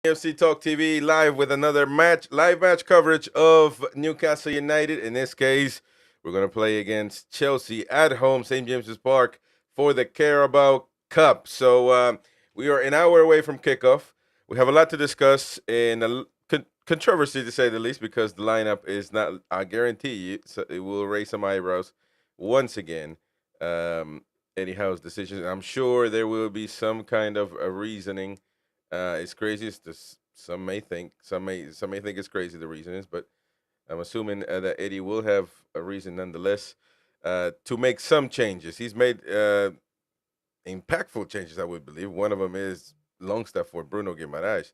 NUFC Talk TV live with another live match coverage of Newcastle United. In this case, we're going to play against Chelsea at home, St. James's Park, for the Carabao Cup. So we are an hour away from kickoff. We have a lot to discuss and controversy, to say the least, because the lineup is not, I guarantee you, so it will raise some eyebrows once again. Eddie Howe's decision. I'm sure there will be some kind of a reasoning. It's crazy. It's just, some may think it's crazy, the reason is, but I'm assuming that Eddie will have a reason nonetheless to make some changes. He's made impactful changes, I would believe. One of them is Longstaff for Bruno Guimaraes.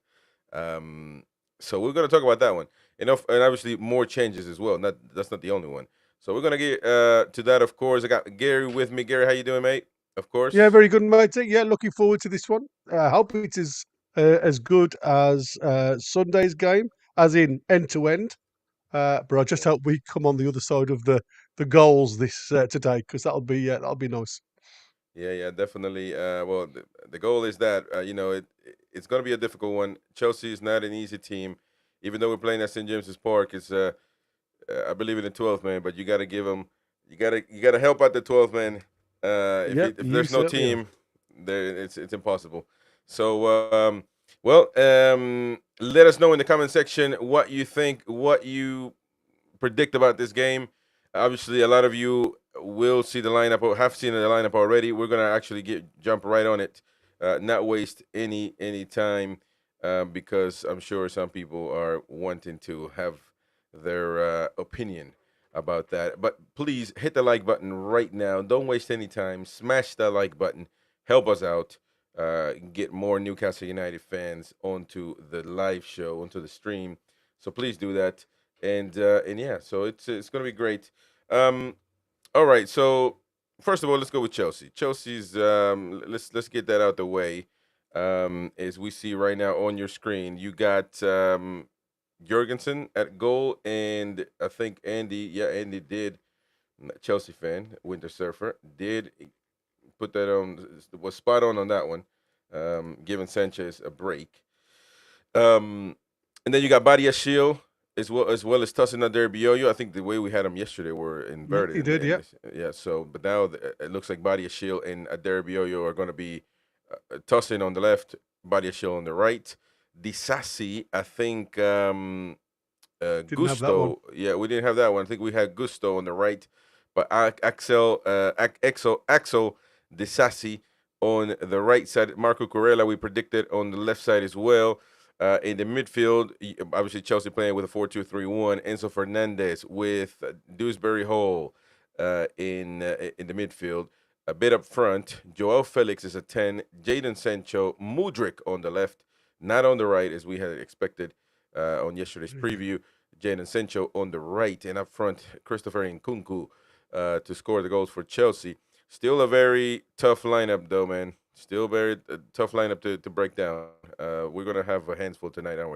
So we're going to talk about that one. And obviously more changes as well. That's not the only one. So we're going to get to that, of course. I got Gary with me. Gary, how you doing, mate? Of course. Yeah, very good, mate. Yeah, looking forward to this one. I hope it is as good as Sunday's game, as in end to end. But I just hope we come on the other side of the goals this today, because that'll be nice. Yeah, definitely. Well, the goal is that it's going to be a difficult one. Chelsea is not an easy team, even though we're playing at St James's Park. It's I believe in the 12th man, but you got to give them, you got to help out the 12th man. If You there's no certainly have. team, there it's impossible. So let us know in the comment section what you think, what you predict about this game. Obviously, a lot of you will see the lineup or have seen the lineup already. We're gonna actually jump right on it, not waste any time, because I'm sure some people are wanting to have their opinion about that. But please hit the like button right now. Don't waste any time. Smash that like button. Help us out. Get more Newcastle United fans onto the live show, onto the stream. So please do that. And yeah, so it's gonna be great. Um, all right, so first of all, let's go with Chelsea. Chelsea's let's get that out the way. As we see right now on your screen, you got Jurgensen at goal, and I think Andy did, Chelsea fan, Winter Surfer, did put that on, was spot on that one, giving Sanchez a break. And then you got Badia Shield as well as Tosin Aderabioyo. I think the way we had them yesterday were inverted. You did, yeah. Yeah. So, but now it looks like Badia Shield and Aderabioyo are going to be Tosin on the left, Badia Shield on the right. Disasi, I think Didn't have that one. Gusto. Yeah, we didn't have that one. I think we had Gusto on the right, but Axel Disasi on the right side. Marco Corella, we predicted on the left side as well. In the midfield, obviously Chelsea playing with a 4-2-3-1. Enzo Fernandez with Dewsbury Hall in the midfield. A bit up front, Joao Felix is a 10. Jadon Sancho, Mudryk on the left, not on the right as we had expected on yesterday's preview. Jadon Sancho on the right, and up front, Christopher Nkunku to score the goals for Chelsea. Still a very tough lineup, though, man. Still very tough lineup to break down. We're going to have a hands full tonight, aren't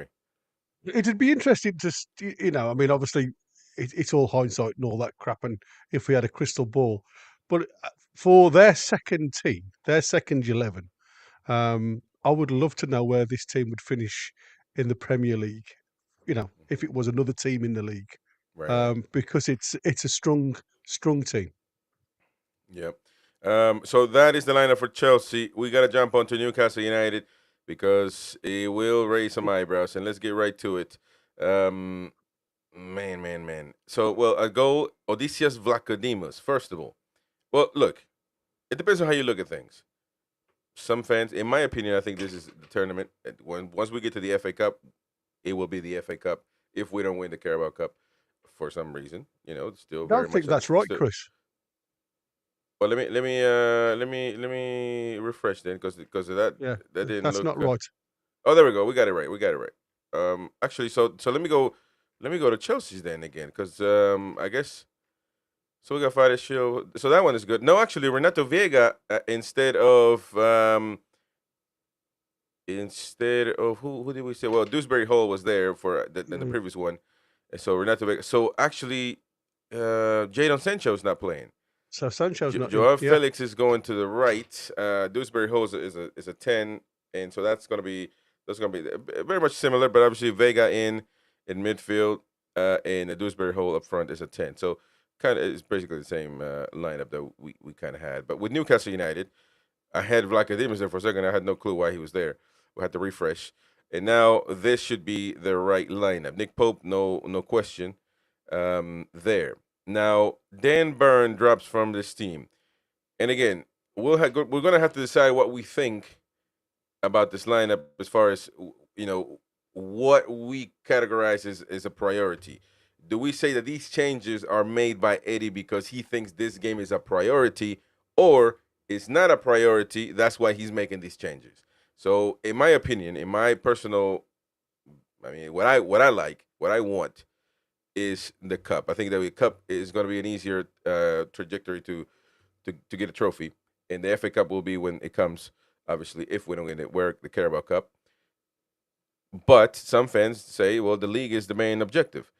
we? It'd be interesting to, I mean, obviously, it's all hindsight and all that crap. And if we had a crystal ball, but for their second team, their second 11, I would love to know where this team would finish in the Premier League. If it was another team in the league, Right. because it's a strong team. Yep. So that is the lineup for Chelsea. We got to jump onto Newcastle United because it will raise some eyebrows, and let's get right to it. Um, man. So, well, a goal, Odysseus Vlachodimos, first of all. Well, look, it depends on how you look at things. Some fans, in my opinion, I think this is the tournament. Once we get to the FA Cup, it will be the FA Cup if we don't win the Carabao Cup for some reason. It's still I very don't much. think that's right, Still, Chris. well, let me refresh then because of that Yeah, that didn't that's look. not right. Oh, there we go. We got it right. We got it right. Actually, so let me go to Chelsea's then again because I guess so. We got Friday Shield. So that one is good. No, actually, Renato Vega instead of who did we say? Well, Dewsbury Hall was there for the Mm. previous one. And so Renato Vega. So actually, Jadon Sancho is not playing. So Sancho's not in. Joao Yeah, Felix is going to the right. Dewsbury Hall is a 10, and so that's going to be That's going to be very much similar, but obviously Vega in midfield, and the Dewsbury Hole up front is a 10. So kind of it's basically the same lineup that we kind of had. But with Newcastle United, I had Vlachodimos there for a second. I had no clue why he was there. We had to refresh. And now this should be the right lineup. Nick Pope, no question, there. Now, Dan Burn drops from this team. And again, we're going to have to decide what we think about this lineup as far as, what we categorize as a priority. Do we say that these changes are made by Eddie because he thinks this game is a priority, or it's not a priority, that's why he's making these changes? So, in my opinion, in my personal, what I want is the cup. I think that the cup is going to be an easier trajectory to get a trophy, and the FA Cup will be when it comes. Obviously, if we don't get it, we're the Carabao Cup. But some fans say, well, the league is the main objective.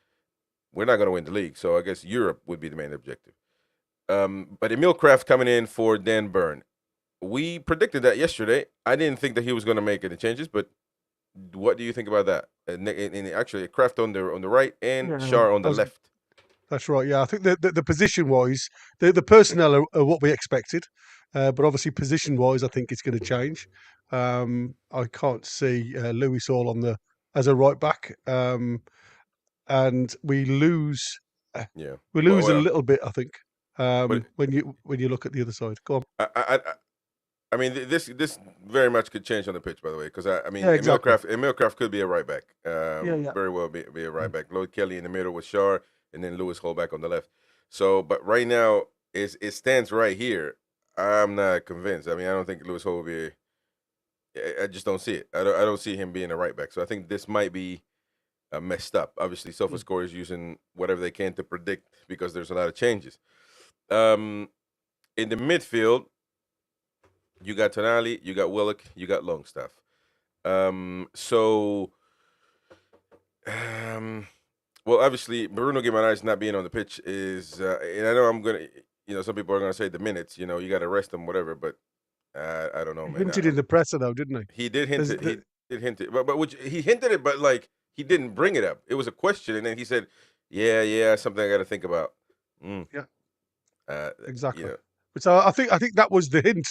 We're not going to win the league, so I guess Europe would be the main objective. But Emil Kraft coming in for Dan Burn. We predicted that yesterday. I didn't think that he was going to make any changes, but what do you think about that? And actually, Kraft on the right and Shar on the left. That's right. Yeah, I think the position wise, the personnel are what we expected, but obviously position wise, I think it's going to change. I can't see Lewis Hall as a right back, and we lose. Yeah, we lose a little bit, I think. When you look at the other side, go on. I mean, this very much could change on the pitch, by the way, because exactly. Emil Kraft could be a right back. Very well be a right back. Lloyd Kelly in the middle with Shar, and then Lewis Hall back on the left. So, but right now, it stands right here. I'm not convinced. I mean, I don't think Lewis Hall will be. I just don't see it. I don't see him being a right back. So I think this might be messed up. Obviously, SofaScore is using whatever they can to predict because there's a lot of changes. In the midfield, you got Tonali, you got Willock, you got Longstaff. Well, obviously, Bruno Guimaraes not being on the pitch is, and I know I'm going to, some people are going to say the minutes, you got to rest him, whatever, but I don't know, man. He hinted in the presser, though, didn't he? He did hint it. He did hint it. But he hinted it, but, like, he didn't bring it up. It was a question, and then he said, yeah, something I got to think about. Yeah. Exactly. Yeah. So I think that was the hint,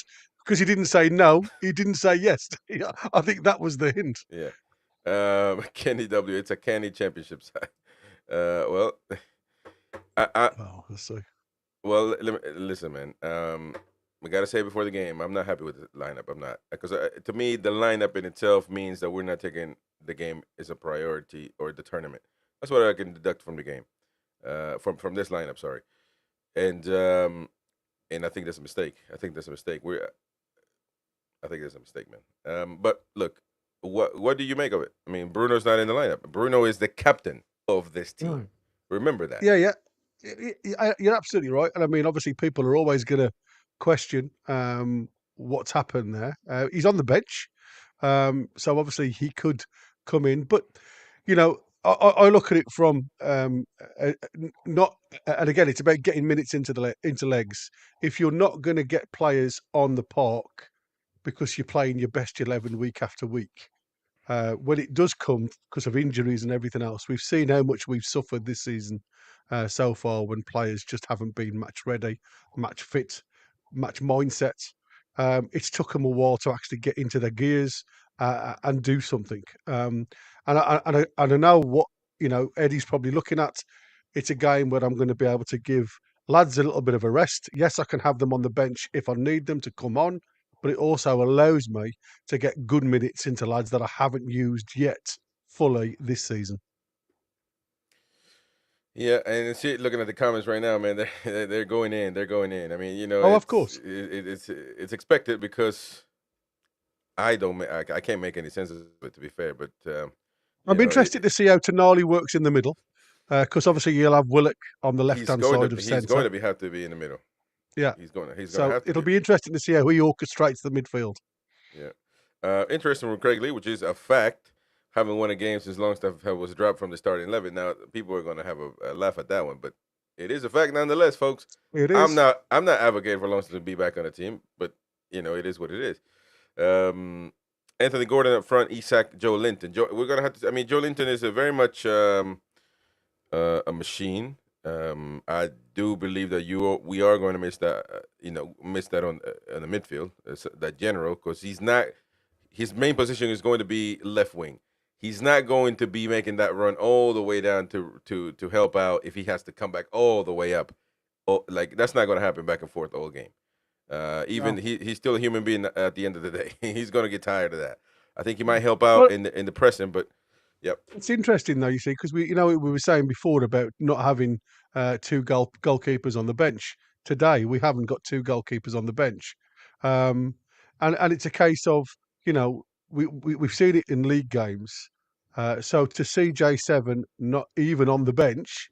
because he didn't say no, he didn't say yes. I think that was the hint. Yeah. Kenny W. It's a Canny Championship side. Well, let's see. Well, listen, man. We got to say before the game, I'm not happy with the lineup. I'm not, because to me, the lineup in itself means that we're not taking the game as a priority or the tournament. That's what I can deduct from the game, from this lineup. Sorry, and I think that's a mistake. I think that's a mistake. I think that's a mistake, man. But look, what do you make of it? I mean, Bruno's not in the lineup. Bruno is the captain of this team. Remember that. Yeah. You're absolutely right. And I mean, obviously, people are always going to question what's happened there. He's on the bench, so obviously he could come in. But I look at it from not, and again, it's about getting minutes into legs. If you're not going to get players on the park because you're playing your best 11 week after week, when it does come because of injuries and everything else, we've seen how much we've suffered this season so far when players just haven't been match ready, match fit, match mindset. It's took them a while to actually get into their gears and do something. And I know what Eddie's probably looking at. It's a game where I'm going to be able to give lads a little bit of a rest. Yes, I can have them on the bench if I need them to come on, but it also allows me to get good minutes into lads that I haven't used yet fully this season. Yeah, and see, looking at the comments right now, man, they're going in. They're going in. I mean, of course, it's expected because I can't make any sense of it, to be fair. But I'm interested to see how Tonali works in the middle, because obviously you'll have Willock on the left-hand side of centre. He's going to have to be in the middle. Yeah, he's going to have to. It'll be interesting to see how he orchestrates the midfield. Yeah, interesting from Craig Lee, which is a fact. Haven't won a game since Longstaff was dropped from the starting 11. Now people are going to have a laugh at that one, but it is a fact nonetheless, folks. It is. I'm not advocating for Longstaff to be back on the team, but it is what it is. Anthony Gordon up front, Isak, Joe Linton. We're gonna have to. I mean, Joe Linton is a very much a machine. I do believe that we are going to miss that. Miss that on the midfield, that general, because he's not. His main position is going to be left wing. He's not going to be making that run all the way down to help out if he has to come back all the way up. Oh, like that's not going to happen back and forth all game. Even No. he's still a human being at the end of the day. He's going to get tired of that. I think he might help out Well, in the pressing, but yep. it's interesting though, you see, because we were saying before about not having two goalkeepers on the bench. Today we haven't got two goalkeepers on the bench, um, and it's a case of we've seen it in league games. So to see J7 not even on the bench,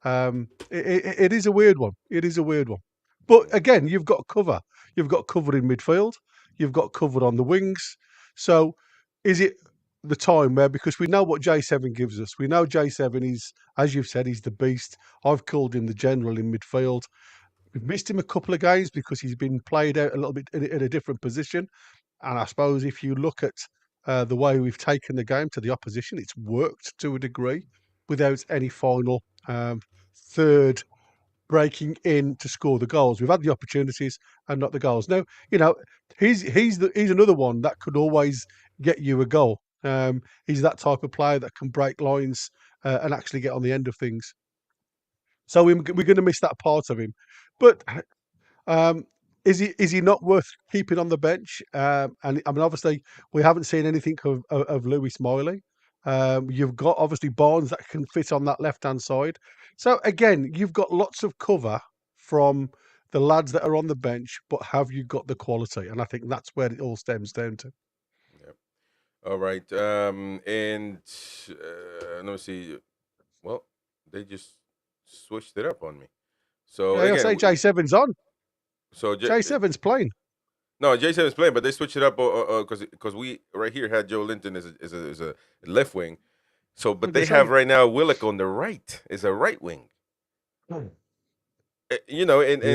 it is a weird one. It is a weird one. But again, you've got cover. You've got cover in midfield. You've got covered on the wings. So is it the time where, because we know what J7 gives us, we know J7 is, as you've said, he's the beast. I've called him the general in midfield. We've missed him a couple of games because he's been played out a little bit in a different position. And I suppose if you look at the way we've taken the game to the opposition, it's worked to a degree without any final third breaking in to score the goals. We've had the opportunities and not the goals. Now, he's another one that could always get you a goal. He's that type of player that can break lines and actually get on the end of things. So we're going to miss that part of him. But um, is he not worth keeping on the bench? And I mean, obviously, we haven't seen anything of Lewis Miley. You've got obviously Barnes that can fit on that left hand side. So again, you've got lots of cover from the lads that are on the bench, but have you got the quality? And I think that's where it all stems down to. Yep. All right. And let me see. Well, they just switched it up on me. So Yeah, I again, say J7's on. so J7's playing. no, J7 is playing, but they switched it up because we right here had Joe Linton as a left wing. So, but What did they they have say? right now Willock on the right is a right wing. And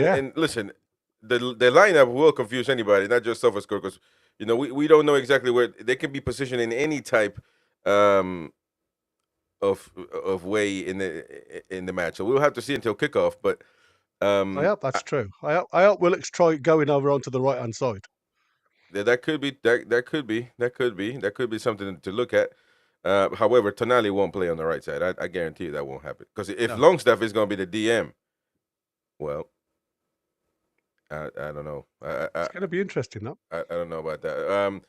Yeah. and listen, the lineup will confuse anybody, not just SofaScore, because we don't know exactly where they can be positioned in any type um, of way in the match. So we'll have to see until kickoff. But I um, hope that's true. I hope Willock's try going over onto the right hand side. that could be that could be something to look at. However, Tonali won't play on the right side. I guarantee you that won't happen. Because if No. Longstaff is going to be the DM, well, I don't know. It's going to be interesting, though. I don't know about that.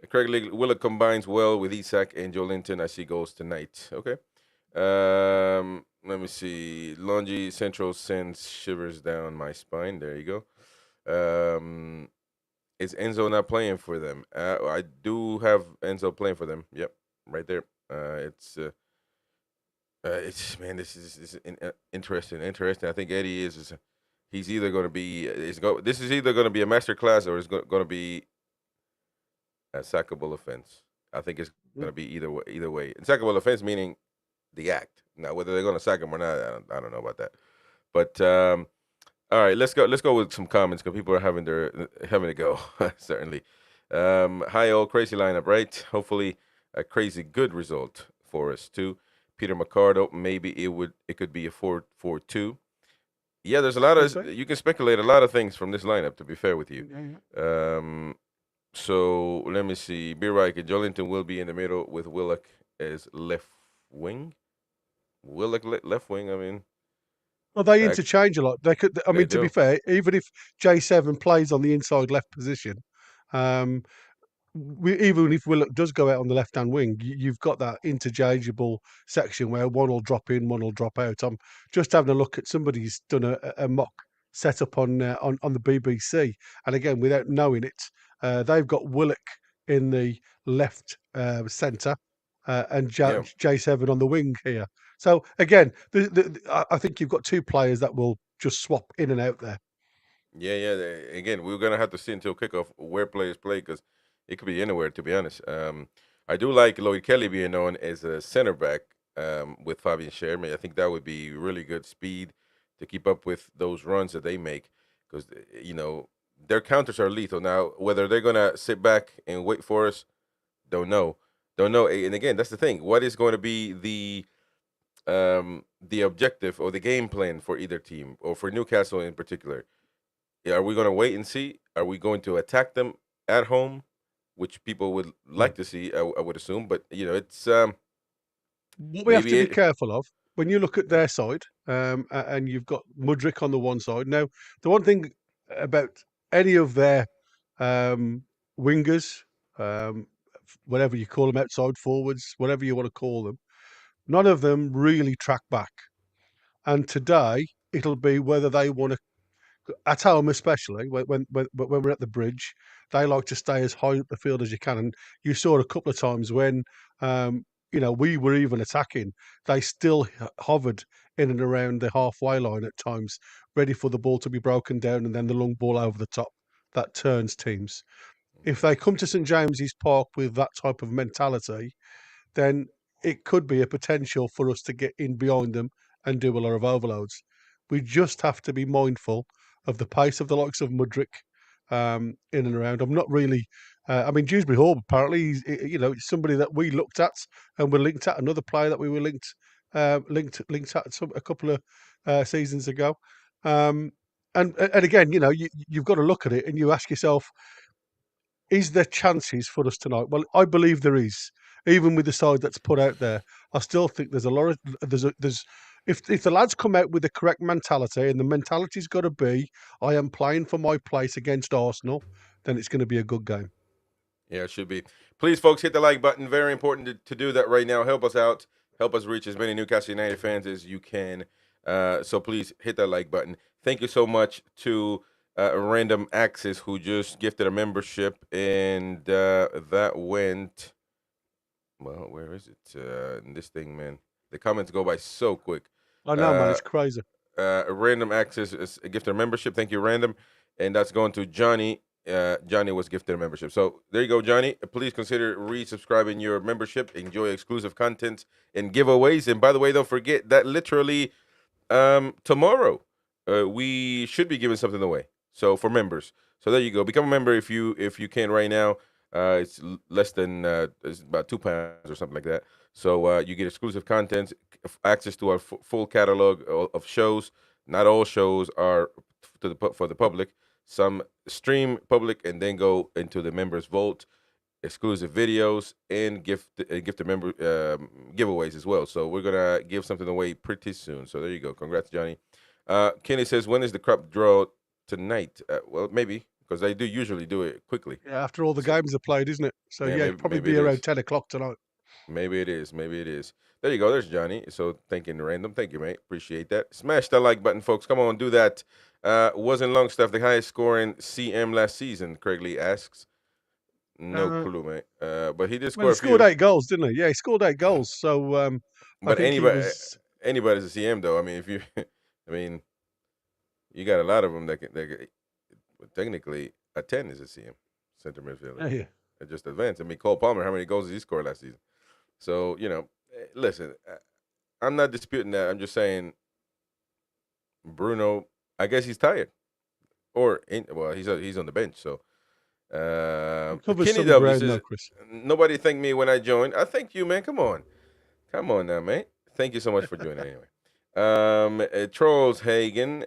Craig Willock combines well with Isak and Joe Linton. I see goals tonight. Okay. Let me see. Longy Central sends shivers down my spine. There you go. Is Enzo not playing for them? I do have Enzo playing for them. Yep, right there. It's man, this is interesting. Interesting. I think Eddie is he's either going to be this is either going to be a master class or it's going to be a sackable offense. I think it's going to be either way. Either way, and sackable offense meaning the act. Now, whether they're going to sack him or not, I don't know about that. But all right, let's go. Let's go with some comments because people are having to go. Certainly. Hi, all crazy lineup, right? Hopefully, a crazy good result for us too. Peter McCardo, maybe it could be a 4-4-2. Yeah, there's a lot of you can speculate a lot of things from this lineup. To be fair with you, so let me see. Be right. Jolinton will be in the middle with Willock as left wing. Willock left wing. I mean, Well, they interchange a lot. They could. I they mean, to be do. fair, even if J7 plays on the inside left position, um, even if Willock does go out on the left hand wing, you've got that interchangeable section where one will drop in, one will drop out. I'm just having a look at somebody's done a mock setup on the BBC, and again, without knowing it, they've got Willock in the left centre and Yeah. J7 on the wing here. So again, I think you've got two players that will just swap in and out there. Yeah, yeah. Again, we're gonna have to see until kickoff where players play because it could be anywhere. To be honest, I do like Lloyd Kelly being known as a center back with Fabian Sherman. I think that would be really good speed to keep up with those runs that they make because their counters are lethal. Now, whether they're gonna sit back and wait for us, Don't know. Don't know. And again, that's the thing. What is going to be the objective or the game plan for either team or for Newcastle in particular? Yeah, are we going to wait and see? Are we going to attack them at home, which people would like to see? I would assume, but it's What we have to maybe be it. careful of when you look at their side, and you've got Mudryk on the one side. Now, the one thing about any of their wingers, um, whatever you call them, outside forwards, whatever you want to call them, none of them really track back. And today, it'll be whether they want to, at home especially, when we're at the bridge, they like to stay as high up the field as you can. And you saw it a couple of times when, we were even attacking, they still hovered in and around the halfway line at times, ready for the ball to be broken down and then the long ball over the top that turns teams. If they come to St James's Park with that type of mentality, then it could be a potential for us to get in behind them and do a lot of overloads. We just have to be mindful of the pace of the likes of Mudryk, in and around. I'm not really. Dewsbury Hall apparently, it's somebody that we looked at and were linked at. Another player that we were linked at a couple of seasons ago. And again, you've got to look at it and you ask yourself, is there chances for us tonight? Well, I believe there is. Even with the side that's put out there, I still think there's a lot of there's if the lads come out with the correct mentality, and the mentality's got to be, I am playing for my place against Arsenal, then it's going to be a good game. Yeah, it should be. Please, folks, hit the like button. Very important to do that right now. Help us out. Help us reach as many Newcastle United fans as you can. So please hit that like button. Thank you so much to Random Access who just gifted a membership, and that went. Well, where is it? This thing, man. The comments go by so quick. I know, man, it's crazy. Random Access is a gifted a membership. Thank you, Random, and that's going to Johnny. Johnny was gifted a membership. So there you go, Johnny. Please consider resubscribing your membership. Enjoy exclusive content and giveaways. And by the way, don't forget that literally tomorrow we should be giving something away. So for members. So there you go. Become a member if you can right now. It's less than it's about £2 or something like that. So you get exclusive content, access to our full catalog of shows. Not all shows are for the public. Some stream public and then go into the members vault, exclusive videos, and gift the member giveaways as well. So we're gonna give something away pretty soon. So there you go. Congrats, Johnny. Kenny says, when is the cup draw tonight? Well, maybe because they do usually do it quickly. Yeah, after all the games are played, isn't it? So yeah, it'll probably be around 10 o'clock tonight. Maybe it is. Maybe it is. There you go. There's Johnny. So thanking the random. Thank you, mate. Appreciate that. Smash that like button, folks. Come on, do that. Wasn't Longstaff the highest scoring CM last season? Craig Lee asks. No clue, mate. But he did score. Well, he scored 8 goals, didn't he? Yeah, he scored 8 goals. So but anybody's a CM though. I mean, if you, you got a lot of them that can technically a 10 is a CM center midfielder. Yeah. Just advance. I mean, Cole Palmer, how many goals did he score last season? So listen, I'm not disputing that. I'm just saying, Bruno. I guess he's tired, he's on the bench. So, Kenny W says, nobody thanked me when I joined. I thank you, man. Come on now, mate. Thank you so much for joining anyway. Trolls Hagen,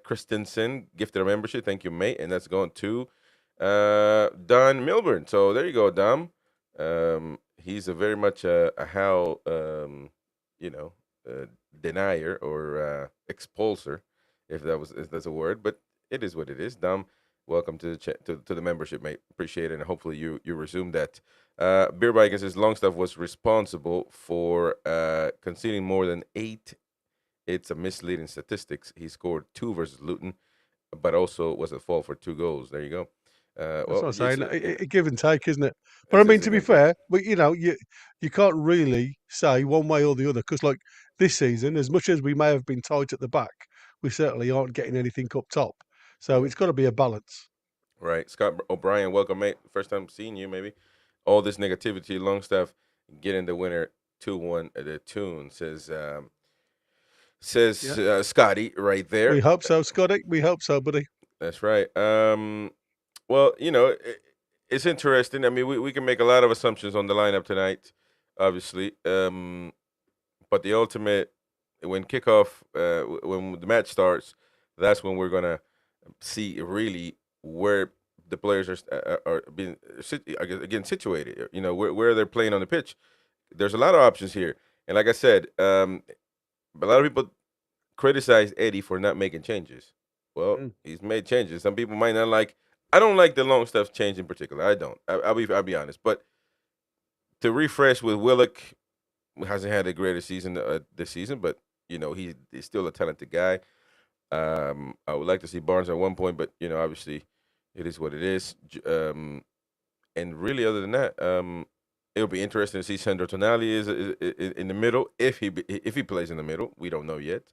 Christensen gifted a membership. Thank you, mate. And that's going to Don Milburn. So there you go, Dom. He's a very much a Hal, denier or expulser, if that's a word. But it is what it is. Dom, welcome to the membership, mate. Appreciate it, and hopefully you resume that. Beer Bike says Longstaff was responsible for conceding more than 8. It's a misleading statistics. He scored 2 versus Luton, but also was at fault for 2 goals. There you go. That's what I'm saying. A give and take, isn't it? But I mean, to be fair, but you can't really say one way or the other, because like this season, as much as we may have been tight at the back, we certainly aren't getting anything up top. So it's got to be a balance. Right. Scott O'Brien, welcome, mate. First time seeing you, maybe. All this negativity, Longstaff getting the winner 2-1 at the tune, says Scotty right there. We hope so, Scotty. We hope so, buddy. That's right. Well, it's interesting. I mean, we can make a lot of assumptions on the lineup tonight, obviously. But the ultimate, when kickoff, when the match starts, that's when we're gonna see really where the players are being again situated. You know, where they're playing on the pitch. There's a lot of options here, and like I said, a lot of people criticize Eddie for not making changes. Well, Mm. he's made changes. Some people might not like. I don't like the long stuff change in particular. I don't. I'll be honest. But to refresh with Willock, hasn't had a greater season this season, but you know he's still a talented guy. I would like to see Barnes at one point, but you know obviously it is what it is. And really, other than that, it'll be interesting to see Sandro Tonali is in the middle if he plays in the middle. We don't know yet.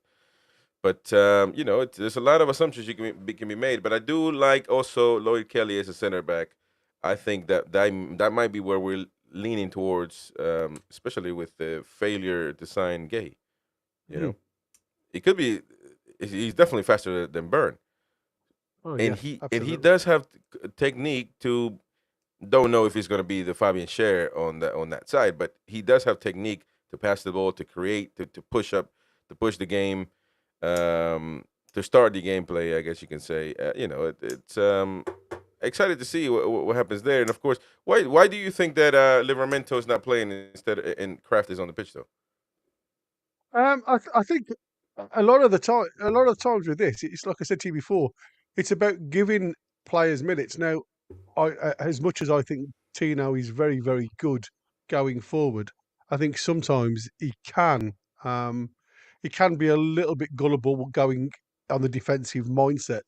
But you know, there's a lot of assumptions can be made. But I do like also Lloyd Kelly as a center back. I think that might be where we're leaning towards, especially with the failure to sign Gay. You Mm. know, it could be. He's definitely faster than Burn, Oh and yeah, he absolutely. does have technique to. Don't know if he's going to be the Fabian Scher on that side, but he does have technique to pass the ball, to create, to push up, to push the game, to start the gameplay. I guess you can say. You know, it's excited to see what happens there. And of course, why do you think that Livramento is not playing instead and Kraft is on the pitch though? I think a lot of times with this, it's like I said to you before, it's about giving players minutes. Now, as much as I think Tino is very, very good going forward, I think sometimes um, he can be a little bit gullible going on the defensive mindset,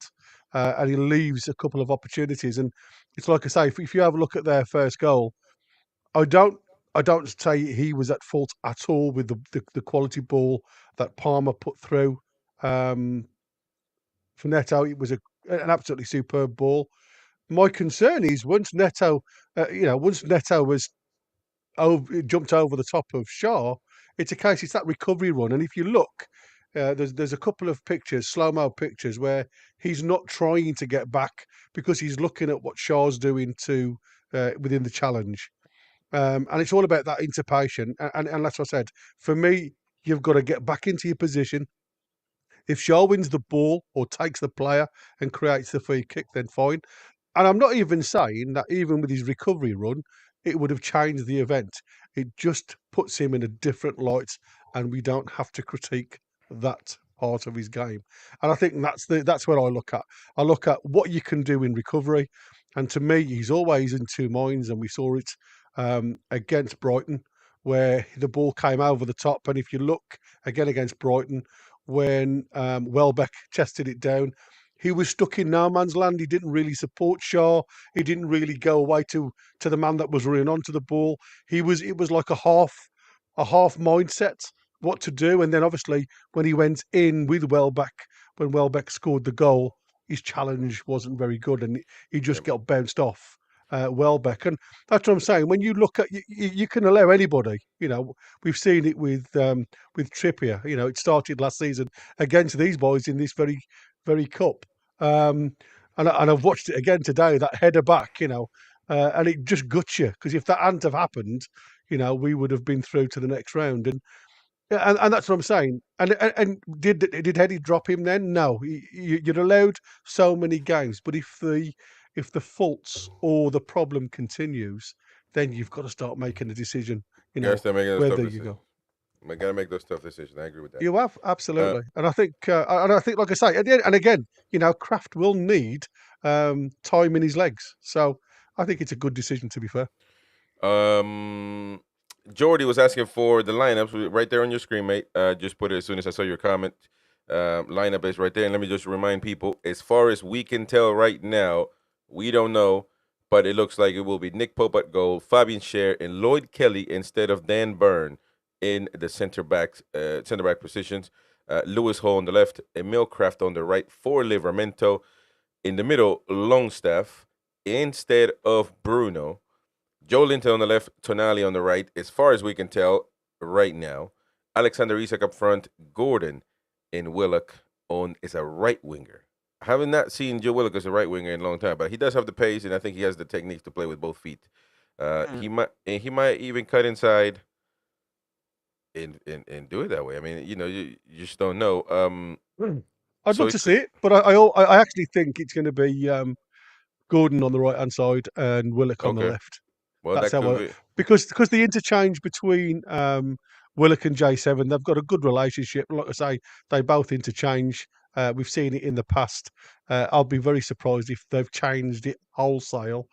and he leaves a couple of opportunities. And it's like I say, if you have a look at their first goal, I don't I don't say he was at fault at all with the quality ball that Palmer put through. Um, for Neto, it was an absolutely superb ball. My concern is once Neto was jumped over the top of Shaw, it's that recovery run. And if you look, there's a couple of pictures, slow mo pictures, where he's not trying to get back because he's looking at what Shaw's doing to within the challenge. And it's all about that interpation. And that's what I said. For me, you've got to get back into your position. If Shaw wins the ball or takes the player and creates the free kick, then fine. And I'm not even saying that even with his recovery run, it would have changed the event. It just puts him in a different light, and we don't have to critique that part of his game. And I think that's what I look at. I look at what you can do in recovery, and to me, he's always in two minds. And we saw it against Brighton, where the ball came over the top. And if you look again against Brighton, when Welbeck chested it down, he was stuck in no man's land. He didn't really support Shaw. He didn't really go away to the man that was running onto the ball. It was like a half mindset what to do. And then obviously when he went in with Welbeck, when Welbeck scored the goal, his challenge wasn't very good, and he Yeah, just got bounced off Welbeck. And that's what I'm saying. When you look at you can allow anybody. We've seen it with Trippier. It started last season against these boys in this very cup. And I've watched it again today. That header back, and it just guts you because if that hadn't have happened, we would have been through to the next round. And that's what I'm saying. And did Eddie drop him then? No, you're allowed so many games, but if the faults or the problem continues, then you've got to start making a decision. gotta start making those tough Whether you decisions. go. I gotta make those tough decisions. I agree with that. You have Uh, absolutely, and I think, like I say, at the end, and again, Kraft will need time in his legs. So I think it's a good decision. To be fair, Um, Jordy was asking for the lineups right there on your screen, mate. Just put it as soon as I saw your comment. Lineup is right there, and let me just remind people: as far as we can tell right now, we don't know, but it looks like it will be Nick Pope at goal, Fabian Scher, and Lloyd Kelly instead of Dan Byrne in the center back positions. Lewis Hall on the left, Emil Kraft on the right for Livramento. In the middle, Longstaff instead of Bruno. Joe Linton on the left, Tonali on the right, as far as we can tell right now. Alexander Isak up front, Gordon and Willock on is a right winger. haven't not seen Joe Willock as a right winger in a long time, but he does have the pace, and I think he has the techniques to play with both feet. He might even cut inside and do it that way. I mean, you just don't know. I'd So love to it see could. it, but I actually think it's going to be Gordon on the right hand side and Willock on the Okay. left. Well, That's that how could I be. because the interchange between Willock and J7, they've got a good relationship. Like I say, they both interchange. We've seen it in the past. I'll be very surprised if they've changed it wholesale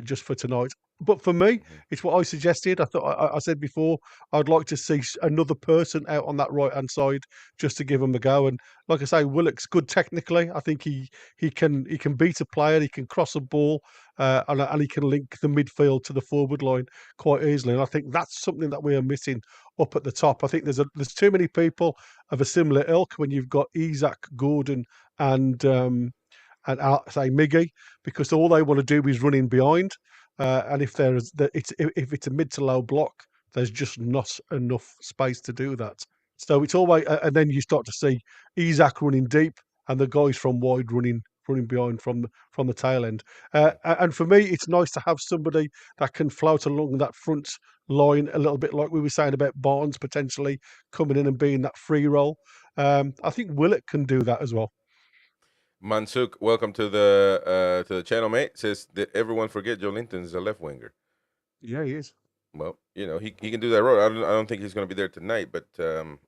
just for tonight. But for me, Mhm. it's what I suggested. I thought I said before I'd like to see another person out on that right hand side just to give them a go. And like I say, Willock's good technically. I think he can beat a player. He can cross a ball and he can link the midfield to the forward line quite easily. And I think that's something that we are missing up at the top. I think there's too many people of a similar ilk when you've got Isaac, Gordon, and say Miggy, because all they want to do is run in behind. And if it's a mid to low block, there's just not enough space to do that. So it's always, and then you start to see Isaac running deep and the guys from wide running behind from the tail end. Mhm. And for me, it's nice to have somebody that can float along that front line a little bit, like we were saying about Barnes potentially coming in and being that free role. I think Willett can do that as well. Mansuk, welcome to the channel, mate. Says, did everyone forget Joe Linton's a left winger? Yeah, he is. Well, he can do that role. I don't think he's going to be there tonight, but and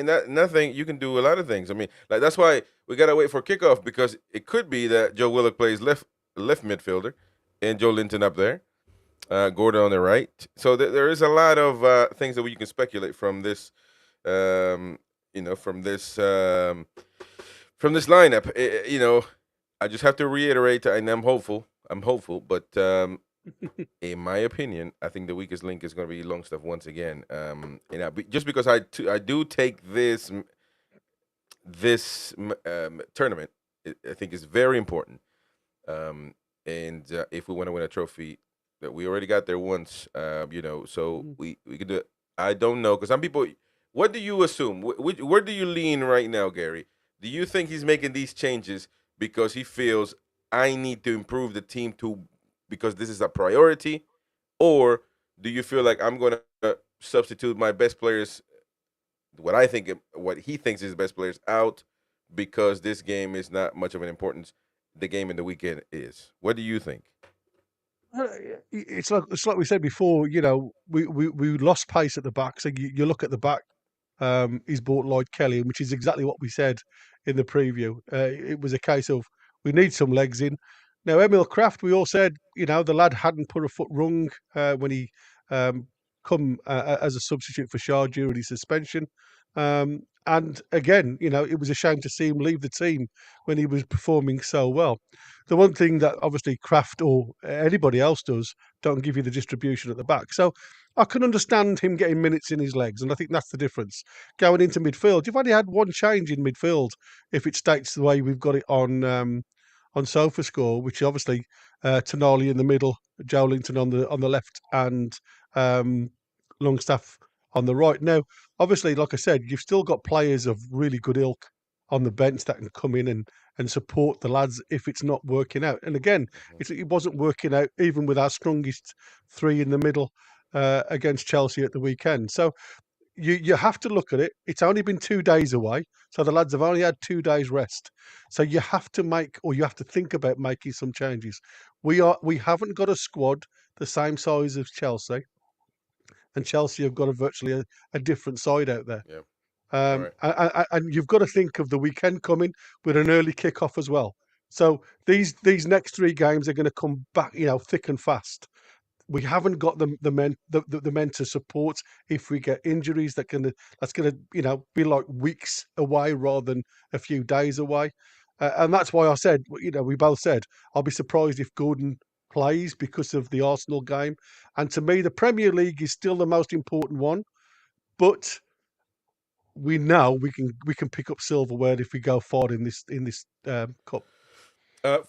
that nothing you can do a lot of things. I mean, like that's why we gotta wait for kickoff because it could be that Joe Willock plays left midfielder and Joe Linton up there, Gordon on the right. So there is a lot of things that we can speculate from this, um, you know, from this lineup. I just have to reiterate, and I'm hopeful. I'm hopeful, but in my opinion, I think the weakest link is going to be Longstaff once again. Just because I do take this tournament, I think is very important. And if we want to win a trophy, that we already got there once, so we could do it. I don't know because some people. What do you assume? Where do you lean right now, Gary? Do you think he's making these changes because he feels I need to improve the team to because this is a priority, or do you feel like I'm going to substitute my best players, what he thinks is the best players, out because this game is not much of an importance? The game in the weekend is. What do you think? It's like we said before. We lost pace at the back. So you look at the back. He's bought Lloyd Kelly, which is exactly what we said in the preview. It was a case of we need some legs in. Now, Emil Kraft, we all said, the lad hadn't put a foot wrong when he um, come as a substitute for Shah during his suspension. And again, it was a shame to see him leave the team when he was performing so well. The one thing that obviously Kraft or anybody else does, don't give you the distribution at the back. So I can understand him getting minutes in his legs, and I think that's the difference. Going into midfield, you've only had one change in midfield if it states the way we've got it on SofaScore, which obviously Tonali in the middle, Joe Linton on the left, and um, Longstaff on the right. Now, obviously, like I said, you've still got players of really good ilk on the bench that can come in and support the lads if it's not working out. And again, Mhm. it wasn't working out even with our strongest three in the middle against Chelsea at the weekend. So you have to look at it. It's only been 2 days away, so the lads have only had 2 days rest. So you have to you have to think about making some changes. We haven't got a squad the same size as Chelsea, and Chelsea have got virtually a different side out there. Yeah. All right. And you've got to think of the weekend coming with an early kickoff as well. So these next three games are going to come back, thick and fast. We haven't got the men to support if we get injuries that's gonna be like weeks away rather than a few days away, and that's why I said we both said I'll be surprised if Gordon plays because of the Arsenal game, and to me the Premier League is still the most important one, but we know we can pick up silverware if we go far in this cup.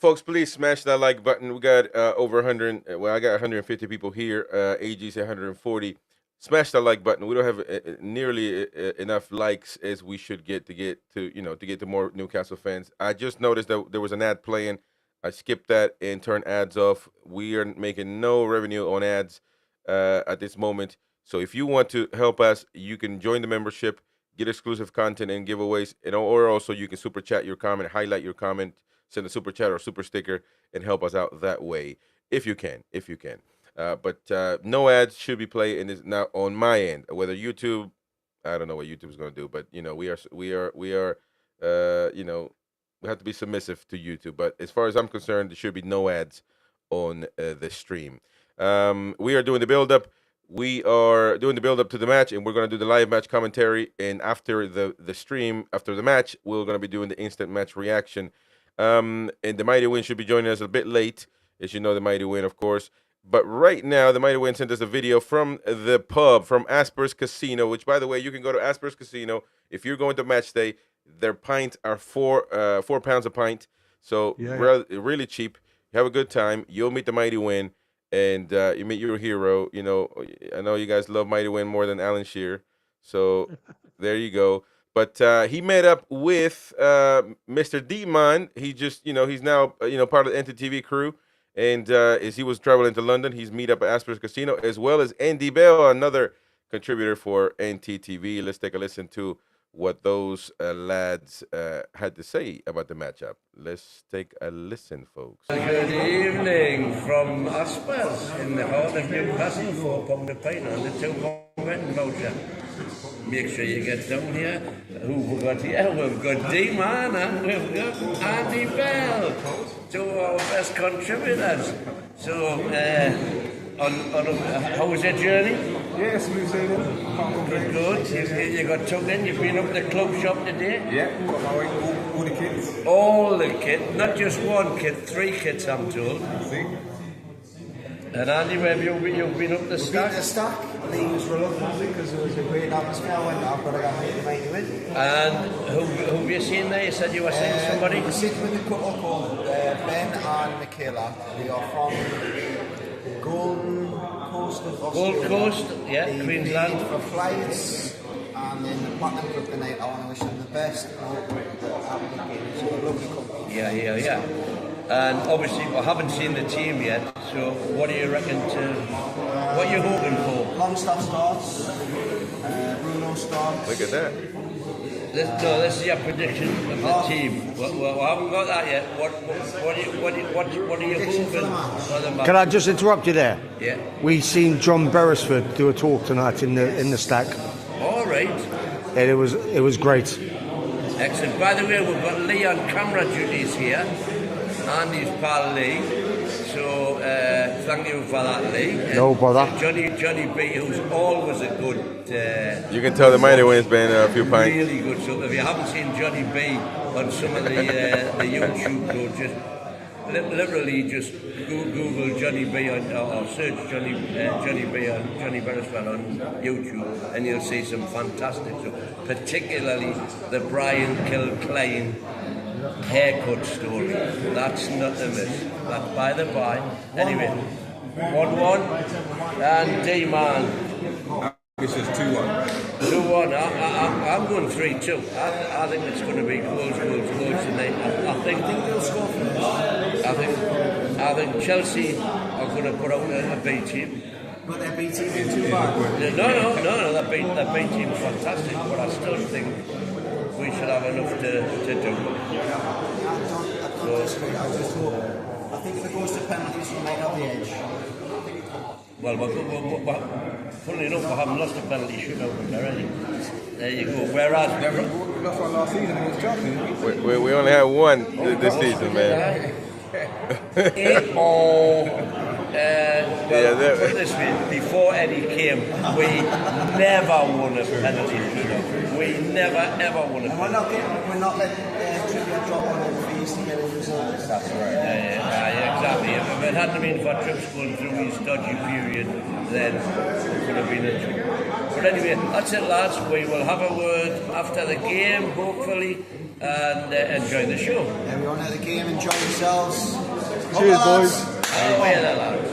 Folks, please smash that like button. We got over 100. Well, I got 150 people here. AG said 140. smash that like button. We don't have nearly enough likes as we should get to more Newcastle fans. I just noticed that there was an ad playing. I skipped that and turned ads off. We are making no revenue on ads at this moment. So if you want to help us, you can join the membership, get exclusive content and giveaways, or also you can super chat your comment, highlight your comment, send a super chat or super sticker, and help us out that way if you can. But no ads should be played, and it's now on my end. Whether YouTube, I don't know what YouTube is going to do, but we have to be submissive to YouTube. But as far as I'm concerned, there should be no ads on the stream. We are doing the build-up. We are doing the build-up to the match, and we're going to do the live match commentary. And after the stream, after the match, we're going to be doing the instant match reaction. And the Mighty Win should be joining us a bit late, as you know, the Mighty Win, of course. But right now, the Mighty Win sent us a video from the pub, from Asper's Casino, which, by the way, you can go to Asper's Casino. If you're going to match day, their pints are £4 a pint. So really cheap. You have a good time. You'll meet the Mighty Win, and you meet your hero. You know, I know you guys love Mighty Win more than Alan Shearer. So there you go. But he met up with Mr. D-Man. He just, he's now, part of the NTTV crew. And as he was traveling to London, he's meet up at Asper's Casino, as well as Andy Bell, another contributor for NTTV. Let's take a listen to what those lads had to say about the matchup. Let's take a listen, folks. Good evening from Asper's in the heart of Newcastle, £4 a pint on the £2 voucher. Make sure you get down here. Who we got here? We've got D-Man and we've got Andy Bell, two of our best contributors. So, how was your journey? Yes, smooth sailing. Good. You got tucked in. You've been up the club shop today. Yeah, all the kids. All the kids, not just one kid, 3 kids, I'm told. See? And Andy, where have you been up the stack? The stack. Lee was reluctant because there was a great atmosphere. I went, I've got to get the Mighty Win. And who have you seen there? You said you were seeing somebody? We're sitting with a couple called Ben and Michaela. They are from Golden Coast of Australia. Gold Coast, yeah, they Queensland. For flights, and then the Platinum Group tonight. I want to wish them the best. And I hope have a good game. So a lovely company. Yeah. And obviously, I haven't seen the team yet. So, what do you reckon what are you hoping for? Longstaff starts. Bruno starts. Look at that. This is your prediction of the team. Well, I haven't got that yet. What are you hoping for the match? Can I just interrupt you there? Yeah. We seen John Beresford do a talk tonight in the stack, All right. and it was great. Excellent. By the way, we've got Lee on camera duties here. Andy's pal Lee. So thank you for that, Lee. No bother. Johnny B, who's always a good. You can tell the Mighty Win's been a few pints. Really good. So if you haven't seen Johnny B on some of the YouTube, go just literally just Google Johnny B or search Johnny B on Johnny Beresford on YouTube, and you'll see some fantastic stuff. Particularly the Brian Kilclain haircut story. That's not a miss. That's by the by. Anyway, 1-1 and D-Man. This is 2-1. 2-1. I'm going 3-2. I think it's going to be close tonight. I think they'll score first. I think Chelsea are going to put out a B team. But their B team is too bad. No. That B team's fantastic, but I still think we should have enough to do. I don't disagree. I just hope. I think if it goes to penalties, we might have the edge. Well, funnily enough, I haven't lost a penalty shootout already. There you go. Whereas We lost one last season against Chelsea, didn't we? We only had one this season, man. Put it this way, before Eddie came, we never won a penalty shootout. We never ever won a penalty. We're not letting trivia drop on all fees to get a result. That's right. Yeah, exactly. If it hadn't been for Trips going through his dodgy period, then it could have been a trick. But anyway, that's it, lads. We will have a word after the game, hopefully, and enjoy the show. Everyone at the game, enjoy yourselves. Cheers, boys. Away there, lads.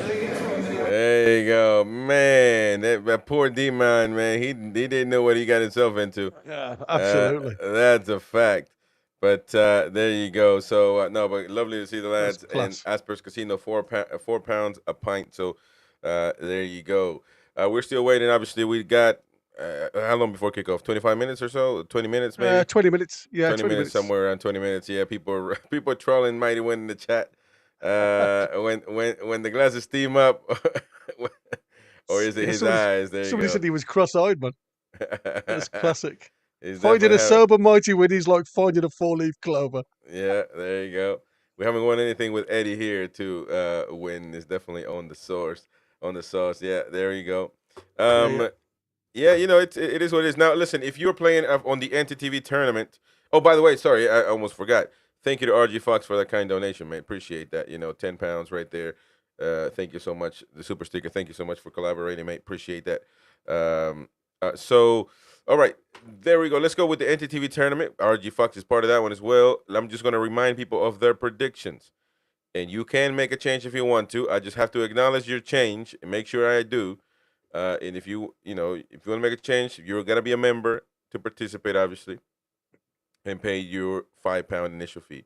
There you go, man. That poor D-Man, man. He didn't know what he got himself into. Yeah, absolutely. That's a fact. But there you go. So no, but lovely to see the That's lads. And class. Asper's Casino, £4 a pint. So there you go. We're still waiting. Obviously, we got how long before kickoff? 25 minutes or so? 20 minutes maybe? 20 minutes. Yeah, 20 20 minutes, minutes. somewhere around 20 minutes. Yeah, people are trolling Mighty Win in the chat. When the glasses steam up, or is it Yeah, his eyes? There you somebody go. said he was cross-eyed, man. That's classic. He's Finding definitely a sober mighty win is like finding a four-leaf clover. Yeah, there you go. We haven't won anything with Eddie here to win. Is definitely on the source, on the sauce. Yeah, there you go. Yeah. Yeah, it is what it is. Now, listen, if you're playing on the NTTV tournament, oh, by the way, sorry, I almost forgot. Thank you to RG Fox for that kind donation, man. Appreciate that. £10 right there. Thank you so much. The super sticker. Thank you so much for collaborating, mate. Appreciate that. So, all right, there we go. Let's go with the NTTV tournament. RG Fox is part of that one as well. I'm just going to remind people of their predictions. And you can make a change if you want to. I just have to acknowledge your change and make sure I do. And if you want to make a change, you're gonna be a member to participate, obviously, and pay your £5 initial fee.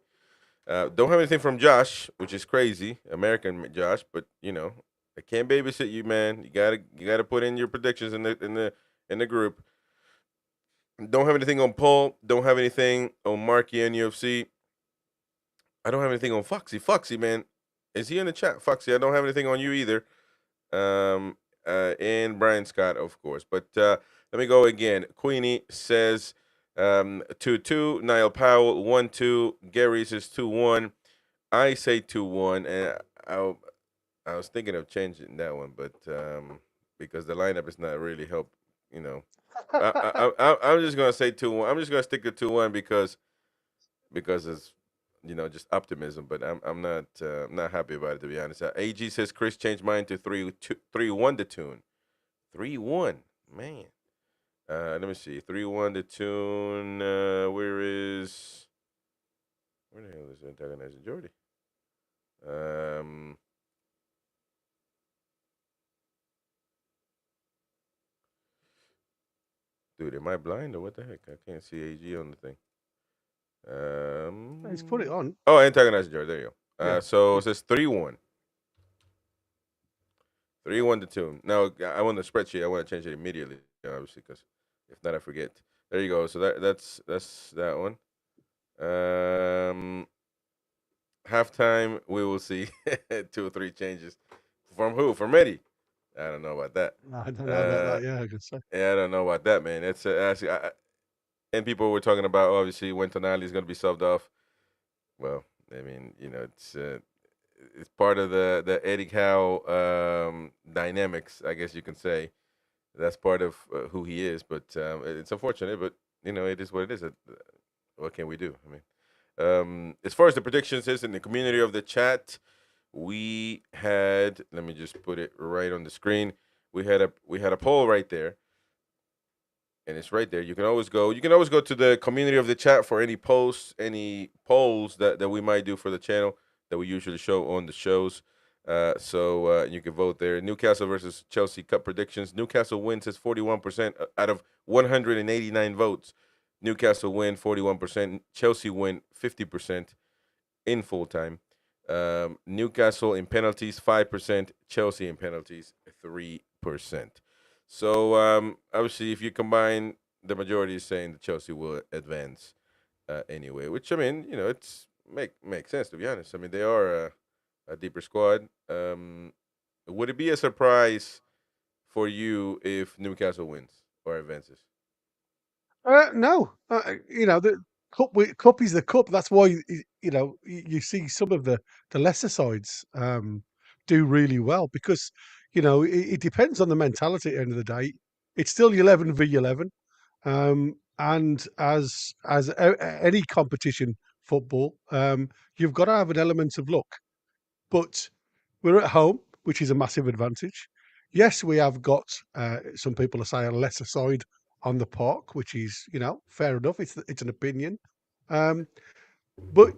Don't have anything from Josh, which is crazy, American Josh, but I can't babysit you, man. You gotta put in your predictions in the group. Don't have anything on Paul. Don't have anything on Marky NUFC. I don't have anything on Foxy. Foxy, man, is he in the chat? Foxy, I don't have anything on you either. And Brian Scott, of course. But let me go again. Queenie says 2-2. Niall Powell 1-2. Gary says 2-1. I say 2-1, and I was thinking of changing that one, but because the lineup is not really help. I'm just gonna say 2-1. I'm just gonna stick to 2-1 because it's just optimism, but I'm not happy about it, to be honest. AG says Chris changed mine to 3-1 to tune. 3-1, man. Let me see. 3-1 to tune. Where the hell is antagonizing Jordy? Dude, am I blind or what the heck? I can't see AG on the thing. Let's put it on. Oh, antagonizing Jordy. There you go. Yeah. So it says 3-1. 3-1 to tune. Now I want the spreadsheet. I want to change it immediately, obviously, because if not, I forget. There you go. So that's that one. Halftime, we will see 2 or 3 changes. From who? From Eddie? I don't know about that. I don't know about that. Yeah, I could say. Yeah, I don't know about that, man. It's actually, and people were talking about obviously when Tonali is going to be subbed off. Well, I mean, it's part of the Eddie Howe dynamics, I guess you can say. That's part of who he is, but it's unfortunate. But it is what it is. What can we do? I mean, as far as the predictions is in the community of the chat, we had. Let me just put it right on the screen. We had a poll right there, and it's right there. You can always go to the community of the chat for any posts, any polls that we might do for the channel that we usually show on the shows. So you can vote there. Newcastle versus Chelsea Cup predictions. Newcastle wins says 41% out of 189 votes. Newcastle win 41%. Chelsea win 50% in full time. Newcastle in penalties 5%. Chelsea in penalties 3%. So obviously, if you combine, the majority is saying that Chelsea will advance anyway. Which I mean, it's makes sense, to be honest. I mean, they are a deeper squad. Would it be a surprise for you if Newcastle wins or advances? No, the cup is the cup. That's why you see some of the lesser sides do really well because it depends on the mentality. At the end of the day, it's still 11 v 11, and as any competition football, you've got to have an element of luck. But we're at home, which is a massive advantage. Yes, we have got some people are saying a lesser side on the park, which is fair enough. It's an opinion, but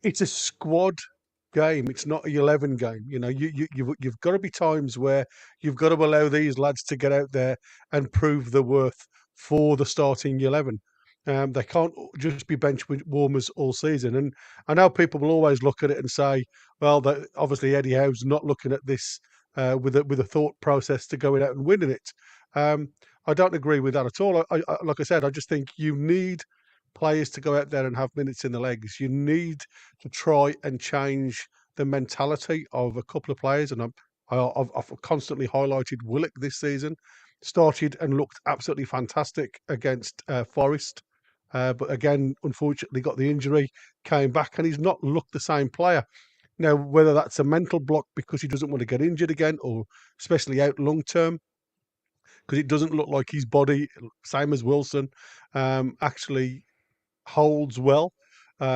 it's a squad game. It's not a 11 game. You know, you've got to be times where you've got to allow these lads to get out there and prove their worth for the starting 11. They can't just be bench warmers all season. And I know people will always look at it and say, well, obviously Eddie Howe's not looking at this with a thought process to going out and winning it. I don't agree with that at all. Like I said, I just think you need players to go out there and have minutes in the legs. You need to try and change the mentality of a couple of players. And I've constantly highlighted Willock this season. Started and looked absolutely fantastic against Forest. But again, unfortunately, got the injury, came back, and he's not looked the same player. Now, whether that's a mental block because he doesn't want to get injured again, or especially out long term, because it doesn't look like his body, same as Wilson, actually holds well.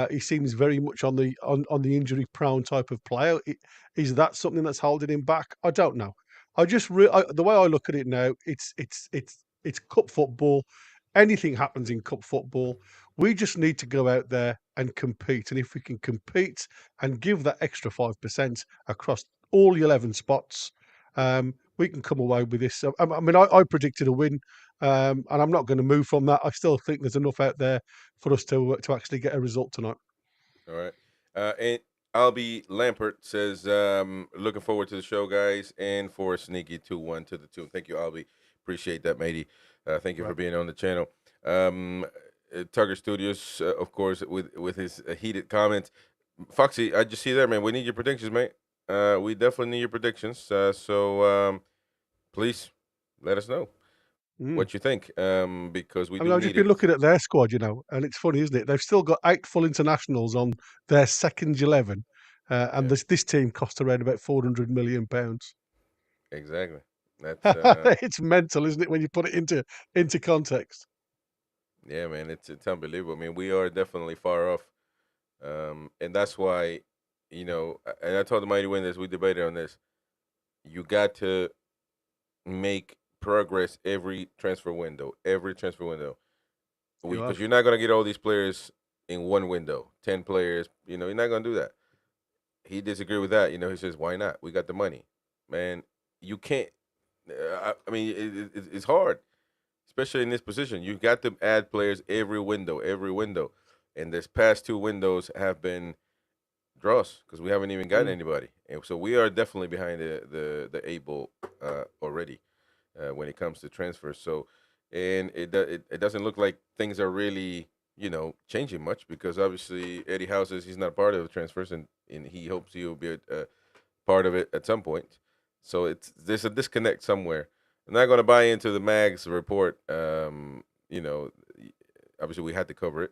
He seems very much on the injury prone type of player. Is that something that's holding him back? I don't know. The way I look at it now, it's cup football. Anything happens in cup football. We just need to go out there and compete. And if we can compete and give that extra 5% across all 11 spots, we can come away with this. I mean, I predicted a win, and I'm not going to move from that. I still think there's enough out there for us to actually get a result tonight. All right. And Albie Lampert says, looking forward to the show, guys, and for a sneaky 2-1 to the tune. Thank you, Albie. Appreciate that, matey. Thank you for being on the channel. Tugger Studios, of course, with his heated comments. Foxy, I just see there, man. We need your predictions, mate. We definitely need your predictions. So please let us know what you think, because we do I've just need been looking at their squad, you know, and it's funny, isn't it? They've still got 8 full internationals on their second 11, and this team cost around about £400 million. Exactly. That's It's mental, isn't it, when you put it into context? yeah, man. It's unbelievable. I mean, we are definitely far off, and that's why, you know. And I told the Mighty Winners, we debated on this. You got to make progress every transfer window, because you're not going to get all these players in one window, 10 players. You know, you're not going to do that. He disagreed with that. You know, he says, why not? We got the money, man. You can't. I mean, it's hard, especially in this position. You've got to add players every window, and this past 2 windows have been draws because we haven't even gotten anybody, and so we are definitely behind the able already when it comes to transfers. So, and it doesn't look like things are really, you know, changing much, because obviously Eddie Howe says he's not part of the transfers, and he hopes he will be a part of it at some point. So there's a disconnect somewhere. I'm not going to buy into the Mag's report. You know, obviously we had to cover it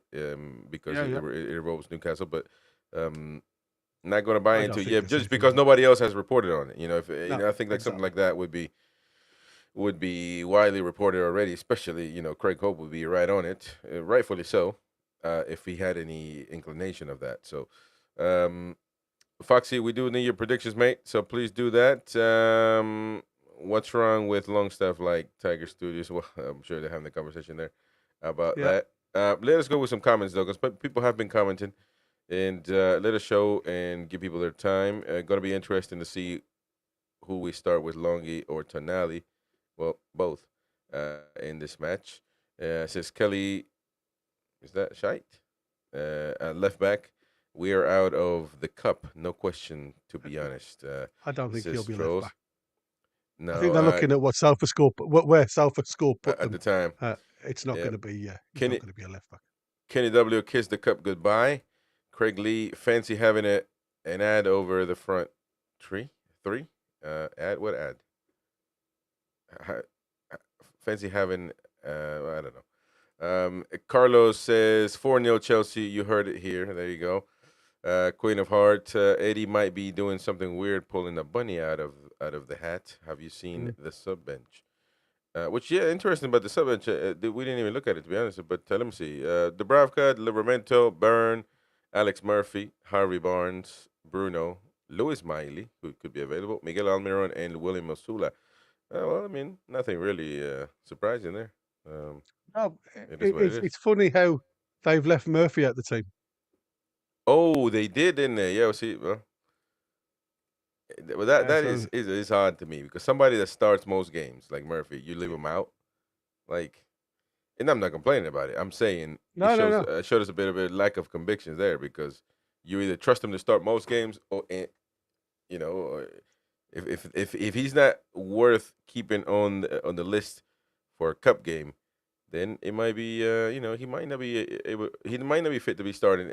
because it involves Newcastle, but not going to buy into it just because nobody else has reported on it. You know, you know, I think like something like that would be widely reported already. Especially, you know, Craig Hope would be right on it, rightfully so, if he had any inclination of that. So. Foxy, we do need your predictions, mate. So please do that. What's wrong with Longstaff like Tiger Studios? Well, I'm sure they're having a conversation there about that. Let us go with some comments, though, because people have been commenting. And let us show and give people their time. Going to be interesting to see who we start with, Longy or Tonali. Well, both in this match. Says Kelly, is that Shite? Left back. We are out of the cup, no question, to be honest. I don't think he'll be left back. No, I think they're looking at where SofaScore put at them. the time. It's not going to be. He's not going to be a left back. Kenny W, kiss the cup goodbye. Craig Lee, fancy having an ad over the front three. Ad, what ad? Fancy having. I don't know. Carlos says 4-0 Chelsea. You heard it here. There you go. Queen of Hearts, Eddie might be doing something weird, pulling a bunny out of the hat. Have you seen the sub bench? Which, interesting about the sub bench. We didn't even look at it, to be honest. But let me see. Dubravka, Livramento, Byrne, Alex Murphy, Harvey Barnes, Bruno, Louis Miley, who could be available, Miguel Almiron, and William Osula. Well, I mean, nothing really surprising there. It's funny how they've left Murphy out the team. Oh, they did, didn't they? Yeah, see, well, Well, that that So is hard to me because somebody that starts most games like Murphy, you leave him out, like, and I'm not complaining about it. I'm saying it no, no, shows no. showed us a bit of a lack of convictions there because you either trust him to start most games or or if he's not worth keeping on the list for a cup game, then it might be he might not be he might not be fit to be starting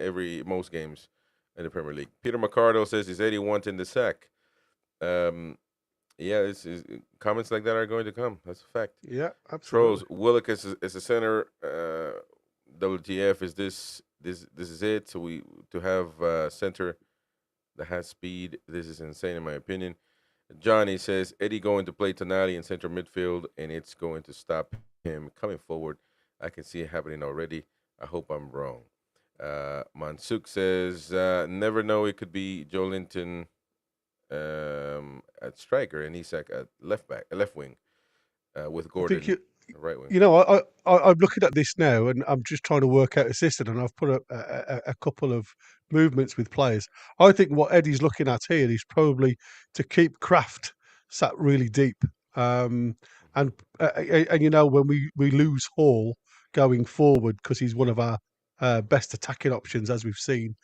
most games in the Premier League. Peter McCardle says is Eddie wanting the sack. Um, yeah, comments like that are going to come. That's a fact. Yeah, Trolls absolutely. Willock is a center. WTF is this is it? So we to have center that has speed. This is insane in my opinion. Johnny says Eddie going to play Tonali in central midfield, and it's going to stop him coming forward. I can see it happening already. I hope I'm wrong. Mansuk says never know. It could be Joe Linton at striker and Isak at left wing, with I think Gordon right wing. I'm looking at this now, and I'm just trying to work out a system, and I've put a couple of movements with players. I think what Eddie's looking at here is probably to keep Kraft sat really deep, um, Mhm. and when we lose Hall going forward because he's one of our best attacking options as we've seen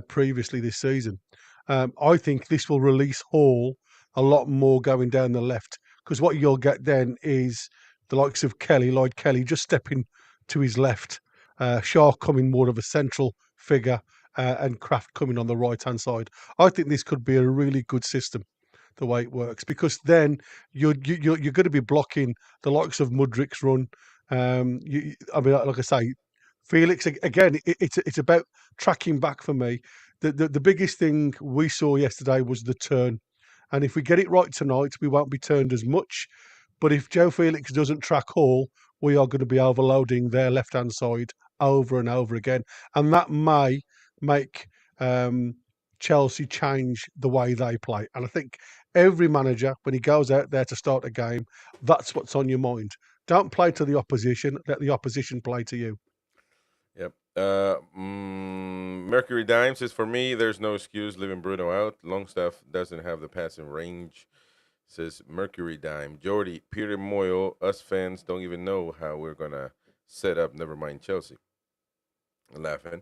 previously this season. I think this will release Hall a lot more going down the left because what you'll get then is the likes of Lloyd Kelly, just stepping to his left, Shaw coming more of a central figure, and Kraft coming on the right hand side. I think this could be a really good system the way it works because then you're going to be blocking the likes of Mudrik's run. I mean, like I say, Felix again. It's about tracking back for me. The biggest thing we saw yesterday was the turn, and if we get it right tonight, we won't be turned as much. But if Joe Felix doesn't track Hall, we are going to be overloading their left hand side over and over again, and that may make um, Chelsea change the way they play. And I think every manager, when he goes out there to start a game, that's what's on your mind. Don't play to the opposition; let the opposition play to you. Yep. Mercury Dime says for me, there's no excuse leaving Bruno out. Longstaff doesn't have the passing range. Says Mercury Dime. Jordy, Peter Moyle, us fans don't even know how we're gonna set up. Never mind Chelsea. Laughing.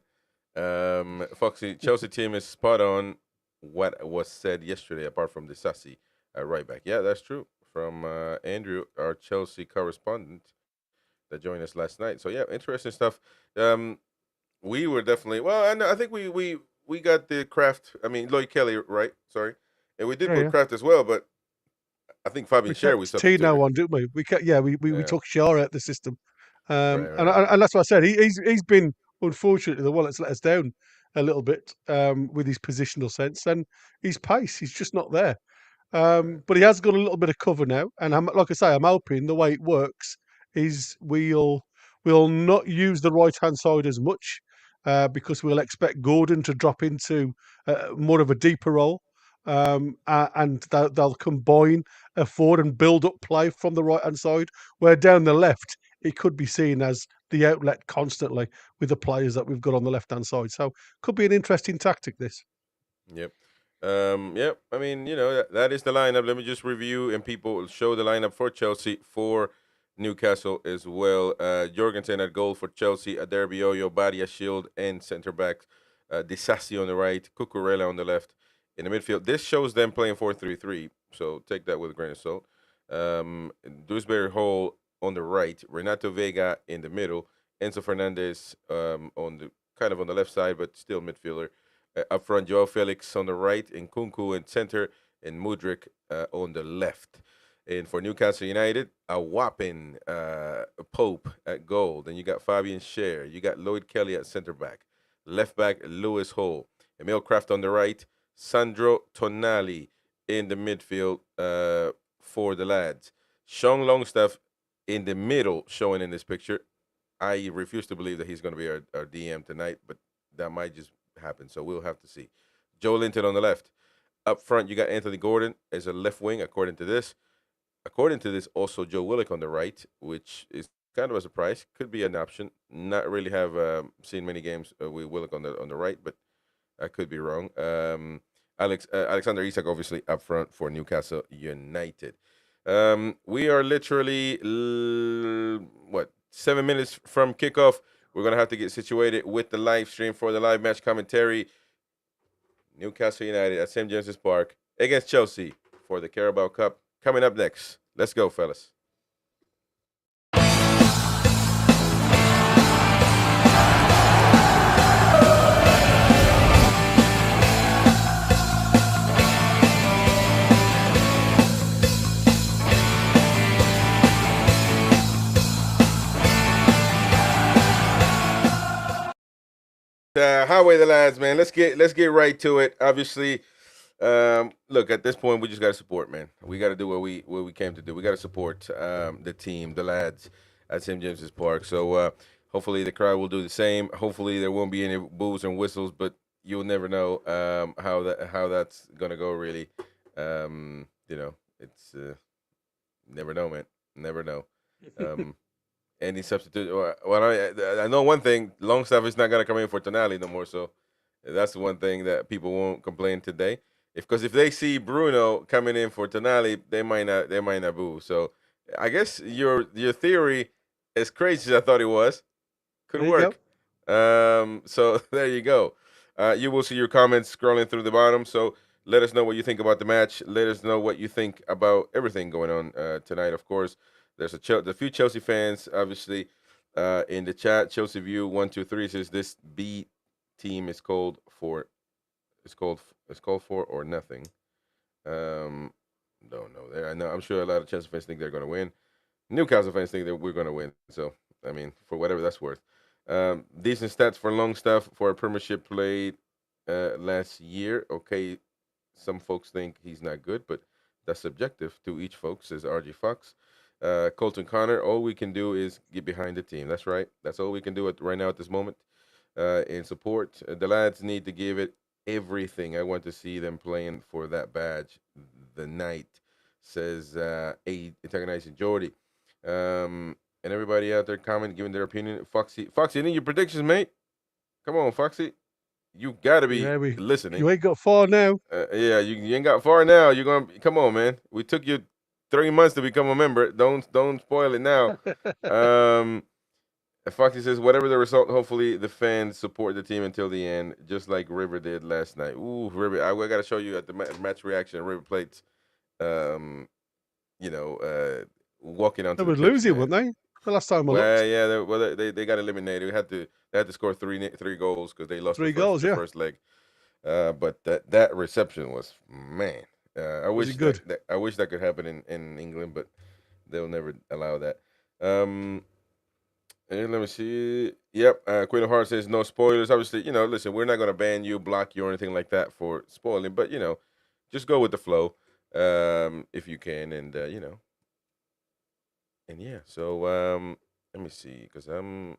Foxy, Chelsea team is spot on what was said yesterday, apart from the Sassy right back. Yeah, that's true. From Andrew, our Chelsea correspondent that joined us last night. So yeah, interesting stuff. Um, we were definitely and I think we got the Kraft. I mean Lloyd Kelly, right? Sorry, and we did Yeah, put yeah. Kraft as well, but I think Fabian We Scher we kept Tino substituted. on, didn't we? We kept, yeah, we Yeah, took Shaw out the system, right, and right, and that's what I said. He's been unfortunately the one that's let us down a little bit with his positional sense and his pace. He's just not there. right. But he has got a little bit of cover now, and like I say, I'm hoping the way it works is we'll not use the right hand side as much because we'll expect Gordon to drop into more of a deeper role, and they'll combine a forward and build up play from the right hand side. Where down the left, it could be seen as the outlet constantly with the players that we've got on the left hand side. So could be an interesting tactic. This. Yep. Yep. I mean, that is the lineup. Let me just review and people show the lineup for Chelsea, for Newcastle as well. Jorgensen at goal for Chelsea, Aderbioyo, Badia, Shield, and centre backs. Disasi on the right, Cucurella on the left. In the midfield, this shows them playing 4-3-3, so take that with a grain of salt. Dewsbury Hall on the right, Renato Vega in the middle, Enzo Fernandez on the kind of on the left side, but still midfielder. Up front, Joao Felix on the right, and Kunku in center, and Mudrik on the left. And for Newcastle United, a whopping Pope at goal. Then you got Fabian Scher. You got Lloyd Kelly at center back. Left back, Lewis Hall. Emil Kraft on the right. Sandro Tonali in the midfield for the lads. Sean Longstaff in the middle, showing in this picture. I refuse to believe that he's going to be our DM tonight, but that might just happen. So we'll have to see. Joe Linton on the left. Up front, you got Anthony Gordon as a left wing, according to this. According to this, also Joe Willock on the right, which is kind of a surprise. Could be an option. Not really have seen many games with Willock on the right, but I could be wrong. Alexander Isak, obviously, up front for Newcastle United. We are literally, 7 minutes from kickoff. We're going to have to get situated with the live stream for the live match commentary. Newcastle United at St. James's Park against Chelsea for the Carabao Cup. Coming up next. Let's go, fellas. Highway the lads, man. Let's get right to it. Obviously, look, at this point, we just got to support, man. We got to do what we came to do. We got to support the team, the lads at St. James's Park. So hopefully the crowd will do the same. Hopefully there won't be any boos and whistles, but you'll never know how that's gonna go. Really, it's never know, man. Never know. Any substitute? Well, I know one thing. Longstaff is not gonna come in for Tonali no more. So that's the one thing that people won't complain today. Because if they see Bruno coming in for Tonali, they might not boo. So I guess your theory, as crazy as I thought it was, could work. So there you go. You will see your comments scrolling through the bottom. So let us know what you think about the match. Let us know what you think about everything going on tonight. Of course, there's a few Chelsea fans, obviously, in the chat. Chelsea View 123 says this B team is called for or nothing. Don't know there. I know. I'm sure a lot of Chelsea fans think they're going to win. Newcastle fans think that we're going to win. So I mean, for whatever that's worth. Decent stats for Longstaff for a Premiership played last year. Okay, some folks think he's not good, but that's subjective to each folks, says RG Fox. Colton Connor, all we can do is get behind the team. That's right. That's all we can do right now at this moment in support. The lads need to give it everything. I want to see them playing for that badge the night, says Antagonizing Jordy. And everybody out there comment, giving their opinion. Foxy, any your predictions, mate? Come on, Foxy. You got to be listening. You ain't got far now. Yeah, you ain't got far now. You're going to come on, man. We took you 3 months to become a member. Don't spoil it now. Foxy says, whatever the result, hopefully the fans support the team until the end, just like River did last night. Ooh, River, I got to show you at the match reaction. River Plate's, walking onto they were losing, weren't they? The last time I looked. Yeah, they got eliminated. They had to score three goals because they lost the first leg. But that reception was, man. I wish that could happen in England, but they'll never allow that. And let me see. Yep, Queen of Hearts says no spoilers. Obviously, listen, we're not going to ban you, block you, or anything like that for spoiling, but just go with the flow, if you can, and and yeah. So let me see, because I'm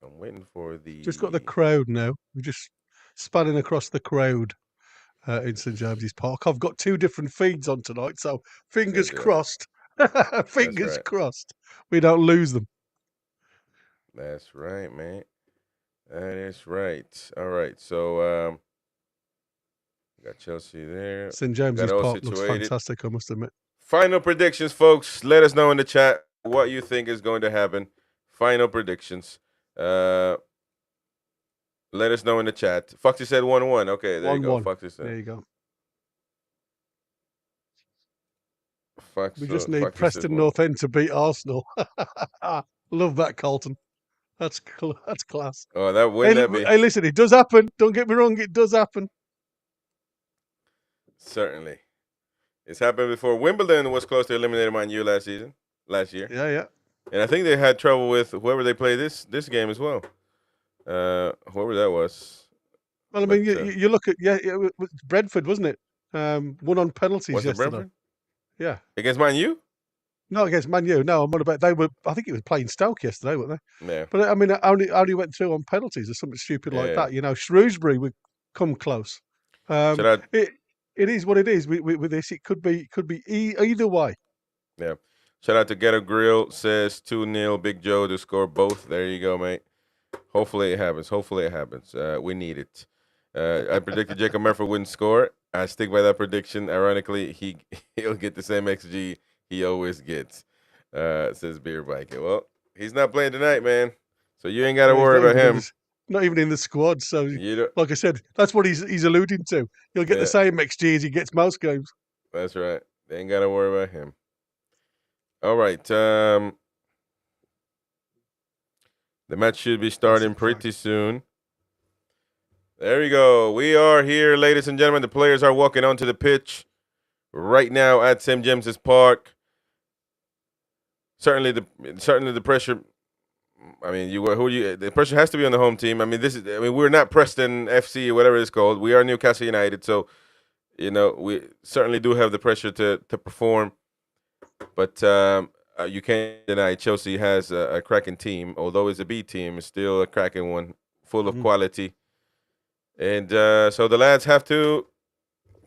waiting for the. Just got the crowd now. We're just spanning across the crowd in St James's Park. I've got 2 different feeds on tonight, so fingers crossed. Fingers crossed we don't lose them. That's right, man. That is right. All right, so got Chelsea there. St James's Park looks fantastic, I must admit. Final predictions, folks. Let us know in the chat what you think is going to happen. Final predictions. Let us know in the chat. Foxy said 1-1. Okay, there you go. Foxy said. There you go. Fox, we just need Preston North End to beat Arsenal. Love that, Colton. That's class. Oh, that be? Hey, listen, it does happen. Don't get me wrong, it does happen. Certainly. It's happened before. Wimbledon was close to eliminating Man U last year. Yeah. And I think they had trouble with whoever they played this game as well. Whoever that was. Well, I mean, you look at it was Brentford, wasn't it? Won on penalties yesterday. Brentford? Yeah. Against Man U? No, against Man U. No, I'm on about. I think it was playing Stoke yesterday, weren't they? Yeah. But I mean, only went through on penalties or something stupid like that. Shrewsbury would come close. It is what it is with this. It could be either way. Yeah. Shout out to Ghetto Grill, says 2-0 Big Joe to score both. There you go, mate. Hopefully it happens. We need it. I predicted Jacob Murphy wouldn't score. I stick by that prediction. Ironically, he'll get the same XG he always gets. Says Beer Viking. Well, he's not playing tonight, man. So you ain't got to He's worry not about even in him. the, not even in the squad. So, You know, like I said, that's what he's alluding to. He'll get the Yeah. same XG as he gets most games. That's right. They ain't got to worry about him. All right. The match should be starting pretty soon. There we go. We are here, ladies and gentlemen. The players are walking onto the pitch right now at St. James's Park. Certainly the pressure. I mean, the pressure has to be on the home team. I mean, we're not Preston FC or whatever it's called. We are Newcastle United, so we certainly do have the pressure to perform. But you can't deny Chelsea has a cracking team. Although it's a B team, it's still a cracking one, full of quality. And so the lads have to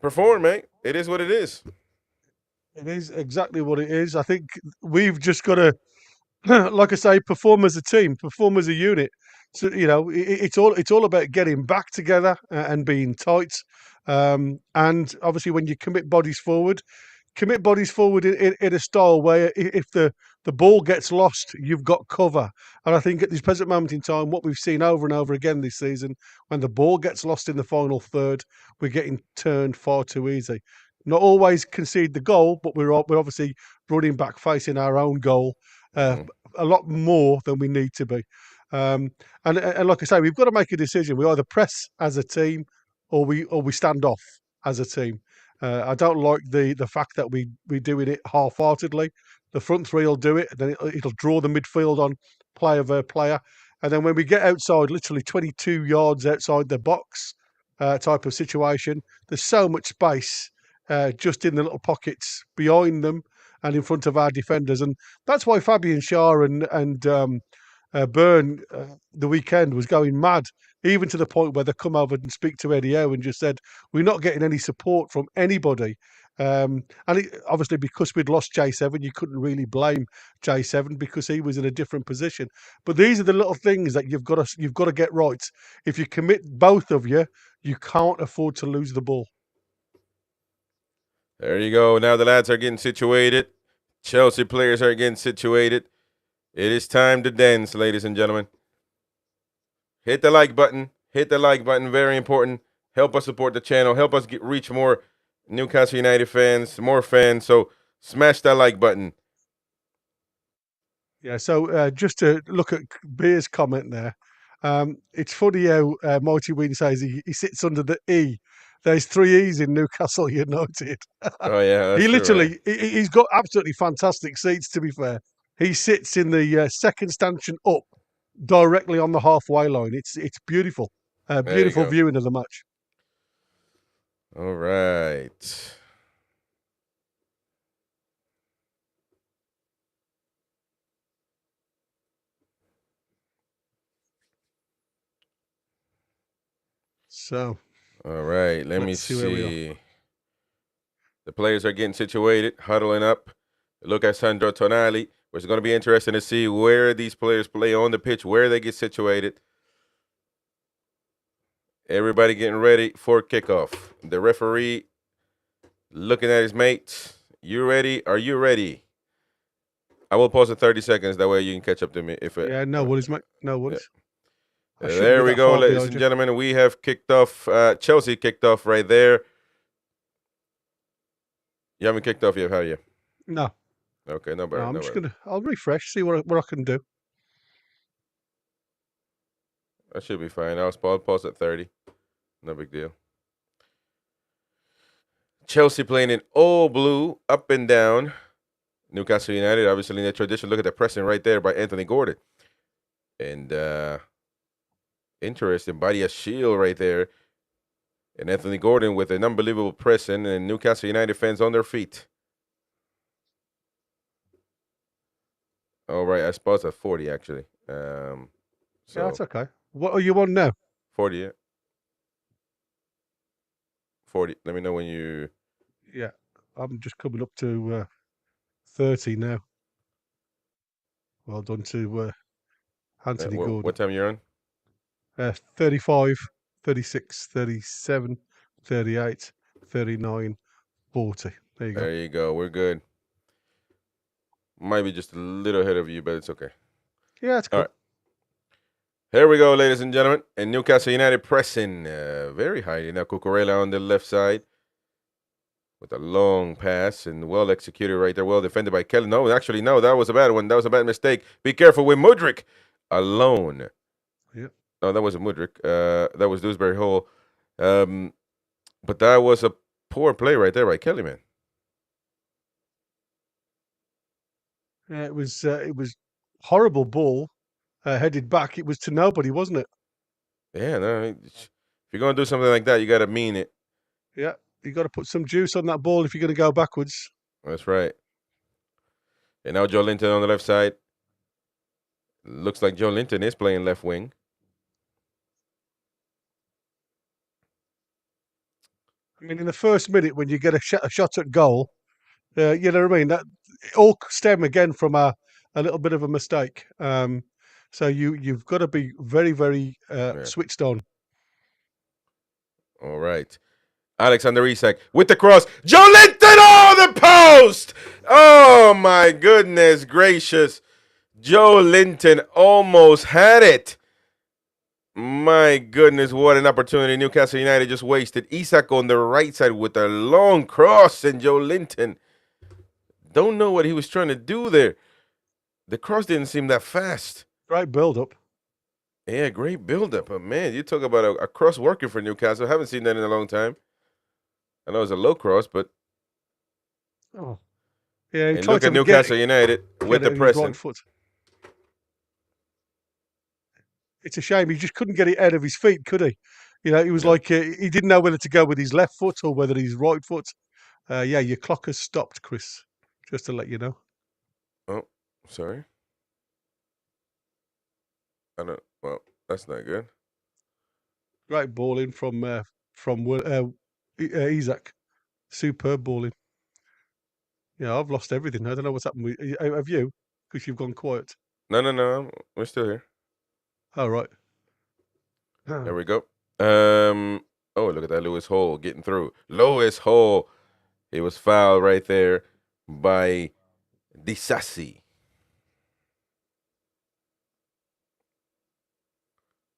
perform, mate. It is what it is. It is exactly what it is. I think we've just got to, like I say, perform as a team, perform as a unit. So it's all about getting back together and being tight. And obviously, when you commit bodies forward in a style where if the ball gets lost, you've got cover. And I think at this present moment in time, what we've seen over and over again this season, when the ball gets lost in the final third, we're getting turned far too easy. Not always concede the goal, but we're obviously running back facing our own goal a lot more than we need to be. And like I say, we've got to make a decision. We either press as a team or we stand off as a team. I don't like the fact that we're doing it half-heartedly. The front three will do it, and then it'll draw the midfield on player per player. And then when we get outside, literally 22 yards outside the box type of situation, there's so much space just in the little pockets behind them and in front of our defenders. And that's why Fabian Schär and Byrne the weekend was going mad, even to the point where they come over and speak to Eddie Howe and just said, we're not getting any support from anybody. Obviously, because we'd lost J7, you couldn't really blame J7 because he was in a different position. But these are the little things that you've got to get right. If you commit both of you, you can't afford to lose the ball. There you go. Now the lads are getting situated. Chelsea players are getting situated. It is time to dance, ladies and gentlemen. Hit the like button. Hit the like button. Very important. Help us support the channel. Help us reach more Newcastle United fans, more fans. So smash that like button. Yeah, so just to look at Beer's comment there, it's funny how Mighty Win says he sits under the E. There's 3 E's in Newcastle United. Oh, yeah. He true, literally, right? he's got absolutely fantastic seats, to be fair. He sits in the second stanchion up directly on the halfway line. It's beautiful. Beautiful viewing of the match. All right. So. All right. Let me see. The players are getting situated, huddling up. Look at Sandro Tonali. It's going to be interesting to see where these players play on the pitch, where they get situated. Everybody getting ready for kickoff. The referee looking at his mates. You ready? Are you ready? I will pause at 30 seconds. That way you can catch up to me. No worries, mate. No worries. Yeah. There we go, ladies and gentlemen. We have kicked off. Chelsea kicked off right there. You haven't kicked off yet, have you? No. Okay, no better. I'll refresh, see what I can do. That should be fine. I'll pause at 30. No big deal. Chelsea playing in all blue, up and down. Newcastle United, obviously in their tradition. Look at the pressing right there by Anthony Gordon. And interesting, body a shield right there. And Anthony Gordon with an unbelievable pressing, and Newcastle United fans on their feet. All right, I paused at 40 actually. Yeah, that's okay. What are you on now? 40, yeah. 40. Let me know when you. Yeah, I'm just coming up to 30 now. Well done to Anthony Gordon. What time you're on? 35. 36, 37, 38, 39, 40. There you go. There you go. We're good. Might be just a little ahead of you, but it's okay. Yeah, it's cool. All right. Here we go, ladies and gentlemen. And Newcastle United pressing very high. Now Cucurella on the left side with a long pass and well executed right there. Well defended by Kelly. No, actually, no. That was a bad one. That was a bad mistake. Be careful with Mudryk alone. Yep. No, that wasn't Mudryk. That was Dewsbury Hall. But that was a poor play right there by Kelly, man. Yeah, it was horrible ball headed back. It was to nobody, wasn't it? Yeah, no. If you're gonna do something like that, you gotta mean it. Yeah, you got to put some juice on that ball if you're going to go backwards. That's right. And now Joe Linton on the left side. Looks like Joe Linton is playing left wing. I mean, in the first minute when you get a shot at goal, you know what I mean? That it all stem again from a little bit of a mistake. So you've got to be very, very switched on. All right. Alexander Isak with the cross. Joe Linton, oh, the post! Oh, my goodness gracious. Joe Linton almost had it. My goodness, what an opportunity Newcastle United just wasted. Isak on the right side with a long cross, and Joe Linton don't know what he was trying to do there. The cross didn't seem that fast. Great build-up. Yeah, great build-up. But, man, you talk about a cross working for Newcastle. Haven't seen that in a long time. I know it's a low cross, but oh, yeah. And look at Newcastle United with the pressing. Right foot. It's a shame he just couldn't get it out of his feet, could he? You know, he was like he didn't know whether to go with his left foot or whether his right foot. Yeah, your clock has stopped, Chris. Just to let you know. Oh, sorry. I don't. Well, that's not good. Great ball in from Isak. Superb ball in. Yeah, I've lost everything. I don't know what's happened with have you? Because you've gone quiet. No. We're still here. Oh, right. There we go. Oh, look at that Lewis Hall getting through. Lewis Hall. He was fouled right there by Disasi.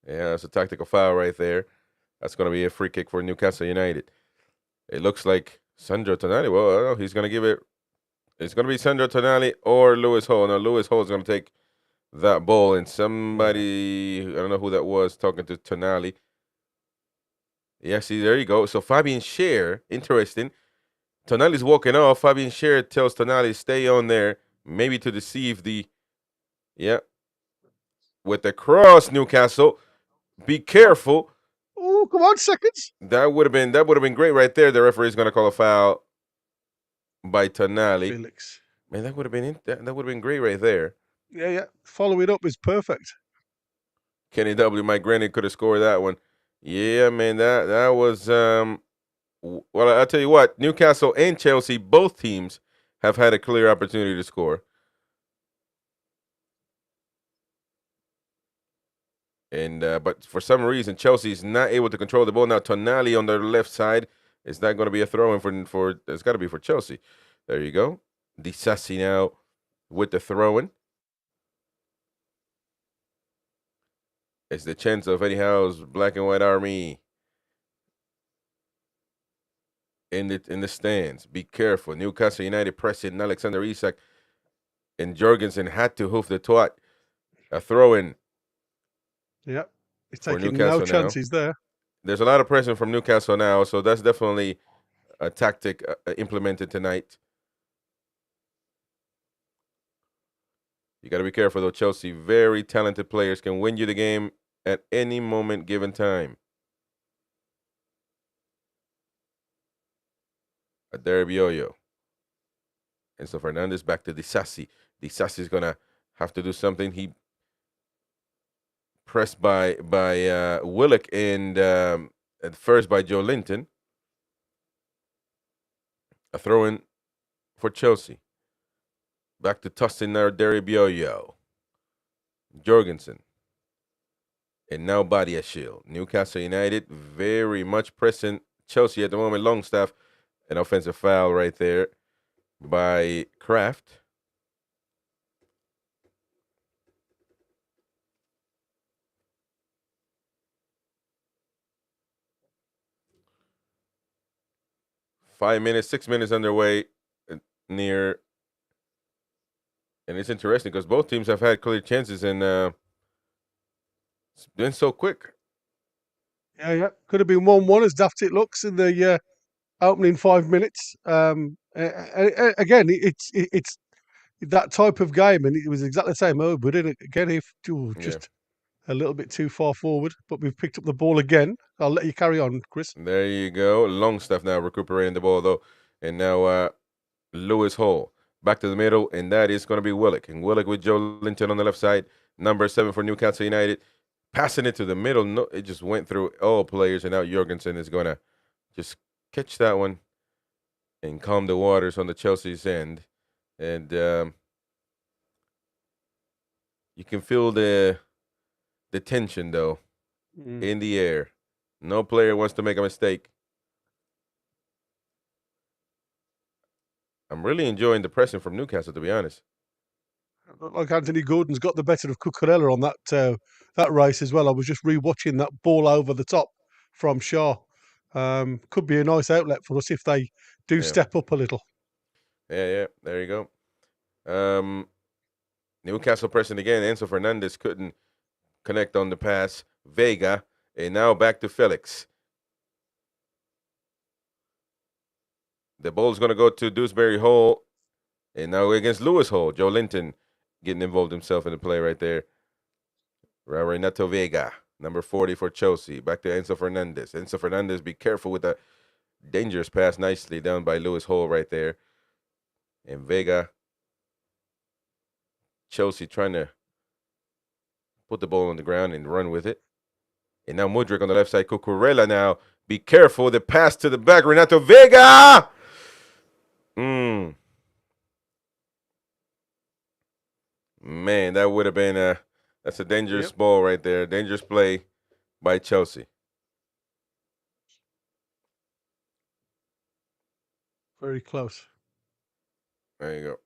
Yeah, that's a tactical foul right there. That's going to be a free kick for Newcastle United. It looks like Sandro Tonali. Well, he's going to give it. It's going to be Sandro Tonali or Lewis Hall. Now, Lewis Hall is going to take that ball, and somebody, I don't know who that was, talking to Tonali. Yeah, see, there you go. So Fabian Schär, interesting. Tonali's walking off. Fabian Schär tells Tonali, stay on there, maybe to deceive the, with the cross, Newcastle. Be careful. Oh, come on, seconds. That would have been great right there. The referee is going to call a foul by Tonali. Felix. Man, that would have been great right there. Yeah. Follow it up is perfect. Kenny W. Mike Granny could have scored that one. Yeah, man, that was well, I'll tell you what, Newcastle and Chelsea, both teams have had a clear opportunity to score. And but for some reason, Chelsea's not able to control the ball. Now Tonali on the left side is not going to be a throw-in for it's got to be for Chelsea. There you go. Disasi now with the throw-in. It's the chance of Eddie Howe's Black and White Army in the stands. Be careful. Newcastle United pressing Alexander Isak, and Jorgensen had to hoof the twat. A throw-in. Yep. He's taking no chances there. There's a lot of pressure from Newcastle now, so that's definitely a tactic implemented tonight. You got to be careful, though. Chelsea, very talented players, can win you the game at any moment given time. Aderabioyo. And so Fernandez back to Disasi. Disasi is going to have to do something. He pressed by Willock and at first by Joe Linton. A throw-in for Chelsea. Back to Tustin Aderabioyo. Jorgensen. And now body a shield. Newcastle United very much pressing Chelsea at the moment. Longstaff, an offensive foul right there by Kraft. Six minutes underway near. And it's interesting because both teams have had clear chances and it's been so quick. Yeah. Could have been 1-1 as daft it looks in the opening 5 minutes. Again, it's that type of game, and it was exactly the same. But again, if just a little bit too far forward, but we've picked up the ball again. I'll let you carry on, Chris. There you go. Longstaff now recuperating the ball though, and now Lewis Hall back to the middle, and that is going to be Willock. And Willock with Joe Linton on the left side, number 7 for Newcastle United, passing it to the middle. No, it just went through all players, and now Jorgensen is going to just catch that one and calm the waters on the Chelsea's end. And you can feel the tension, though, in the air. No player wants to make a mistake. I'm really enjoying the pressing from Newcastle, to be honest. Like Anthony Gordon's got the better of Cucurella on that race as well. I was just rewatching that ball over the top from Shaw. Could be a nice outlet for us if they do step up a little. Yeah. There you go. Newcastle pressing again. Enzo Fernandez couldn't connect on the pass. Vega, and now back to Felix. The ball's going to go to Dewsbury Hall, and now against Lewis Hall. Joe Linton getting involved himself in the play right there. Renato Vega, number 40 for Chelsea. Back to Enzo Fernandez. Enzo Fernandez, be careful with that dangerous pass, nicely down by Lewis Hall right there. And Vega, Chelsea trying to put the ball on the ground and run with it. And now Mudryk on the left side. Cucurella now. Be careful. The pass to the back. Renato Vega! Man, that would have been that's a dangerous ball right there. Dangerous play by Chelsea. Very close. There you go.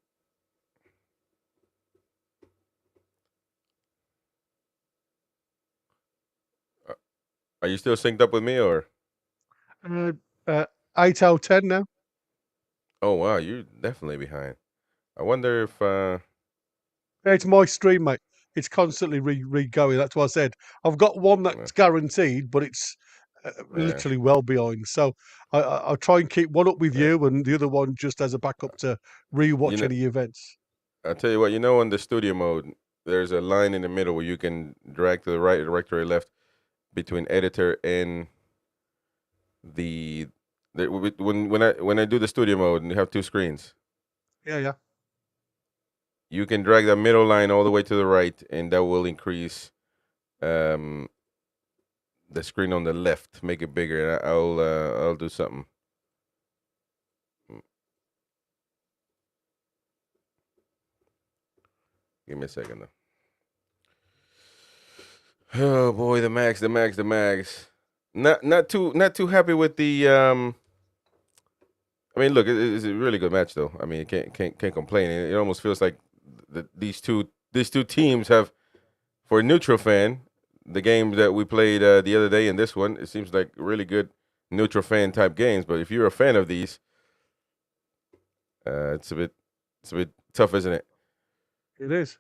Are you still synced up with me, or? 8 out of 10 now. Oh, wow. You're definitely behind. I wonder if... It's my stream, mate. It's constantly re-going. That's what I said. I've got one that's guaranteed, but it's literally well behind. So I'll try and keep one up with you and the other one just as a backup to rewatch any events. I'll tell you what, on the studio mode, there's a line in the middle where you can drag to the right, directory left between editor and when I do the studio mode and you have two screens. Yeah. You can drag that middle line all the way to the right, and that will increase the screen on the left, make it bigger. And I'll do something. Give me a second though. Oh boy, the mags. Not too happy with the. I mean, look, it's a really good match though. I mean, can't complain. It almost feels like these two teams have, for a neutral fan, the game that we played the other day and this one, it seems like really good neutral fan type games. But if you're a fan of these, it's a bit tough, isn't it? It is.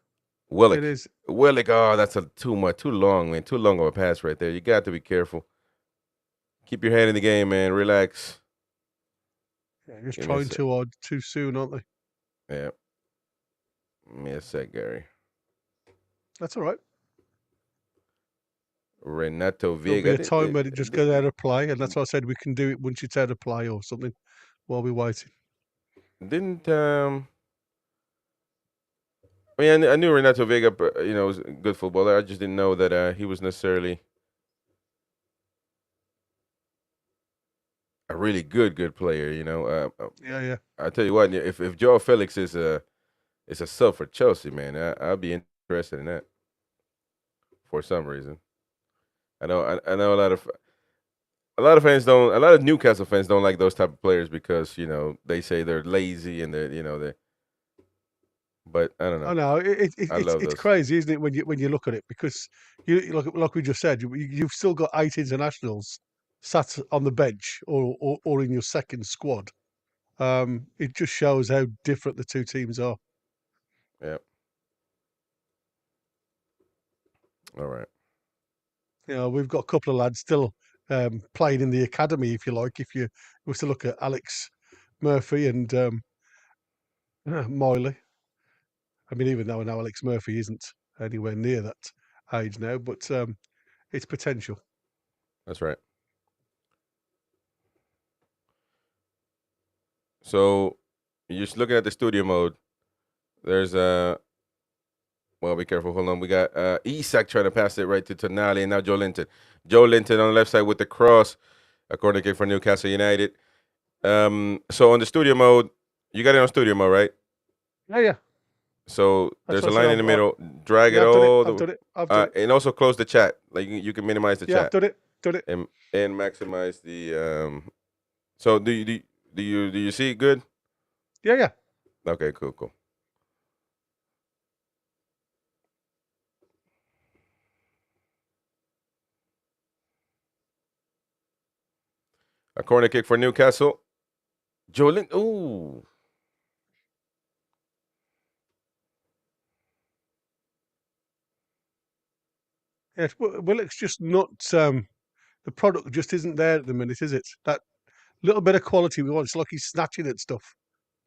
Willock. It is. Willock. Oh, that's too long, man. Too long of a pass right there. You got to be careful. Keep your head in the game, man. Relax. Yeah, just trying too hard, too soon, aren't they? Yeah. Give me a sec, Gary. That's all right. Renato Vega. There'll be a time where it just goes out of play, and that's why I said we can do it once it's out of play or something while we're waiting. I mean, I knew Renato Vega, was a good footballer. I just didn't know that he was necessarily a really good player. Yeah. I tell you what, if Joao Felix is a sub for Chelsea, man, I'll be interested in that for some reason. I know a lot of fans don't. A lot of Newcastle fans don't like those type of players because they say they're lazy and they. But I don't I know. know I love it's those. crazy, isn't it, when you look at it? Because you like we just said, you've still got 8 internationals sat on the bench or in your second squad. It just shows how different the two teams are. Yeah. All right. We've got a couple of lads still playing in the academy, if you like. If you were to look at Alex Murphy and Miley. I mean, even though now Alex Murphy isn't anywhere near that age now, but it's potential. That's right. So you're just looking at the studio mode. There's well, be careful. Hold on. We got Isak trying to pass it right to Tonali, and now Joe Linton. Joe Linton on the left side with the cross, a corner kick for Newcastle United. So on the studio mode, you got it on studio mode, right? Yeah. So That's there's a what I line said. in the middle. Drag it I've done it. all I've the done it. I've done it. and also close the chat. Like you can minimize the Yeah, I've chat done it. Done it. and maximize the. So do you see it good? Yeah. Okay, cool. A corner kick for Newcastle. Joe Linton. Ooh. Yes. Well, it's just not. The product just isn't there at the minute, is it? That little bit of quality we want. It's like he's snatching at stuff.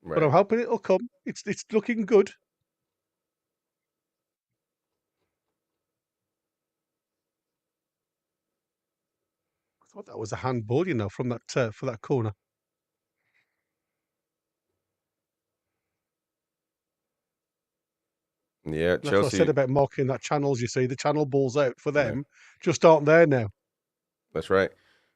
But I'm Right. hoping it'll come. It's looking good. I thought that was a handball, from that for that corner. Yeah, That's what I said Chelsea. about marking that channels. You see, the channel balls out for Yeah. them just aren't there now. That's right.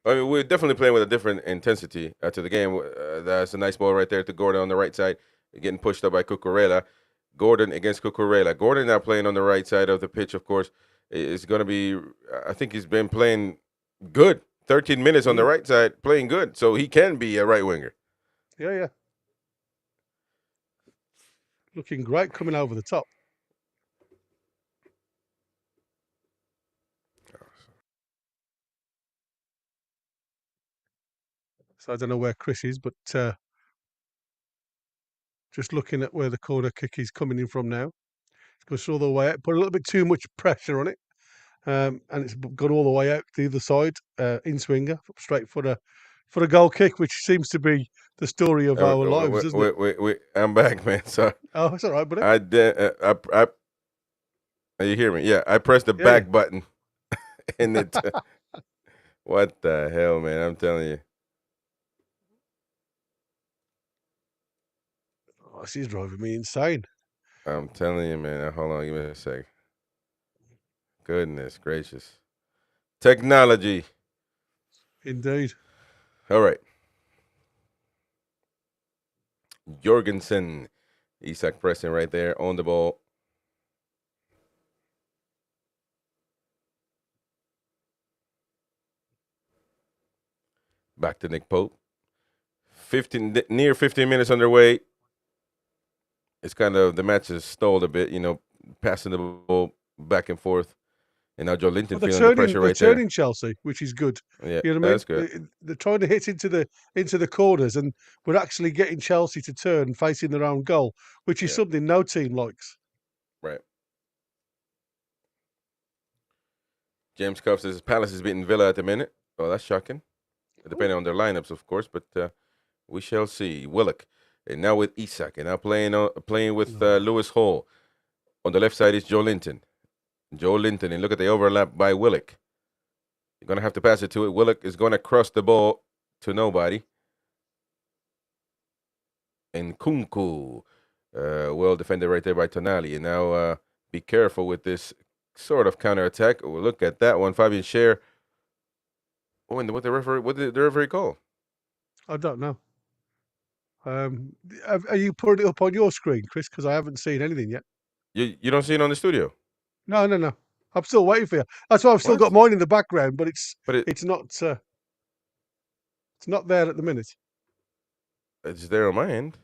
I mean, we're definitely playing with a different intensity to the game. That's a nice ball right there to Gordon on the right side, getting pushed up by Cucurella. Gordon against Cucurella. Gordon now playing on the right side of the pitch, of course. Is going to be, I think he's been playing good. 13 minutes on the right side, playing good. So he can be a right winger. Yeah. Looking great coming over the top. So I don't know where Chris is, but just looking at where the corner kick is coming in from now. It's goes all the way out. Put a little bit too much pressure on it. And it's gone all the way out the other side, in swinger, straight for a goal kick, which seems to be the story of our lives, isn't it? Wait, I'm back, man. Sorry. Oh, it's all right, buddy. You hear me? Yeah, I pressed the back button, and it. What the hell, man? I'm telling you. Oh, she's driving me insane. I'm telling you, man. Hold on, give me a sec. Goodness gracious. Technology. Indeed. All right. Jorgensen. Isak pressing right there on the ball. Back to Nick Pope. Near 15 minutes underway. It's kind of, the match has stalled a bit, passing the ball back and forth. And now Joe Linton feeling the pressure right there. They're turning Chelsea, which is good. Yeah, you know what I mean? That's good. They're trying to hit into the corners, and we're actually getting Chelsea to turn facing their own goal, which is something no team likes. Right. James Cuff says Palace is beating Villa at the minute. Oh, that's shocking. Depending on their lineups, of course, but we shall see. Willock, and now with Isak, and now playing with Lewis Hall. On the left side is Joe Linton. And look at the overlap by Willock. You're going to have to pass it to it. Willock is going to cross the ball to nobody. And Kunku, well defended right there by Tonali. And now be careful with this sort of counterattack. Oh, look at that one. Fabian Scher. Oh, and what did the referee call? I don't know. Are you putting it up on your screen, Chris? Because I haven't seen anything yet. You don't see it on the studio? No. I'm still waiting for you. That's why I've still What? got mine in the background, but But it's not there at the minute. it's there on my end.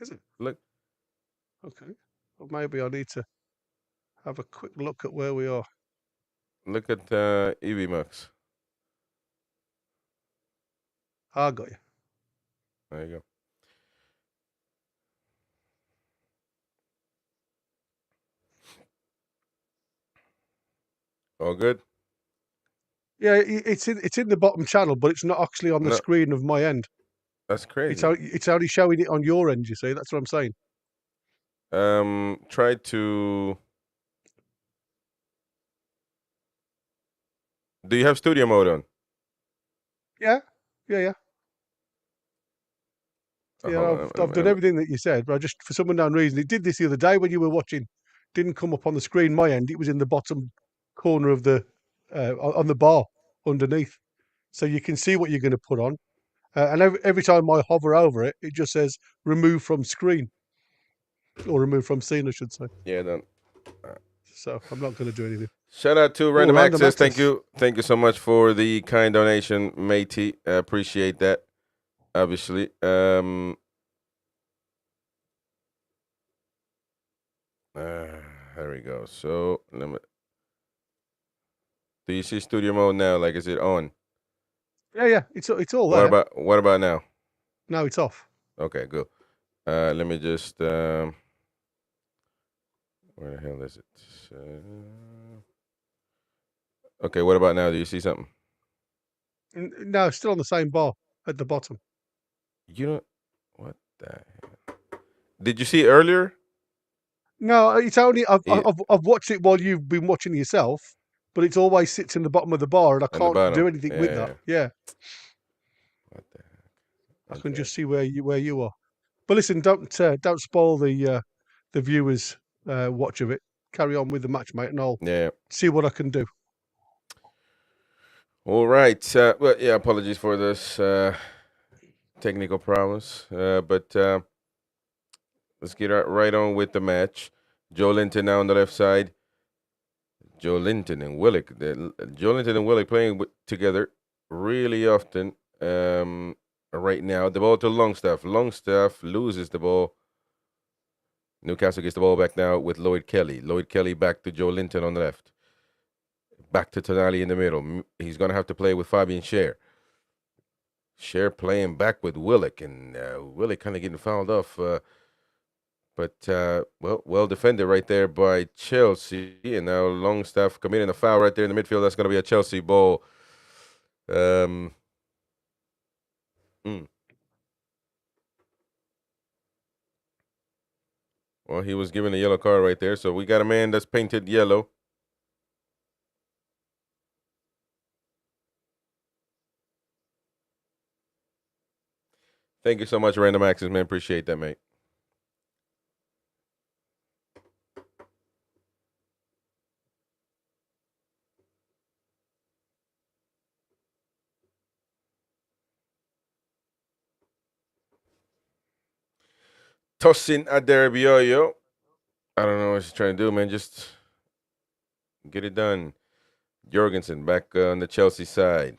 Is it? Look. Okay. Well, maybe I need to have a quick look at where we are. Look at EVMux. I got you. There you go. All good? Yeah, it's in the bottom channel, but it's not actually on the No, screen of my end. that's crazy. It's only showing it on your end. You see, that's what I'm saying. Try to. Do you have studio mode on? Yeah. Oh, Yeah, hold on. I've done everything that you said, but I just, for some unknown reason, it did this the other day when you were watching. Didn't come up on the screen my end. It was in the bottom corner of the on the bar underneath, so you can see what you're going to put on. And every time I hover over it, it just says remove from screen or remove from scene, I should say. Yeah, done. So I'm not going to do anything. Shout out to Random Random Access. Thank Access. you so much for the kind donation, matey. I appreciate that. Obviously, there we go. So let me. Do you see studio mode now? Like, is it on? Yeah, it's all there. What about now? No, it's off. Okay, good. Let me just where the hell is it? Okay, what about now? Do you see something? No, it's still on the same bar at the bottom. You don't. What the hell? Did you see it earlier? No, it's only Yeah. I've watched it while you've been watching yourself, but it's always sits in the bottom of the bar, and I On the can't bottom. do anything with that. Yeah, What the heck? I can just see where you are. But listen, don't spoil the viewers' watch of it. Carry on with the match, mate, and I'll see what I can do. All right. Well, yeah, apologies for this technical problems, but let's get right on with the match. Joe Linton now on the left side. Joe Linton and Willick. Joe Linton and Willick playing together really often right now. The ball to Longstaff. Longstaff loses the ball. Newcastle gets the ball back now with Lloyd Kelly. Lloyd Kelly back to Joe Linton on the left. Back to Tonali in the middle. He's going to have to play with Fabian Schär. Schär playing back with Willick, and Willick kind of getting fouled off. But well defended right there by Chelsea. And now Longstaff committing a foul right there in the midfield. That's going to be a Chelsea ball. Well, he was given a yellow card right there. So we got a man that's painted yellow. Thank you so much, Random Access, man. Appreciate that, mate. Tosin Aderabioyo. I don't know what he's trying to do, man. Just get it done. Jorgensen back on the Chelsea side.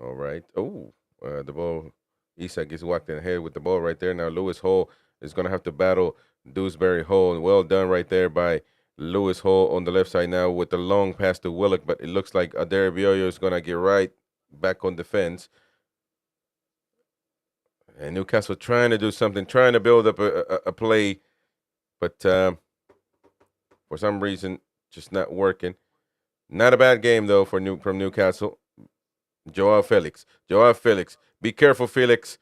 All right. Oh, the ball. Isak gets whacked in the head with the ball right there. Now Lewis Hall is going to have to battle Dewsbury Hall. And well done right there by Lewis Hall on the left side now with the long pass to Willock. But it looks like Aderabioyo is going to get right back on defense. And Newcastle trying to do something, trying to build up a play. But for some reason, just not working. Not a bad game, though, from Newcastle. Joao Felix. Be careful, Felix.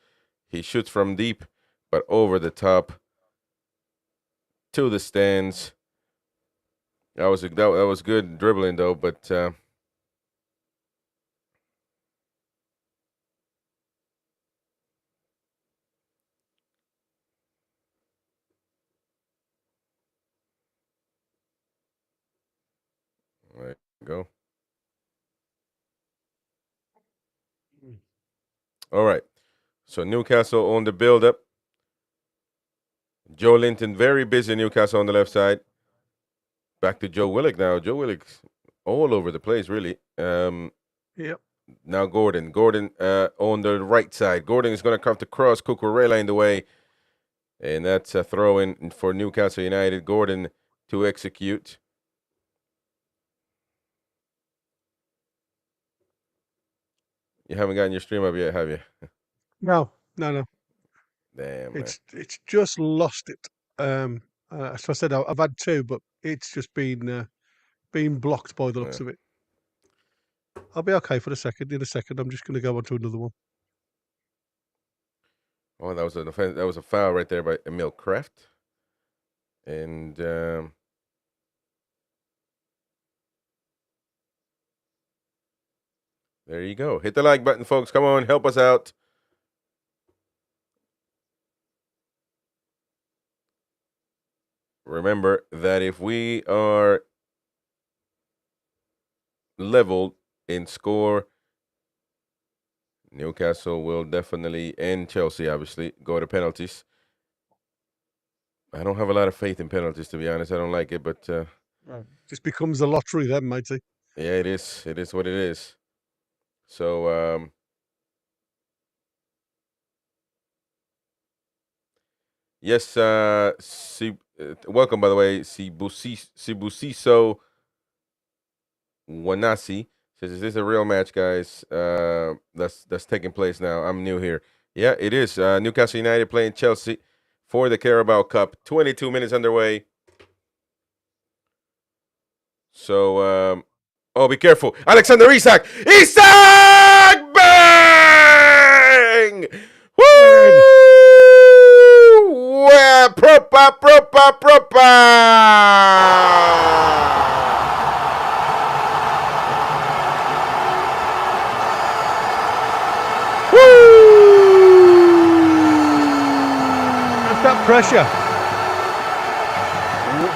He shoots from deep, but over the top to the stands. That was good dribbling, though, but there you go. All right. So Newcastle on the build-up. Joe Linton, very busy Newcastle on the left side. Back to Joe Willock now. Joe Willock's all over the place, really. Yep. Now Gordon. Gordon on the right side. Gordon is going to come to cross. Cucurella in the way. And that's a throw-in for Newcastle United. Gordon to execute. You haven't gotten your stream up yet, have you? No. Damn, man. It's just lost it. As I said, I've had 2, but it's just been blocked by the looks of it. I'll be okay for the second. In a second, I'm just going to go on to another one. Oh, that was an offense. That was a foul right there by Emil Kraft. And there you go. Hit the like button, folks. Come on, help us out. Remember that if we are leveled in score, Newcastle will definitely, and Chelsea obviously, go to penalties. I don't have a lot of faith in penalties, to be honest. I don't like it, but just becomes a lottery then, matey. Yeah, it is. It is what it is. So yes, welcome, by the way, Sibusiso Wanasi says, "Is this a real match, guys? That's taking place now. I'm new here. Yeah, it is. Newcastle United playing Chelsea for the Carabao Cup. 22 minutes underway. So, oh, be careful. Alexander Isak! Isak! Bang! Woo! Propa! That pressure.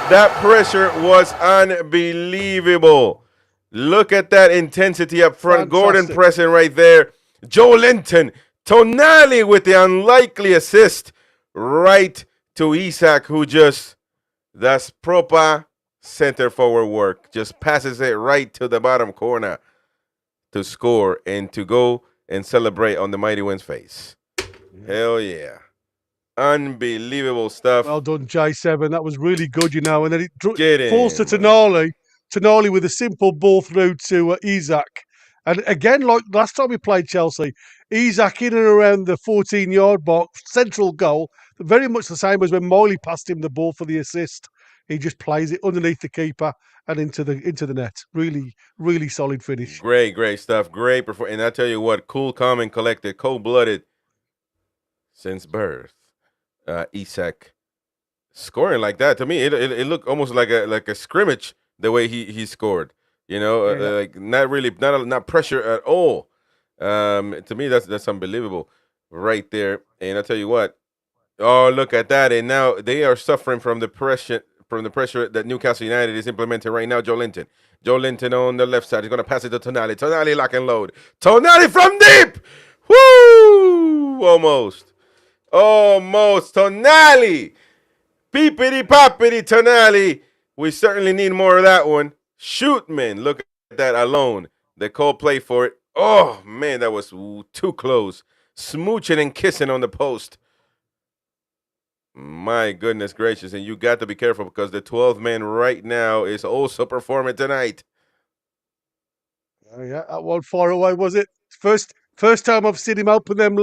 That pressure was unbelievable. Look at that intensity up front. Fantastic. Gordon pressing right there. Joe Linton. Tonali with the unlikely assist right to Isak, who that's proper center forward work. Just passes it right to the bottom corner to score and to go and celebrate on the mighty one's face. Hell yeah. Unbelievable stuff. Well done, J7. That was really good, you know. And then it Get falls to in, Tonali. Tonali with a simple ball through to Isak. And again, like last time we played Chelsea, Isak in and around the 14-yard box, central goal, very much the same as when Miley passed him the ball for the assist. He just plays it underneath the keeper and into the net. Really, really solid finish. Great stuff. Great performance. And I tell you what, cool, calm, and collected, cold-blooded since birth. Isak scoring like that, to me, it looked almost like a scrimmage the way he scored. You know, like not pressure at all. To me, that's unbelievable right there. And I tell you what, oh, look at that! And now they are suffering from the pressure that Newcastle United is implementing right now. Joe Linton on the left side. He's going to pass it to Tonali. Tonali lock and load. Tonali from deep. Woo! Almost. Tonali. Peepity poppity Tonali. We certainly need more of that one. Shoot, man. Look at that alone. The call play for it. Oh, man, that was too close. Smooching and kissing on the post. My goodness gracious. And you got to be careful because the 12th man right now is also performing tonight. Oh, yeah, that one far away, was it? First time I've seen him open them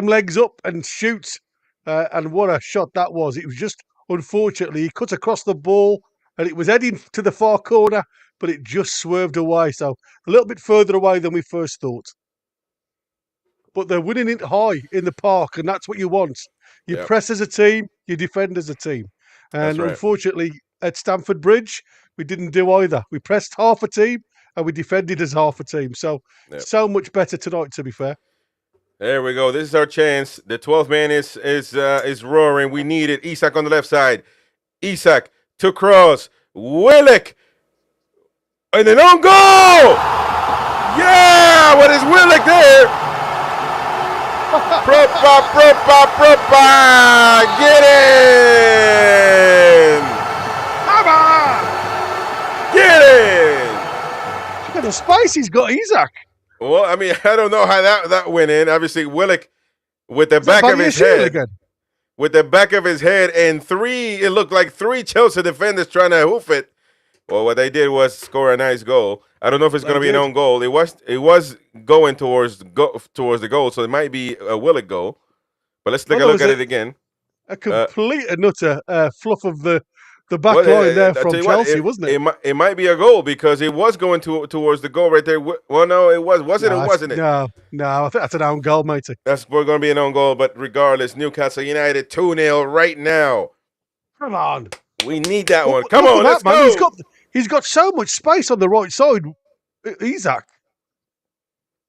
legs up and shoot. And what a shot that was. It was just, unfortunately, he cut across the ball and it was heading to the far corner, but it just swerved away. So a little bit further away than we first thought. But they're winning it high in the park, and that's what you want. You press as a team, you defend as a team. And unfortunately, at Stamford Bridge, we didn't do either. We pressed half a team and we defended as half a team. So, so much better tonight, to be fair. There we go. This is our chance. The 12th man is roaring. We need it. Isak on the left side. Isak to cross. Willock. And an own goal! Yeah! What is Willock there? Propa. Get in. Come on! Get in. Look at the space he's got, Isaac. Well, I mean, I don't know how that went in. Obviously, Willock with the Is that back of his head. again? With the back of his head and it looked like three Chelsea defenders trying to hoof it. Well, what they did was score a nice goal. I don't know if it's going to be an own goal. It was going towards the goal, so it might be a Willock goal. But let's take a look at it again. A complete and utter fluff of the back line there from Chelsea, wasn't it? It might be a goal because it was going towards the goal right there. Well, no, it was. Was it or wasn't it? No, I think that's an own goal, matey. That's going to be an own goal, but regardless, Newcastle United 2-0 right now. Come on. We need that one. Come on, let's man. go. He's got so much space on the right side, Isaac.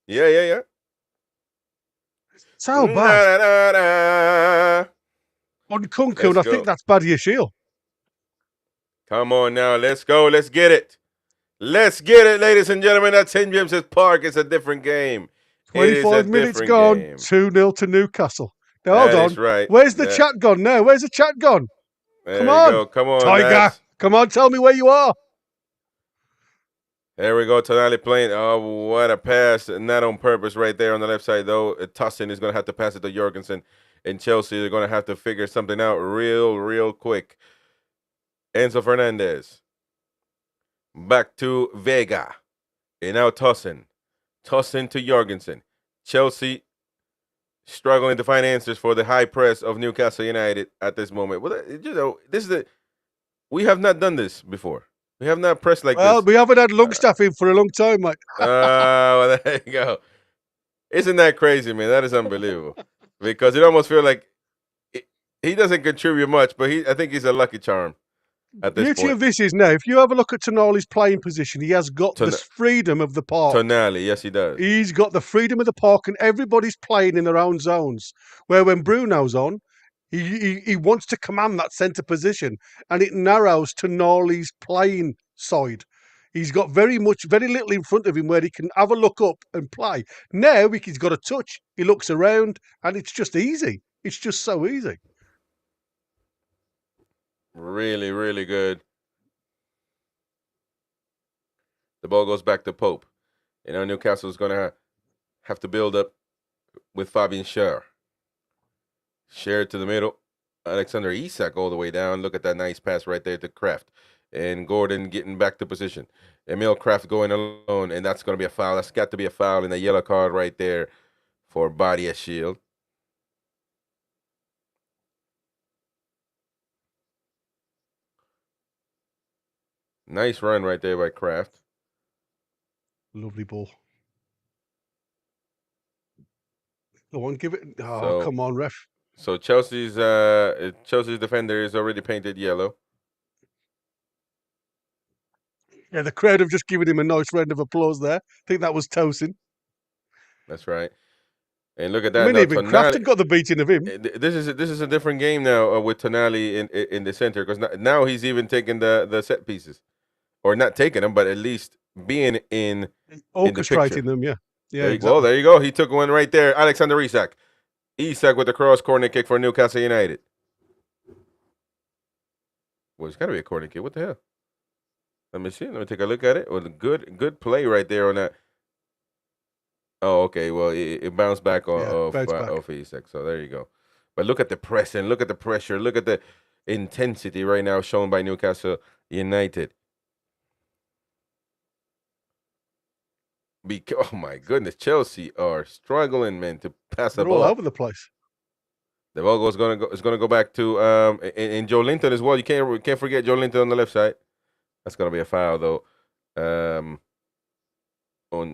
Yeah. So bad. On Kunku, and I think that's Badia Shield. Come on now, let's go. Let's get it. Let's get it, ladies and gentlemen. At St. James's Park, it's a different game. 25 minutes gone, 2-0 to Newcastle. Now, hold on. Right. Where's the chat gone now? Where's the chat gone? Come on. Come on, Tiger. lads. Come on, tell me where you are. There we go. Tonali playing. Oh, what a pass. Not on purpose right there on the left side, though. Tussin is going to have to pass it to Jorgensen. And Chelsea, they're going to have to figure something out real quick. Enzo Fernandez. Back to Vega. And now Tussin. Tussin to Jorgensen. Chelsea struggling to find answers for the high press of Newcastle United at this moment. Well, we have not done this before. We have not pressed like this. Well, we haven't had Longstaff in for a long time, mate. Well, there you go. Isn't that crazy, man? That is unbelievable. Because it almost feels like he doesn't contribute much, but I think he's a lucky charm at this Beauty point. of this is now, if you have a look at Tonali's playing position, he has got the freedom of the park. Tonali, yes, he does. He's got the freedom of the park, and everybody's playing in their own zones. Where when Bruno's on, he wants to command that centre position, and it narrows Tonali's playing side. He's got very little in front of him where he can have a look up and play. Now he's got a touch. He looks around, and it's just easy. It's just so easy. Really good. The ball goes back to Pope. And now Newcastle is going to have to build up with Fabian Schär. Schär to the middle. Alexander Isak all the way down. Look at that nice pass right there to Kraft. And Gordon getting back to position. Emil Kraft going alone. And that's going to be a foul. That's got to be a foul and a yellow card right there for Badia Shield. Nice run right there by Kraft. Lovely ball. Go on, give it. Oh, come on, ref. So Chelsea's defender is already painted yellow. Yeah, the crowd have just given him a nice round of applause there. I think that was Tosin. That's right. And look at that. I mean, even Kraft had got the beating of him. This is a different game now with Tonali in the center, because now he's even taking the set pieces, or not taking them, but at least being in orchestrating them. Yeah. Exactly. Well, there you go. He took one right there. Alexander Isak. Isak with the cross corner kick for Newcastle United. Well, it's got to be a corner kick. What the hell? Let me see. Let me take a look at it. Well, good play right there on that. Oh, okay. Well, it bounced back off Isak. So there you go. But look at the press and look at the pressure. Look at the intensity right now shown by Newcastle United. Oh my goodness, Chelsea are struggling, man, to pass the ball all over the place. The ball is going to go back to and Joe Linton as well. You can't forget Joe Linton on the left side. That's going to be a foul though,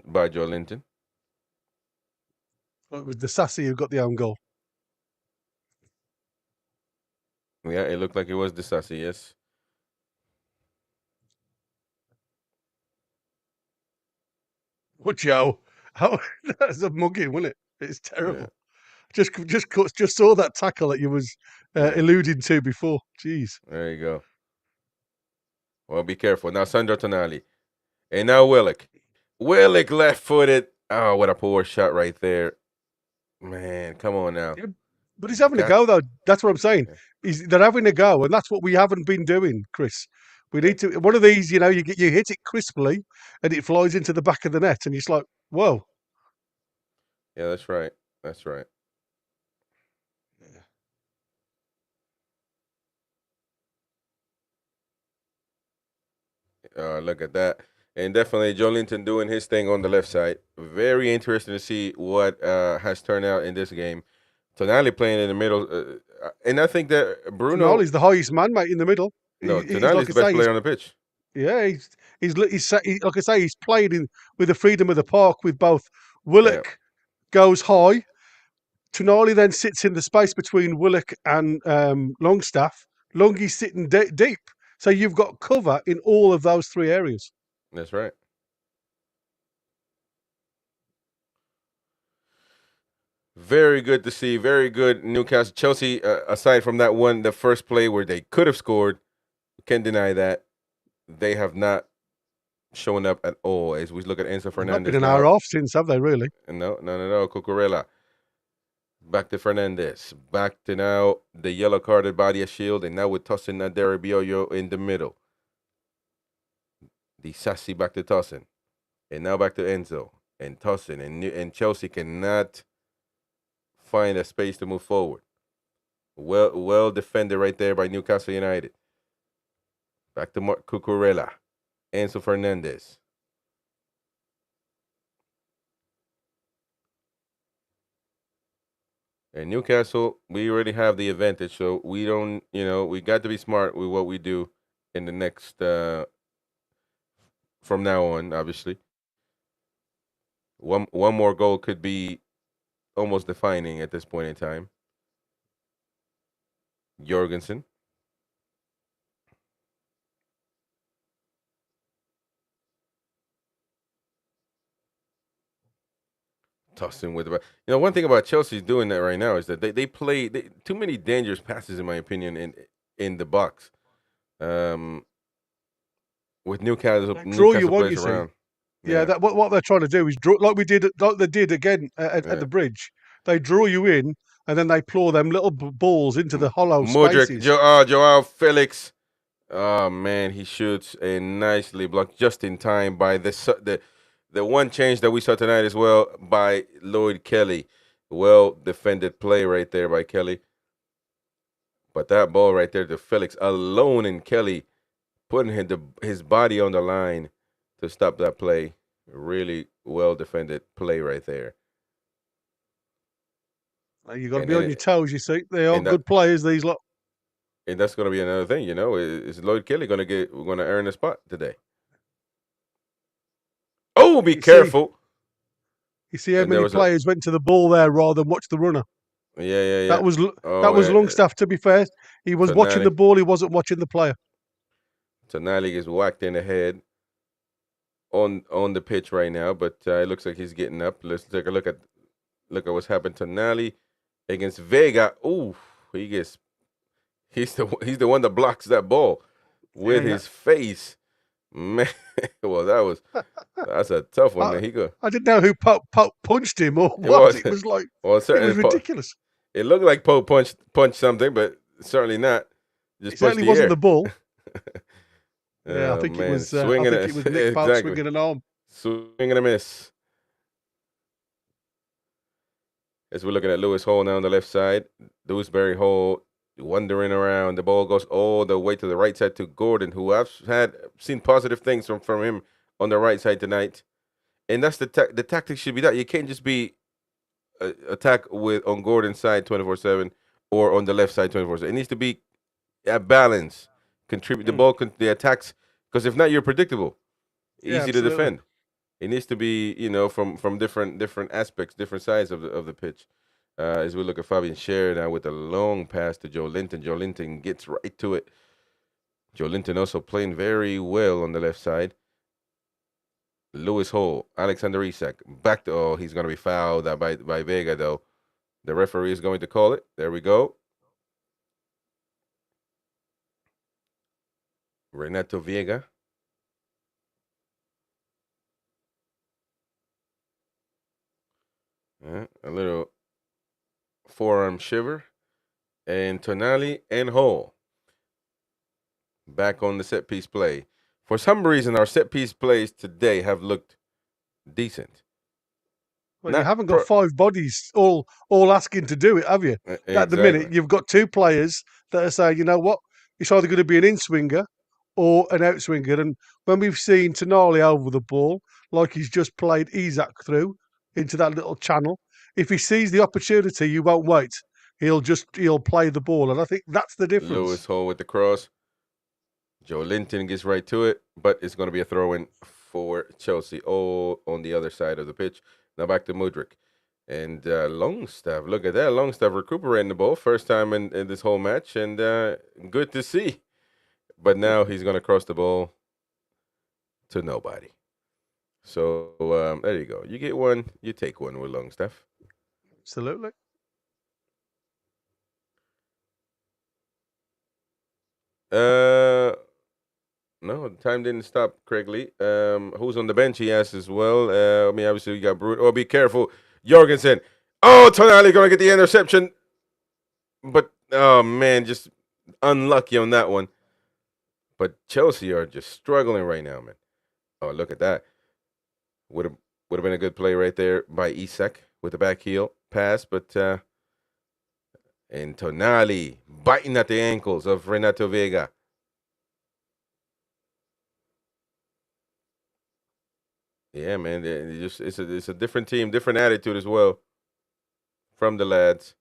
by Joe Linton. It was the Sassy who got the own goal. Yeah, it looked like it was the Sassy. Yes. What, Joe? That's a mugging, wasn't it? It's terrible. Yeah. Just saw that tackle that you was alluding to before. Jeez. There you go. Well, be careful. Now Sandro Tonali. And now Willock. Willock left-footed. Oh, what a poor shot right there. Man, come on now. Yeah, but he's having a go, though. That's what I'm saying. They're having a go, and that's what we haven't been doing, Chris. We need to. One of these, you hit it crisply, and it flies into the back of the net, and it's like, whoa. Yeah, that's right. That's right. Look at that. And definitely Joe Linton doing his thing on the left side. Very interesting to see what has turned out in this game. Tonali playing in the middle. And I think that Bruno... Tonali's the highest man, mate, in the middle. No, He's Tonali's like the I best say, player on the pitch. yeah, he's like I say, he's played with the freedom of the park with both. Yeah. Willock goes high. Tonali then sits in the space between Willock and Longstaff. Longy's sitting deep. So you've got cover in all of those three areas. That's right. Very good to see. Very good Newcastle. Chelsea, aside from that one, the first play where they could have scored, can't deny that. They have not shown up at all. As we look at Enzo Fernandez. Not been an hour off since, have they, really? No. Cucurella. Back to Fernandez. Back to now the yellow carded body of Shield. And now with Tosin Aderabioyo in the middle. The Sassy back to Tosin. And now back to Enzo. And Tosin. And Chelsea cannot find a space to move forward. Well defended right there by Newcastle United. Back to Cucurella. Enzo Fernandez. And Newcastle, we already have the advantage, so we don't, we got to be smart with what we do in the next, from now on, obviously. One more goal could be almost defining at this point in time. Jorgensen. Tossing with the one thing about Chelsea's doing that right now is that they play too many dangerous passes, in my opinion, in the box. With Newcastle, Draw you, won't plays you around. See? Yeah, what they're trying to do is draw, like they did again at the bridge. They draw you in, and then they claw them little balls into the hollow spaces. Joao Felix. Oh man, he shoots a nicely blocked just in time by the one change that we saw tonight as well by Lloyd Kelly. Well defended play right there by Kelly. But that ball right there to Felix alone, and Kelly putting his body on the line to stop that play. Really well defended play right there. You got to be on your toes. You see, they are good players. These lot. And that's going to be another thing. Is Lloyd Kelly going to earn a spot today? Oh, be careful! You see how many players went to the ball there rather than watch the runner. Yeah. That was Longstaff. To be fair, he was watching the ball. He wasn't watching the player. Tonali gets whacked in the head on the pitch right now, but it looks like he's getting up. Let's take a look at what's happened to Tonali against Vega. Ooh, he's the one that blocks that ball with his face. Man, well, that's a tough one. I didn't know who punched him or what. It was like, it was ridiculous. It looked like Pope punched something, but certainly not. It certainly wasn't the ball. Yeah, I think it was. I think it was Nick Pope swinging an arm. Swing and a miss. As we're looking at Lewis Hall now on the left side, Dewsbury Hall wandering around. The ball goes all the way to the right side to Gordon, who I've seen positive things from him on the right side tonight. And that's the tactic should be that. You can't just be attack on Gordon's side 24/7 or on the left side 24/7. It needs to be a balance. Contribute the ball, the attacks, because if not, you're predictable. Easy to defend. It needs to be, from different aspects, different sides of the pitch. As we look at Fabian Scher now with a long pass to Joe Linton. Joe Linton gets right to it. Joe Linton also playing very well on the left side. Lewis Hall, Alexander Isak, back to, he's going to be fouled by Vega, though. The referee is going to call it. There we go. Renato Vega. A little forearm shiver. And Tonali and Hall back on the set piece play. For some reason, our set piece plays today have looked decent. Well, you haven't got 5 bodies all asking to do it, have you? Exactly. At the minute, you've got 2 players that are saying, you know what, it's either going to be an in-swinger or an out-swinger. And when we've seen Tonali over the ball, like he's just played Isak through into that little channel, if he sees the opportunity, you won't wait. He'll play the ball. And I think that's the difference. Lewis Hall with the cross. Joe Linton gets right to it, but it's going to be a throw-in for Chelsea. Oh, on the other side of the pitch. Now back to Mudryk. And Longstaff, look at that. Longstaff recuperating the ball. First time in this whole match, and good to see. But now he's going to cross the ball to nobody. So there you go. You get one, you take one with Longstaff. Absolutely. No, the time didn't stop, Craig Lee. Who's on the bench, he asked as well. I mean, obviously, we got Brute. Oh, be careful. Jorgensen. Oh, Tonali going to get the interception. But, oh, man, just unlucky on that one. But Chelsea are just struggling right now, man. Oh, look at that. Would have been a good play right there by Isak with the back heel pass. But, and Tonali biting at the ankles of Renato Vega. Yeah, man. It's a different team, different attitude as well from the lads.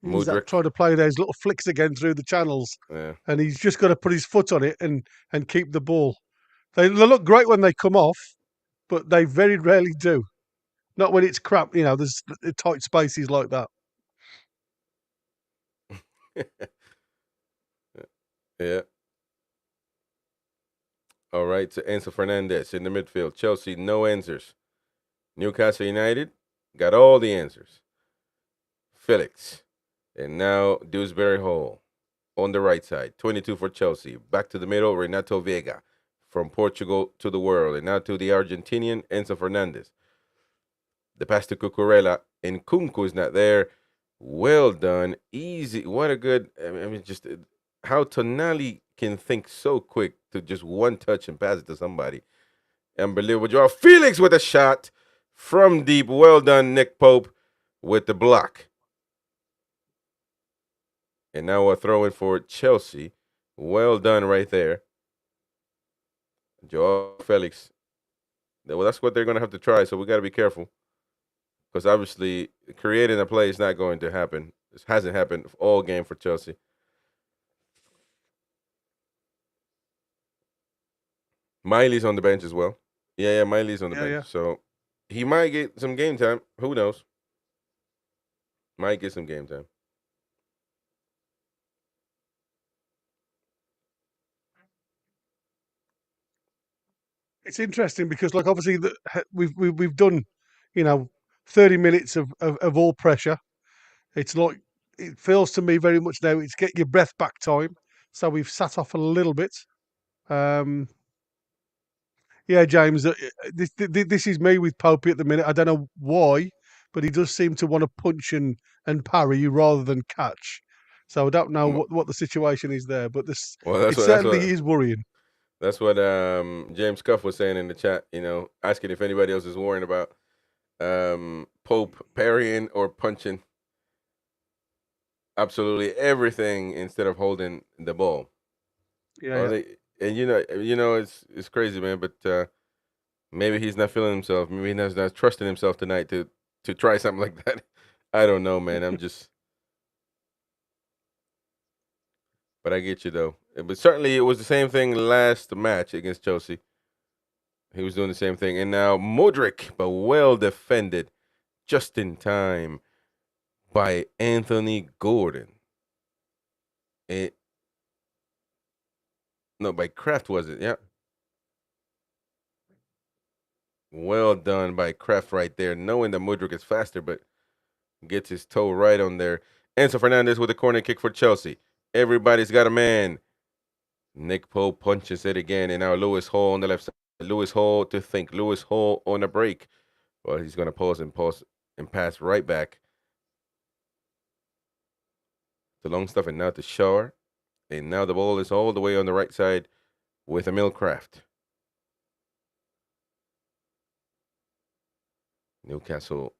Mudryk trying to play those little flicks again through the channels, and he's just got to put his foot on it and keep the ball. They look great when they come off, but they very rarely do. Not when it's crap, there's tight spaces like that. Yeah. All right, so Enzo Fernandez in the midfield. Chelsea, no answers. Newcastle United got all the answers. Felix. And now Dewsbury Hall on the right side. 22 for Chelsea. Back to the middle, Renato Vega. From Portugal to the world. And now to the Argentinian, Enzo Fernandez. The pass to Cucurella. And Kunku is not there. Well done. Easy. What a good... I mean, just how Tonali can think so quick to just one touch and pass it to somebody. Unbelievable. Joao Felix with a shot from deep. Well done, Nick Pope, with the block. And now we're throwing for Chelsea. Well done right there. Joao Felix. Well, that's what they're going to have to try, so we got to be careful. Because obviously, creating a play is not going to happen. This hasn't happened all game for Chelsea. Miley's on the bench as well. Yeah, Miley's on the bench. Yeah. So he might get some game time. Who knows? Might get some game time. It's interesting because, like, obviously, we've done, 30 minutes of all pressure. It's like, it feels to me very much now it's get your breath back time. So we've sat off a little bit. Yeah, James, this is me with Popey at the minute. I don't know why, but he does seem to want to punch and parry you rather than catch. So I don't know what the situation is there, but it certainly is worrying. That's what James Cuff was saying in the chat, asking if anybody else is worrying about Pope parrying or punching absolutely everything instead of holding the ball. Yeah. And it's crazy, man. But maybe he's not feeling himself. Maybe he's not trusting himself tonight to try something like that. I don't know, man. But I get you though. But certainly it was the same thing last match against Chelsea. He was doing the same thing, and now Mudryk, but well defended, just in time by Anthony Gordon. No, by Kraft, was it? Yeah. Well done by Kraft right there, knowing that Mudryk is faster, but gets his toe right on there. Enzo Fernandez with a corner kick for Chelsea. Everybody's got a man. Nick Pope punches it again, and now Lewis Hall on the left side. Lewis Hall to think. Lewis Hall on a break. Well, he's going to pause. and pass right back to Longstaff and now to Shaw. And now the ball is all the way on the right side with Emil Kraft. Newcastle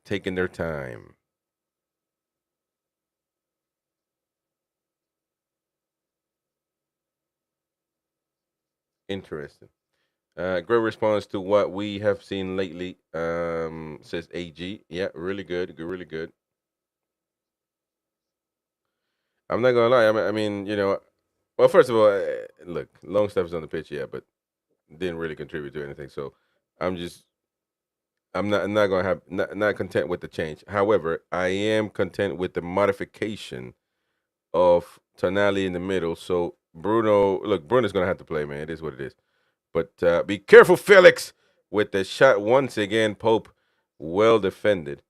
taking their time. Interesting. Great response to what we have seen lately, says AG. Yeah, really good, really good. I'm not gonna lie. I mean, well, first of all, look, Longstaff's on the pitch, yeah, but didn't really contribute to anything. So I'm not gonna have not content with the change. However, I am content with the modification of Tonali in the middle. So Bruno's gonna have to play, man. It is what it is. But be careful, Felix, with the shot once again. Pope, well defended,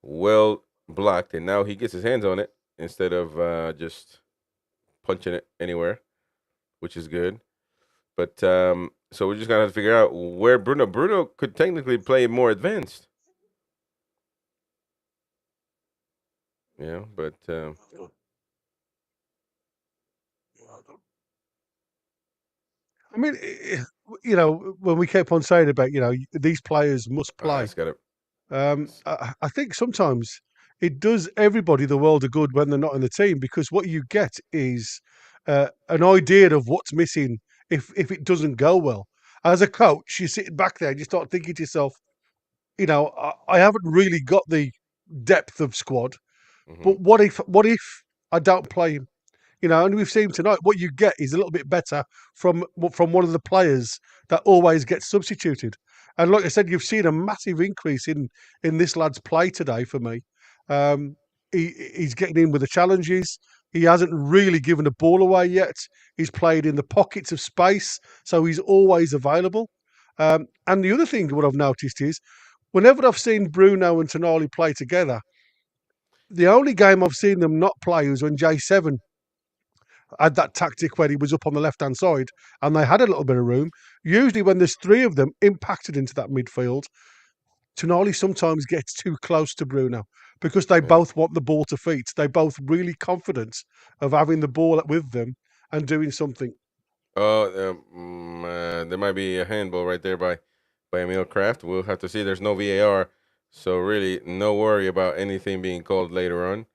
well blocked, and now he gets his hands on it instead of just punching it anywhere, which is good. But so we're just gonna have to figure out where Bruno could technically play more advanced. But I mean, when we kept on saying about, these players must play. it's got to. I think sometimes it does everybody the world of good when they're not in the team, because what you get is an idea of what's missing if it doesn't go well. As a coach, you're sitting back there and you start thinking to yourself, I haven't really got the depth of squad, but what if I don't play him? And we've seen tonight what you get is a little bit better from one of the players that always gets substituted. And like I said, you've seen a massive increase in this lad's play today for me. He's getting in with the challenges. He hasn't really given the ball away yet. He's played in the pockets of space, so he's always available. And the other thing, what I've noticed is, whenever I've seen Bruno and Tonali play together, the only game I've seen them not play was when J7 had that tactic where he was up on the left-hand side and they had a little bit of room. Usually when there's three of them impacted into that midfield, Tonali sometimes gets too close to Bruno because they both want the ball to feet. They're both really confident of having the ball with them and doing something. There might be a handball right there by Emil Kraft. We'll have to see. There's no VAR, so really no worry about anything being called later on.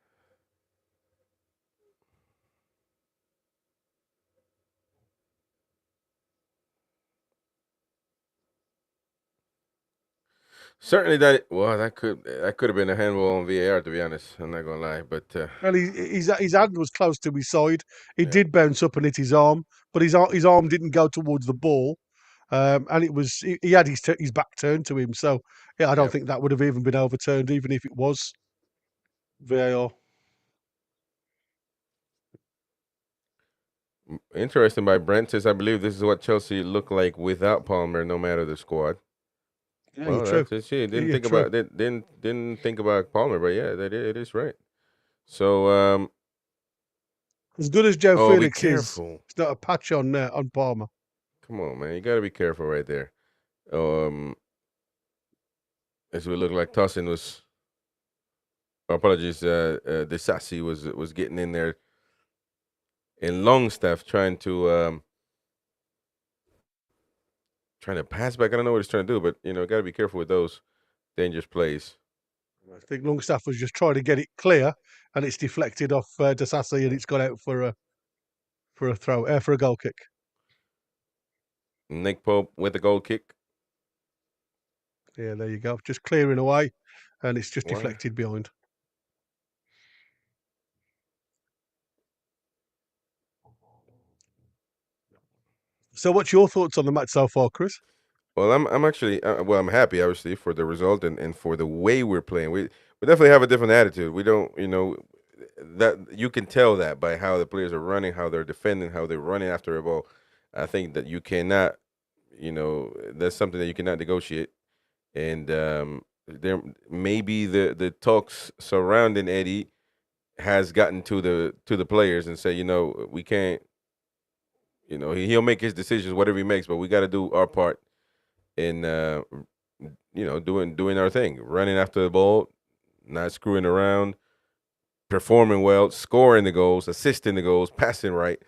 Certainly that could have been a handball on VAR, to be honest. I'm not gonna lie, but well, his hand was close to his side. He did bounce up and hit his arm, but his arm didn't go towards the ball, and it was he had his back turned to him. So I don't think that would have even been overturned, even if it was VAR. Interesting by Brent says, I believe this is what Chelsea look like without Palmer, no matter the squad. Yeah, well, true. That's it. Didn't think about Palmer, but yeah, it is right. So as good as Joe Felix is, it's not a patch on Palmer. Come on, man, you got to be careful right there. As we look like Tossin was. Apologies, Desassi was getting in there, and Longstaff trying to pass back. I don't know what he's trying to do, but got to be careful with those dangerous plays. I think Longstaff was just trying to get it clear, and it's deflected off Desassi, and it's gone out for a goal kick. Nick Pope with the goal kick. Yeah, there you go. Just clearing away, and it's just deflected behind. So, what's your thoughts on the match so far, Chris? Well, I'm actually I'm happy, obviously, for the result and for the way we're playing. We definitely have a different attitude. We don't, that you can tell that by how the players are running, how they're defending, how they're running after a ball. I think that you cannot, that's something that you cannot negotiate. And there maybe the talks surrounding Eddie has gotten to the players and say, we can't, he'll make his decisions, whatever he makes, but we got to do our part in doing our thing, running after the ball, not screwing around, performing well, scoring the goals, assisting the goals, passing right.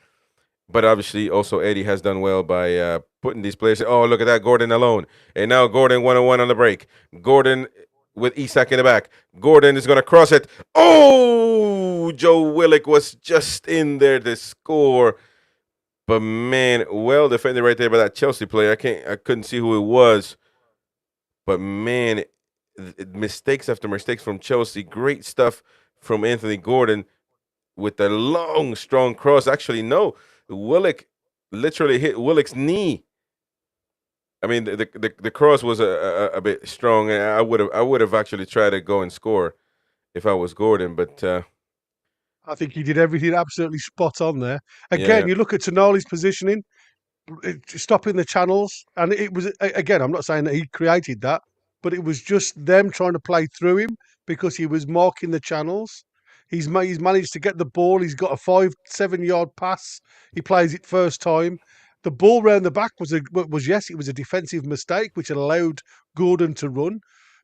But obviously, also Eddie has done well by putting these players. Oh, look at that, Gordon alone, and now Gordon 1-on-1 on the break. Gordon with Isak in the back. Gordon is going to cross it. Oh, Joe Willock was just in there to score. But man, well defended right there by that Chelsea player. I couldn't see who it was. But man, mistakes after mistakes from Chelsea. Great stuff from Anthony Gordon with the long, strong cross. Actually, no, Willock literally hit Willock's knee. I mean, the cross was a bit strong, and I would have actually tried to go and score if I was Gordon. But I think he did everything absolutely spot on there. Again, yeah, you look at Tonali's positioning, stopping the channels, and it was again. I'm not saying that he created that, but it was just them trying to play through him because he was marking the channels. He's managed to get the ball. He's got a 5-7 yard pass. He plays it first time. The ball round the back was yes, it was a defensive mistake which allowed Gordon to run.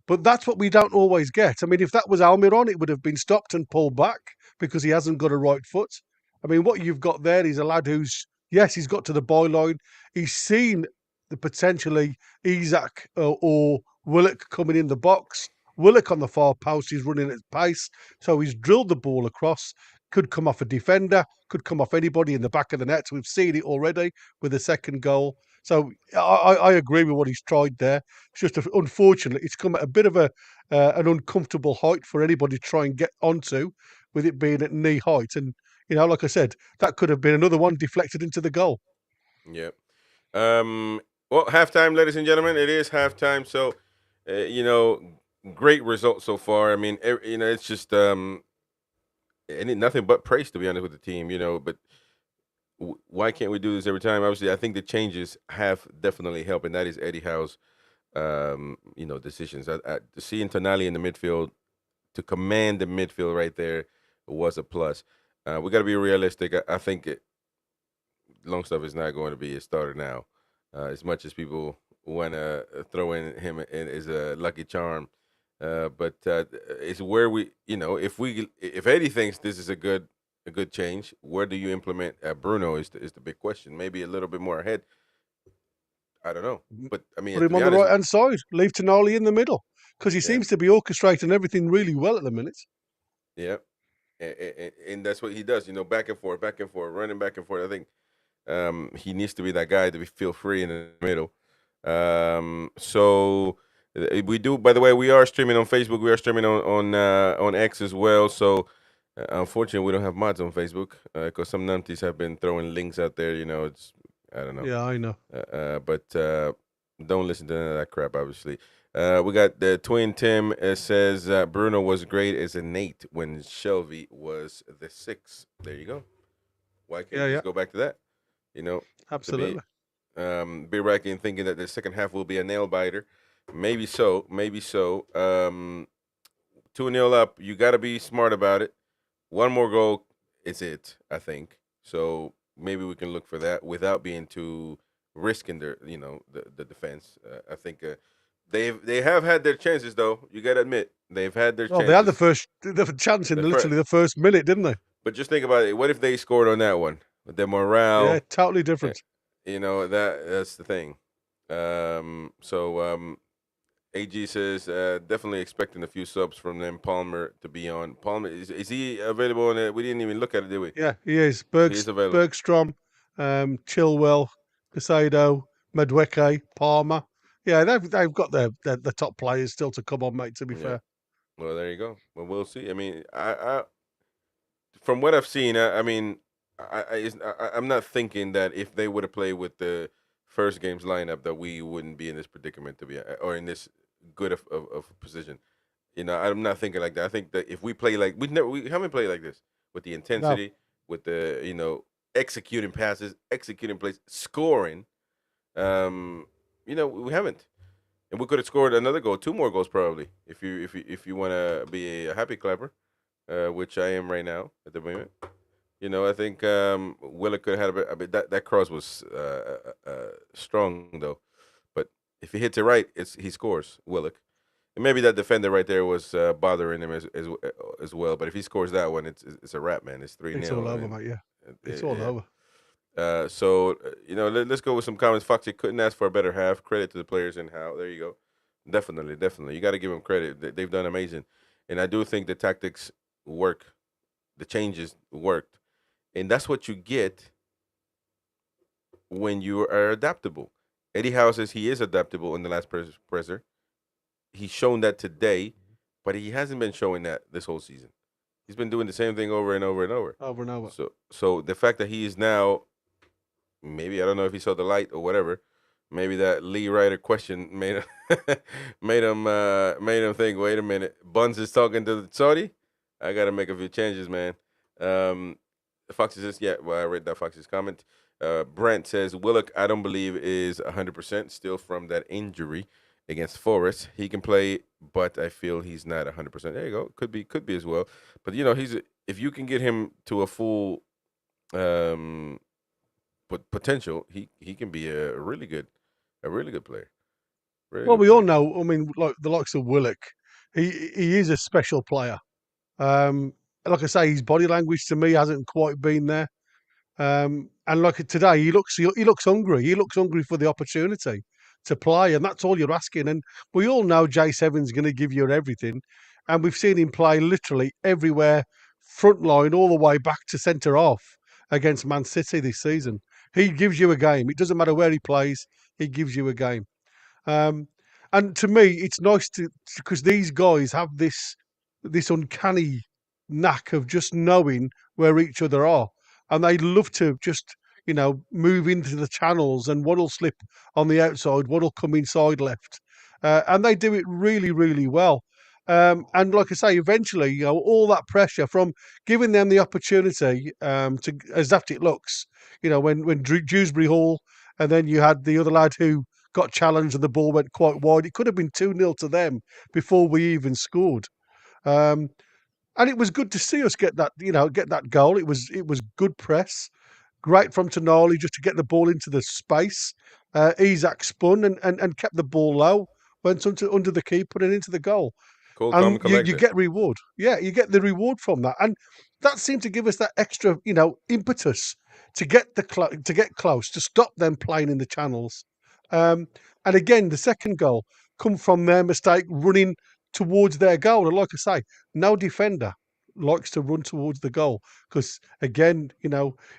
But that's what we don't always get. I mean, if that was Almiron, it would have been stopped and pulled back because he hasn't got a right foot. I mean, what you've got there is a lad who's, yes, he's got to the byline. He's seen the potentially Isak or Willock coming in the box. Willock on the far post, he's running at pace. So he's drilled the ball across. Could come off a defender, could come off anybody in the back of the net. We've seen it already with the second goal. So I agree with what he's tried there. It's just unfortunately, it's come at a bit of an uncomfortable height for anybody to try and get onto, with it being at knee height. And like I said, that could have been another one deflected into the goal. yeah. Well, halftime, ladies and gentlemen, it is halftime. So, great result so far. I mean, it's just nothing but praise, to be honest, with the team. But why can't we do this every time? Obviously, I think the changes have definitely helped, and that is Eddie Howe's, decisions. Seeing Tonali in the midfield, to command the midfield right there, was a plus. We got to be realistic. I think Longstaff is not going to be a starter now, as much as people want to throw in him as a lucky charm. But it's where we, if Eddie thinks this is a good change, where do you implement Bruno is the big question. Maybe a little bit more ahead. I don't know, but I mean, put him on the right hand side. Leave Tonali in the middle because he Yeah. seems to be orchestrating everything really well at the minute. Yeah, and that's what he does. Back and forth, running back and forth. I think he needs to be that guy to feel free in the middle. So we do. By the way, we are streaming on Facebook. We are streaming on X as well. So unfortunately, we don't have mods on Facebook because some numpties have been throwing links out there. It's I don't know. Yeah, I know. But don't listen to none of that crap. Obviously, we got the twin Tim says Bruno was great as an 8 when Shelby was the 6. There you go. Why can't you just go back to that? Absolutely. Be racking thinking that the second half will be a nail biter. Maybe so. 2-0 up. You got to be smart about it. One more goal is it, I think. So maybe we can look for that without being too risking the defense. I think they have had their chances, though. You got to admit they've had their chances. They had the chance in literally the first minute, didn't they? But just think about it. What if they scored on that one? Their morale. Yeah, totally different. That's the thing. AG says definitely expecting a few subs from them. Palmer to be on. Palmer is he available? We didn't even look at it, did we? Yeah, he is. Bergstrom, Chilwell, Casado, Madueke, Palmer. Yeah, they've got the top players still to come on, mate. To be fair. Well, there you go. Well, we'll see. I mean, I from what I've seen, I'm not thinking that if they would have played with the first game's lineup that we wouldn't be in this predicament or in this good of position. I'm not thinking like that. I think that if we play like we haven't played like this with the intensity, with the executing passes, executing plays, scoring. We haven't, and we could have scored another goal, 2 more goals probably if you want to be a happy clapper, which I am right now at the moment. I think Willock could have had a bit. That cross was strong though, but If he hits it right, he scores. Willock. And maybe that defender right there was bothering him as well. But if he scores that one, it's a wrap, man. It's 3-0. It's all over, mate. Yeah, it's all over. So let's go with some comments. Foxy couldn't ask for a better half. Credit to the players and how. There you go. Definitely. You got to give them credit. They've done amazing, and I do think the tactics work. The changes worked, and that's what you get when you are adaptable. Eddie Howe says he is adaptable in the last presser. He's shown that today, but he hasn't been showing that this whole season. He's been doing the same thing over and over and over. Over and over. So the fact that he is now, maybe I don't know if he saw the light or whatever. Maybe that Lee Ryder question made him think. Wait a minute, Buns is talking to the Saudi. I got to make a few changes, man. Foxy says, yeah. Well, I read that Foxy's comment. Brent says Willock, I don't believe is 100% still from that injury against Forest. He can play, but I feel he's not 100%. There you go. Could be as well. But if you can get him to a full potential, he can be a really good player. We all know. I mean, like the likes of Willock, he is a special player. Like I say, his body language to me hasn't quite been there. And like today, he looks hungry. He looks hungry for the opportunity to play, and that's all you're asking. And we all know J7's going to give you everything, and we've seen him play literally everywhere, front line all the way back to centre half against Man City this season. He gives you a game. It doesn't matter where he plays; he gives you a game. And to me, it's nice because these guys have this uncanny knack of just knowing where each other are, and they love to just move into the channels, and what'll slip on the outside, what'll come inside left, and they do it really, really well. And like I say, eventually, all that pressure from giving them the opportunity to, as daft it looks, when Dewsbury Hall, and then you had the other lad who got challenged and the ball went quite wide. It could have been 2-0 to them before we even scored. And it was good to see us get that goal. It was good press, great from Tonali just to get the ball into the space. Isak spun and kept the ball low, went under the keeper and into the goal. Cool, and you get reward. Yeah, you get the reward from that, and that seemed to give us that extra, impetus to get close, to stop them playing in the channels. And again, the second goal come from their mistake running towards their goal. And like I say, no defender likes to run towards the goal because, again,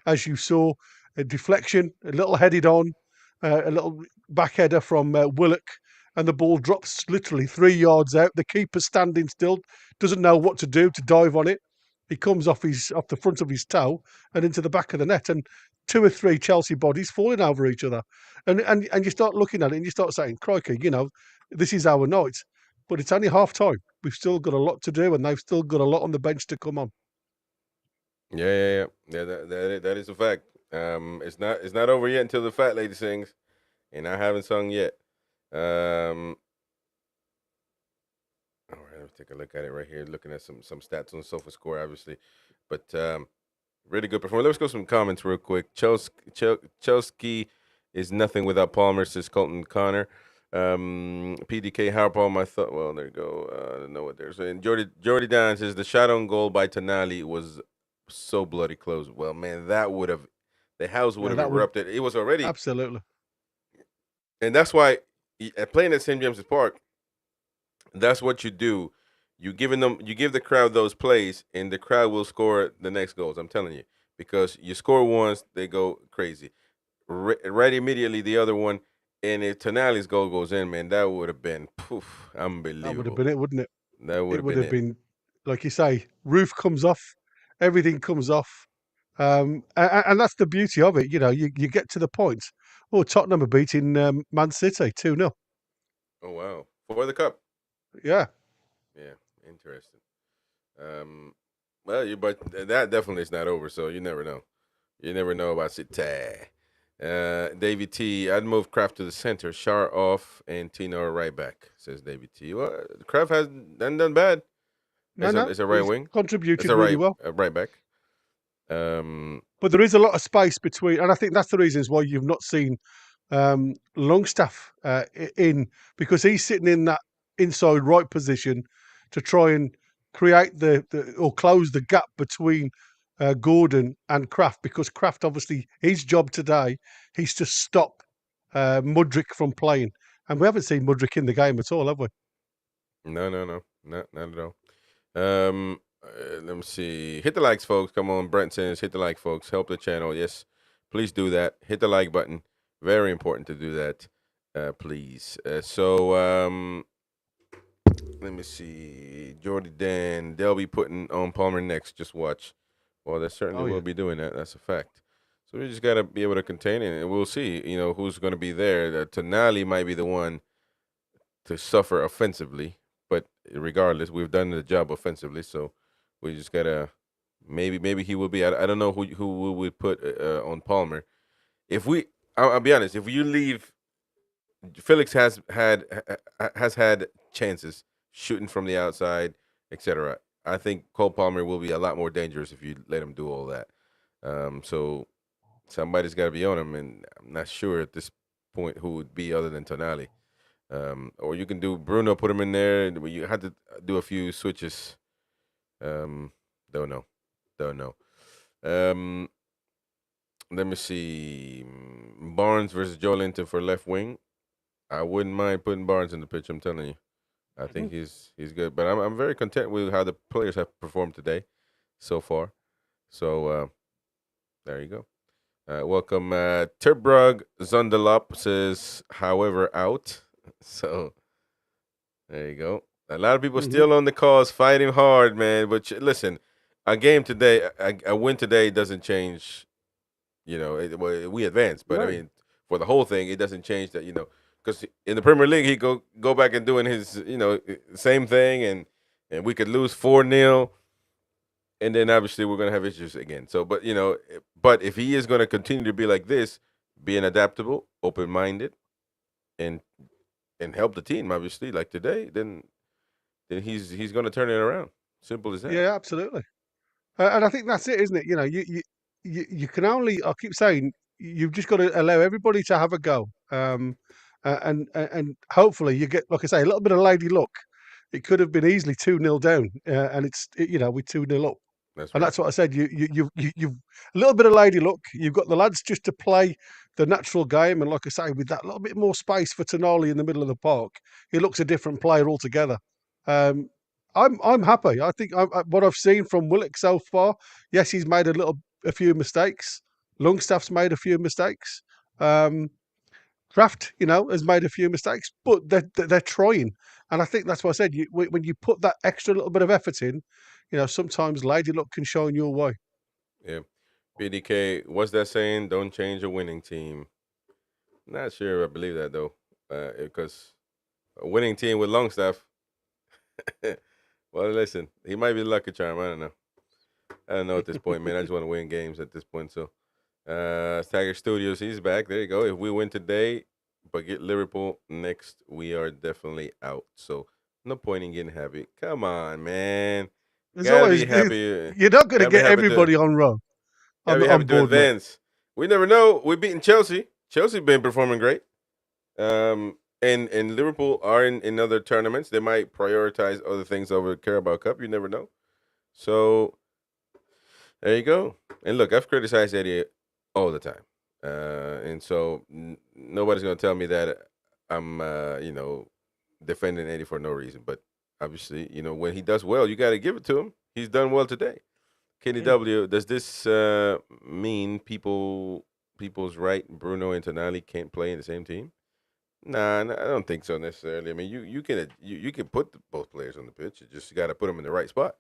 as you saw, a deflection, a little headed on, a little back header from Willock, and the ball drops literally 3 yards out. The keeper standing still, doesn't know what to do to dive on it. He comes off the front of his toe and into the back of the net, and 2 or 3 Chelsea bodies falling over each other. And you start looking at it and you start saying, crikey, this is our night. But it's only half time. We've still got a lot to do, and they've still got a lot on the bench to come on. Yeah. That is a fact. It's not over yet until the fat lady sings, and I haven't sung yet. All right, let's take a look at it right here. Looking at some stats on SofaScore, obviously, but really good performance. Let's go some comments real quick. Chelsea is nothing without Palmer, says Colton Connor. PDK Harpalm, I thought. Well, there you go. I don't know what there's. And Jordy Don says the shot on goal by Tonali was so bloody close. Well, man, the house would have erupted. It was already absolutely, and that's why playing at St. James's Park. That's what you do. You give the crowd those plays, and the crowd will score the next goals. I'm telling you, because you score once, they go crazy. Right immediately, the other one. And if Tonali's goal goes in, man, that would have been unbelievable. That would have been it, wouldn't it? That would have been, like you say, roof comes off, everything comes off. And that's the beauty of it. You get to the point. Oh, Tottenham are beating Man City 2-0. Oh, wow. For the cup. Yeah. Yeah, interesting. But that definitely is not over, so you never know. You never know about City. Davey T, I'd move Kraft to the center, Shar off, and Tino right back, says Davey T. Well, Kraft hasn't done bad. It's a right wing. Contributed really well. Right back. But there is a lot of space between, and I think that's the reasons why you've not seen Longstaff in, because he's sitting in that inside right position to try and create or close the gap between Gordon and Kraft, because Kraft, obviously, his job today, he's to stop Mudryk from playing. And we haven't seen Mudryk in the game at all, have we? No, not at all. Let me see. Hit the likes, folks. Come on, Brent says, hit the like, folks. Help the channel. Yes, please do that. Hit the like button. Very important to do that, please. Let me see. Jordy Dan, they'll be putting on Palmer next. Just watch. Well, they certainly will be doing that. That's a fact. So we just got to be able to contain it, and we'll see, who's going to be there. Tonali might be the one to suffer offensively, but regardless, we've done the job offensively, so we just got to maybe he will be. I don't know who we would put on Palmer. I'll be honest, if you leave, Felix has had chances shooting from the outside, etc. I think Cole Palmer will be a lot more dangerous if you let him do all that. So somebody's got to be on him, and I'm not sure at this point who would be other than Tonali. Or you can do Bruno, put him in there. You had to do a few switches. Don't know. Let me see. Barnes versus Joe Linton for left wing. I wouldn't mind putting Barnes in the pitch. I'm telling you, I think he's good. But I'm very content with how the players have performed today, so far. So there you go. Welcome, Terbrug Zondelop says, however, out. So there you go. A lot of people still on the cause, fighting hard, man. But listen, a game today, a win today doesn't change. We advance, but right. I mean, for the whole thing, it doesn't change that. Because in the Premier League, he go back and doing his, same thing, and we could lose 4-0, and then obviously we're gonna have issues again. So, but if he is gonna continue to be like this, being adaptable, open-minded, and help the team, obviously, like today, then he's gonna turn it around. Simple as that. Yeah, absolutely. And I think that's it, isn't it? You can only, I keep saying, you've just got to allow everybody to have a go. And hopefully you get, like I say, a little bit of lady luck. It could have been easily 2-0 down, and we're 2-0 up. That's and right. that's what I said. You've a little bit of lady luck. You've got the lads just to play the natural game, and like I say, with that little bit more space for Tonali in the middle of the park, he looks a different player altogether. I'm happy. I think what I've seen from Willock so far, yes, he's made a few mistakes. Longstaff's made a few mistakes. Kraft, has made a few mistakes, but they're trying. And I think that's what I said. When you put that extra little bit of effort in, sometimes lady luck can shine your way. Yeah. BDK, what's that saying? Don't change a winning team. Not sure I believe that, though, because a winning team with Longstaff, well, listen, he might be lucky charm. I don't know at this point, man. I just want to win games at this point. So, Tiger Studios, he's back. There you go. If we win today, but get Liverpool next, we are definitely out. So, no point in getting happy. Come on, man. Be happy. You're not going to get everybody on row. Be happy to advance. We never know. We're beating Chelsea. Chelsea been performing great. And Liverpool are in other tournaments. They might prioritize other things over the Carabao Cup. You never know. So there you go. And look, I've criticized Eddie all the time, and so nobody's gonna tell me that I'm defending Eddie for no reason. But obviously, when he does well, you got to give it to him. He's done well today. Kenny W, does this mean people's right? Bruno and Tonali can't play in the same team? Nah, I don't think so necessarily. I mean, you can put both players on the pitch. You just got to put them in the right spot.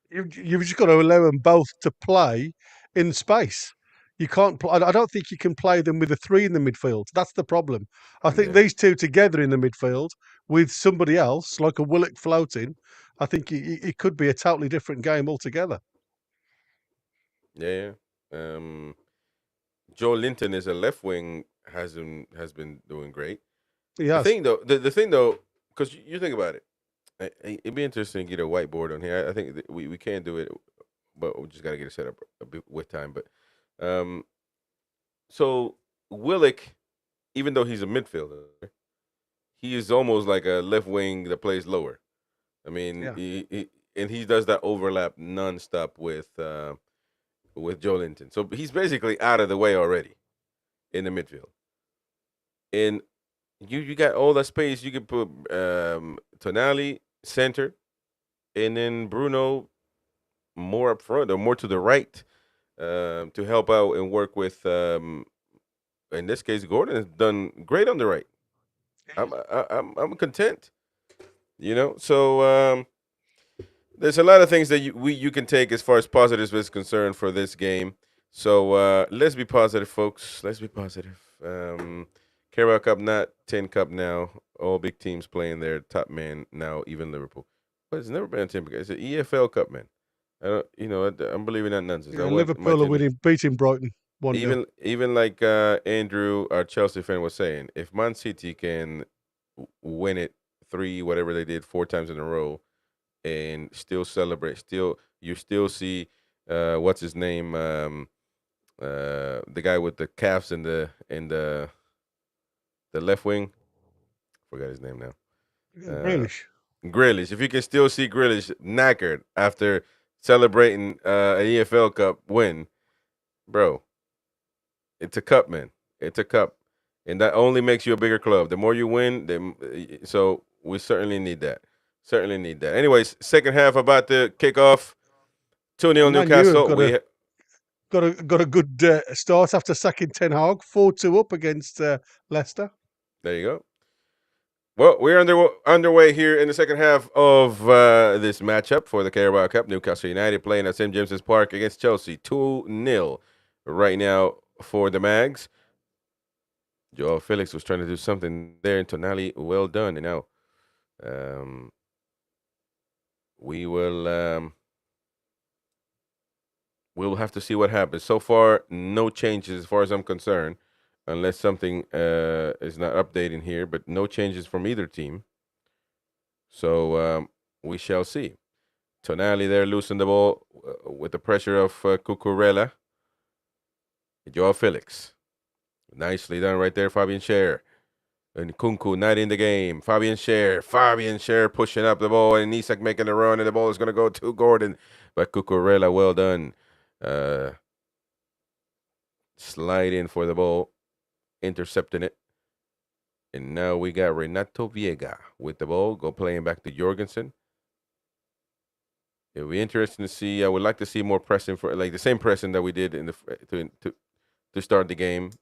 You've just got to allow them both to play in space. You can't. I don't think you can play them with a 3 in the midfield. That's the problem. I think these two together in the midfield with somebody else, like a Willock floating, I think it could be a totally different game altogether. Yeah. Joe Linton is a left wing, has been doing great. Yeah. The thing though, because you think about it, it'd be interesting to get a whiteboard on here. I think we can do it, but we just got to get it set up a bit with time. But so Willock even though he's a midfielder, he is almost like a left wing that plays lower. I mean, Yeah. he does that overlap nonstop with Joe Linton. So he's basically out of the way already in the midfield. And you got all that space. You could put Tonali center, and then Bruno more up front or more to the right to help out and work with. In this case, Gordon has done great on the right. I'm content. So there's a lot of things that you can take as far as positives is concerned for this game. So let's be positive, folks. Let's be positive. Carabao Cup, not Tin Cup now. All big teams playing their top man now, even Liverpool. But it's never been a Tin Cup. It's an EFL Cup, man. I'm believing that nonsense. Yeah, Liverpool are beating Brighton 1-0. Even like Andrew, our Chelsea fan, was saying, if Man City can win it 4 times in a row, and still celebrate, you still see what's his name, the guy with the calves in the left wing. Forgot his name now. Grealish. If you can still see Grealish knackered after celebrating an EFL Cup win, bro, it's a cup, man. It's a cup, and that only makes you a bigger club. The more you win, so we certainly need that. Anyways, second half about to kick off. 2-0 Newcastle. Got a good start after sacking Ten Hag. 4-2 up against Leicester. There you go. Well, we're underway here in the second half of this matchup for the Carabao Cup. Newcastle United playing at St. James's Park against Chelsea. 2-0 right now for the Mags. Joao Felix was trying to do something there in Tonali. Well done. And now we will we'll have to see what happens. So far, no changes as far as I'm concerned, unless something is not updating here, but no changes from either team. So we shall see. Tonali there losing the ball with the pressure of Cucurella. Joao Felix. Nicely done right there, Fabian Schär. And Kunku not in the game. Fabian Schär pushing up the ball, and Isak making the run, and the ball is going to go to Gordon. But Cucurella, well done. Slide in for the ball, intercepting it. And now we got Renato Viega with the ball, playing back to Jorgensen. It'll be interesting to see. I would like to see more pressing for like the same pressing that we did in to start the game.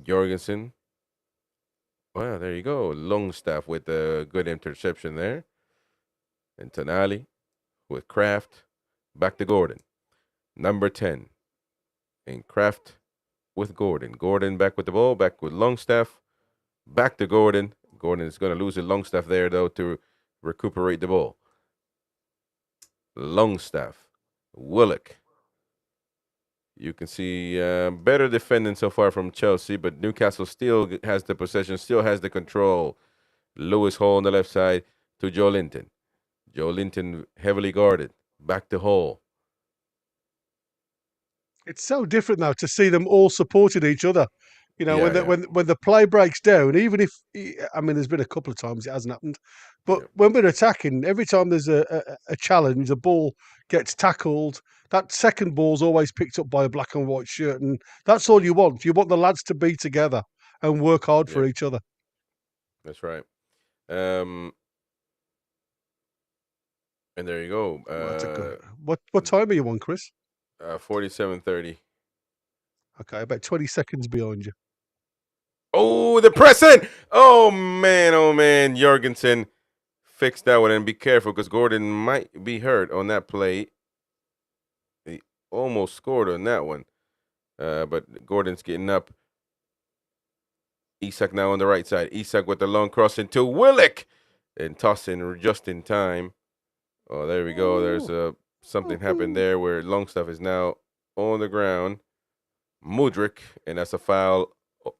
Jorgensen. Wow, there you go. Longstaff with a good interception there. And Tonali with Kraft. Back to Gordon. Number 10. And Kraft with Gordon. Gordon back with the ball. Back with Longstaff. Back to Gordon. Gordon is going to lose it. Longstaff there, though, to recuperate the ball. Longstaff. Willock. You can see better defending so far from Chelsea, but Newcastle still has the possession, still has the control. Lewis Hall on the left side to Joe Linton. Joe Linton heavily guarded. Back to Hall. It's so different now to see them all supporting each other. You know, when the play breaks down, even if there's been a couple of times it hasn't happened, but when we're attacking, every time there's a challenge, the ball gets tackled. That second ball's always picked up by a black and white shirt, and that's all you want. You want the lads to be together and work hard for each other. That's right. And there you go. That's a good. What time are you on, Chris? 47:30. Okay, about 20 seconds behind you. Oh, the pressing! Oh man! Jorgensen fixed that one, and be careful because Gordon might be hurt on that play. He almost scored on that one, but Gordon's getting up. Isak now on the right side. Isak with the long cross into Willock, and tossing just in time. Oh, there we go. There's something happened there where Longstaff is now on the ground. Mudryk, and that's a foul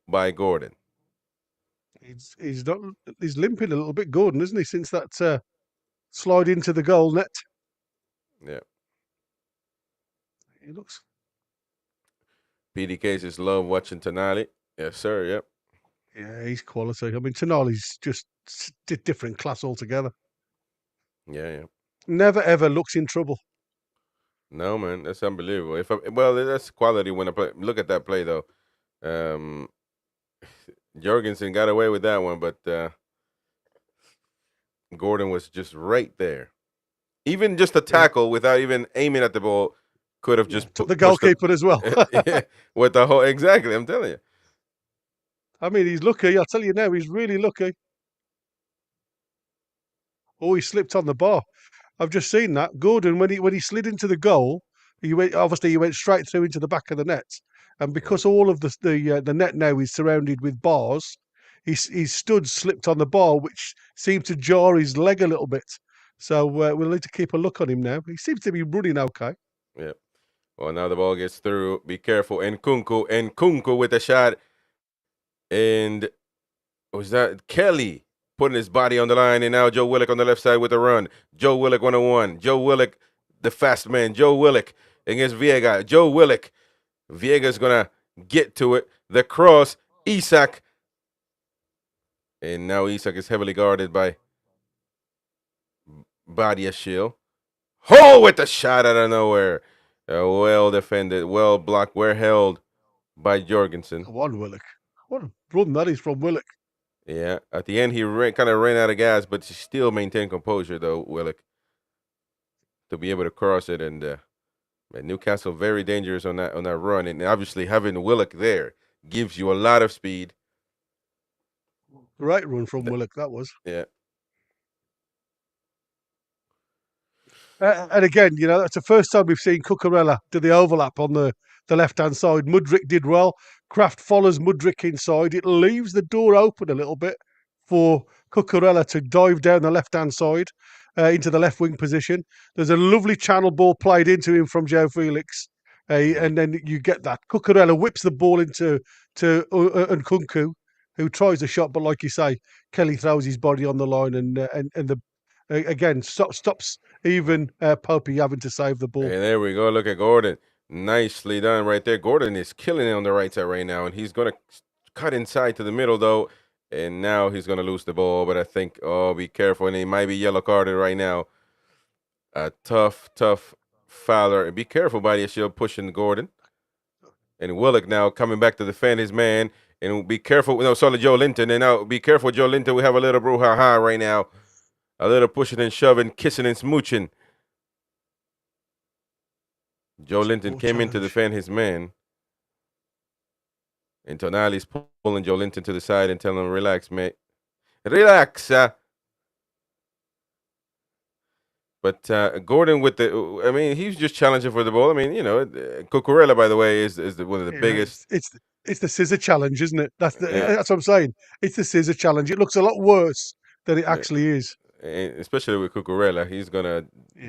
by Gordon. He's limping a little bit, Gordon, isn't he, since that slide into the goal net? Yeah. He looks PDK just love watching Tonali. Yes, sir. Yep. Yeah, he's quality. I mean, Tonali's just different class altogether. Yeah. Never ever looks in trouble. No, man, that's unbelievable. Well, that's quality when I play. Look at that play though. Jorgensen got away with that one, but Gordon was just right there. Even just a tackle without even aiming at the ball could have just took the goalkeeper as well. With the whole exactly, I'm telling you. I mean, he's lucky. I'll tell you now, he's really lucky. Oh, he slipped on the bar. I've just seen that. Gordon, when he slid into the goal, he went straight through into the back of the net, and because all of the net now is surrounded with bars, he's slipped on the bar, which seemed to jar his leg a little bit. So we'll need to keep a look on him now. He seems to be running okay. Yeah. Well, now the ball gets through. Be careful. And Kunku with a shot. And was that Kelly putting his body on the line? And now Joe Willock on the left side with a run. Joe Willock 1-on-1. Joe Willock, the fast man. Joe Willock against Viega. Joe Willock. Viega's going to get to it. The cross. Isak. And now Isak is heavily guarded by Badiashile. Oh, with the shot out of nowhere. Well defended, well blocked, well held by Jorgensen. Come on, Willock. What a run that is from Willock. Yeah, at the end he kind of ran out of gas, but he still maintained composure though, Willock, to be able to cross it. And Newcastle very dangerous on that run, and obviously having Willock there gives you a lot of speed. Great run from Willock, that was. Yeah. And again, that's the first time we've seen Cucurella do the overlap on the left-hand side. Mudryk did well. Kraft follows Mudryk inside. It leaves the door open a little bit for Cucurella to dive down the left-hand side into the left wing position. There's a lovely channel ball played into him from Joe Felix. And then you get that. Cucurella whips the ball into Nkunku, who tries a shot, but like you say, Kelly throws his body on the line and again stops even Popey having to save the ball. And there we go. Look at Gordon. Nicely done right there. Gordon is killing it on the right side right now, and he's going to cut inside to the middle, though, and now he's going to lose the ball. But I think, be careful, and he might be yellow carded right now. A tough fouler. And be careful, Badiashile pushing Gordon. And Willock now coming back to defend his man. And be careful. No, sorry, Joe Linton. And now be careful, Joe Linton. We have a little brouhaha right now. A little pushing and shoving, kissing and smooching. Joe Linton came in to defend his man. And Tonali's pulling Joe Linton to the side and telling him, relax, mate. Relax. But Gordon with he's just challenging for the ball. I mean, Cucurella, by the way, is one of the biggest. It's the scissor challenge, isn't it? That's what I'm saying. It's the scissor challenge. It looks a lot worse than it actually is. And especially with Cucurella, he's going to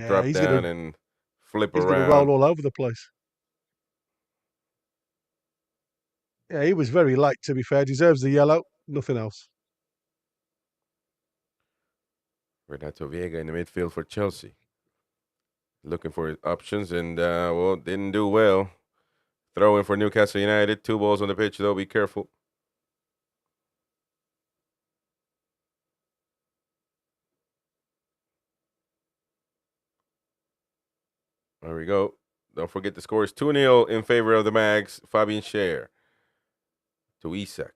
drop down and flip around. He's going to roll all over the place. Yeah, he was very late, to be fair. Deserves the yellow. Nothing else. Renato Viega in the midfield for Chelsea. Looking for his options and, didn't do well. Throwing for Newcastle United. 2 balls on the pitch, though. Be careful. There we go. Don't forget the score is 2-0 in favor of the Mags. Fabian Schär to Isak.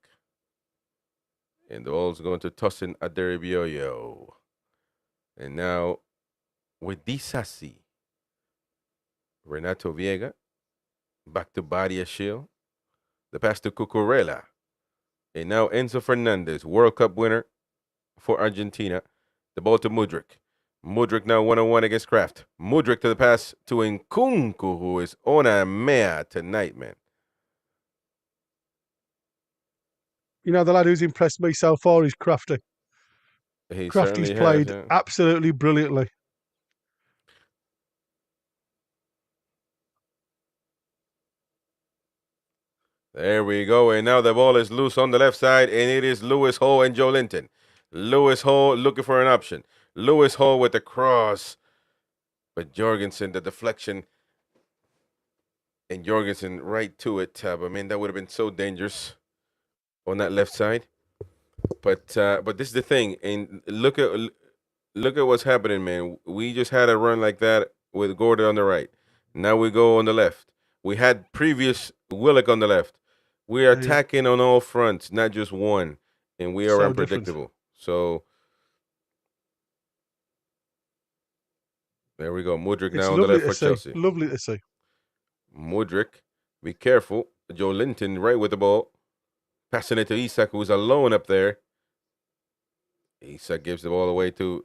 And the ball's going to Tosin Aderibioyo. And now with Disasi. Renato Viega. Back to Badiashile. The pass to Cucurella. And now Enzo Fernandez, World Cup winner for Argentina. The ball to Mudryk. Mudryk now 1-on-1 against Kraft. Mudryk to the pass to Nkunku, who is on a mea tonight, man. The lad who's impressed me so far is Crafty. Crafty's played absolutely brilliantly. There we go. And now the ball is loose on the left side, and it is Lewis Hall and Joe Linton. Lewis Hall looking for an option. Lewis Hall with the cross. But Jorgensen, the deflection. and Jorgensen right to it. I mean, that would have been so dangerous on that left side. But this is the thing, and look at what's happening, man. We just had a run like that with Gordon on the right. Now we go on the left. We had previous Willock on the left. We are attacking on all fronts, not just one, and we are So unpredictable. So there we go. Mudryk It's now on the lovely left to for see. Chelsea. Lovely to see. Mudryk, be careful. Joe Linton right with the ball. Passing it to Isak, who's alone up there. Isak gives the ball away to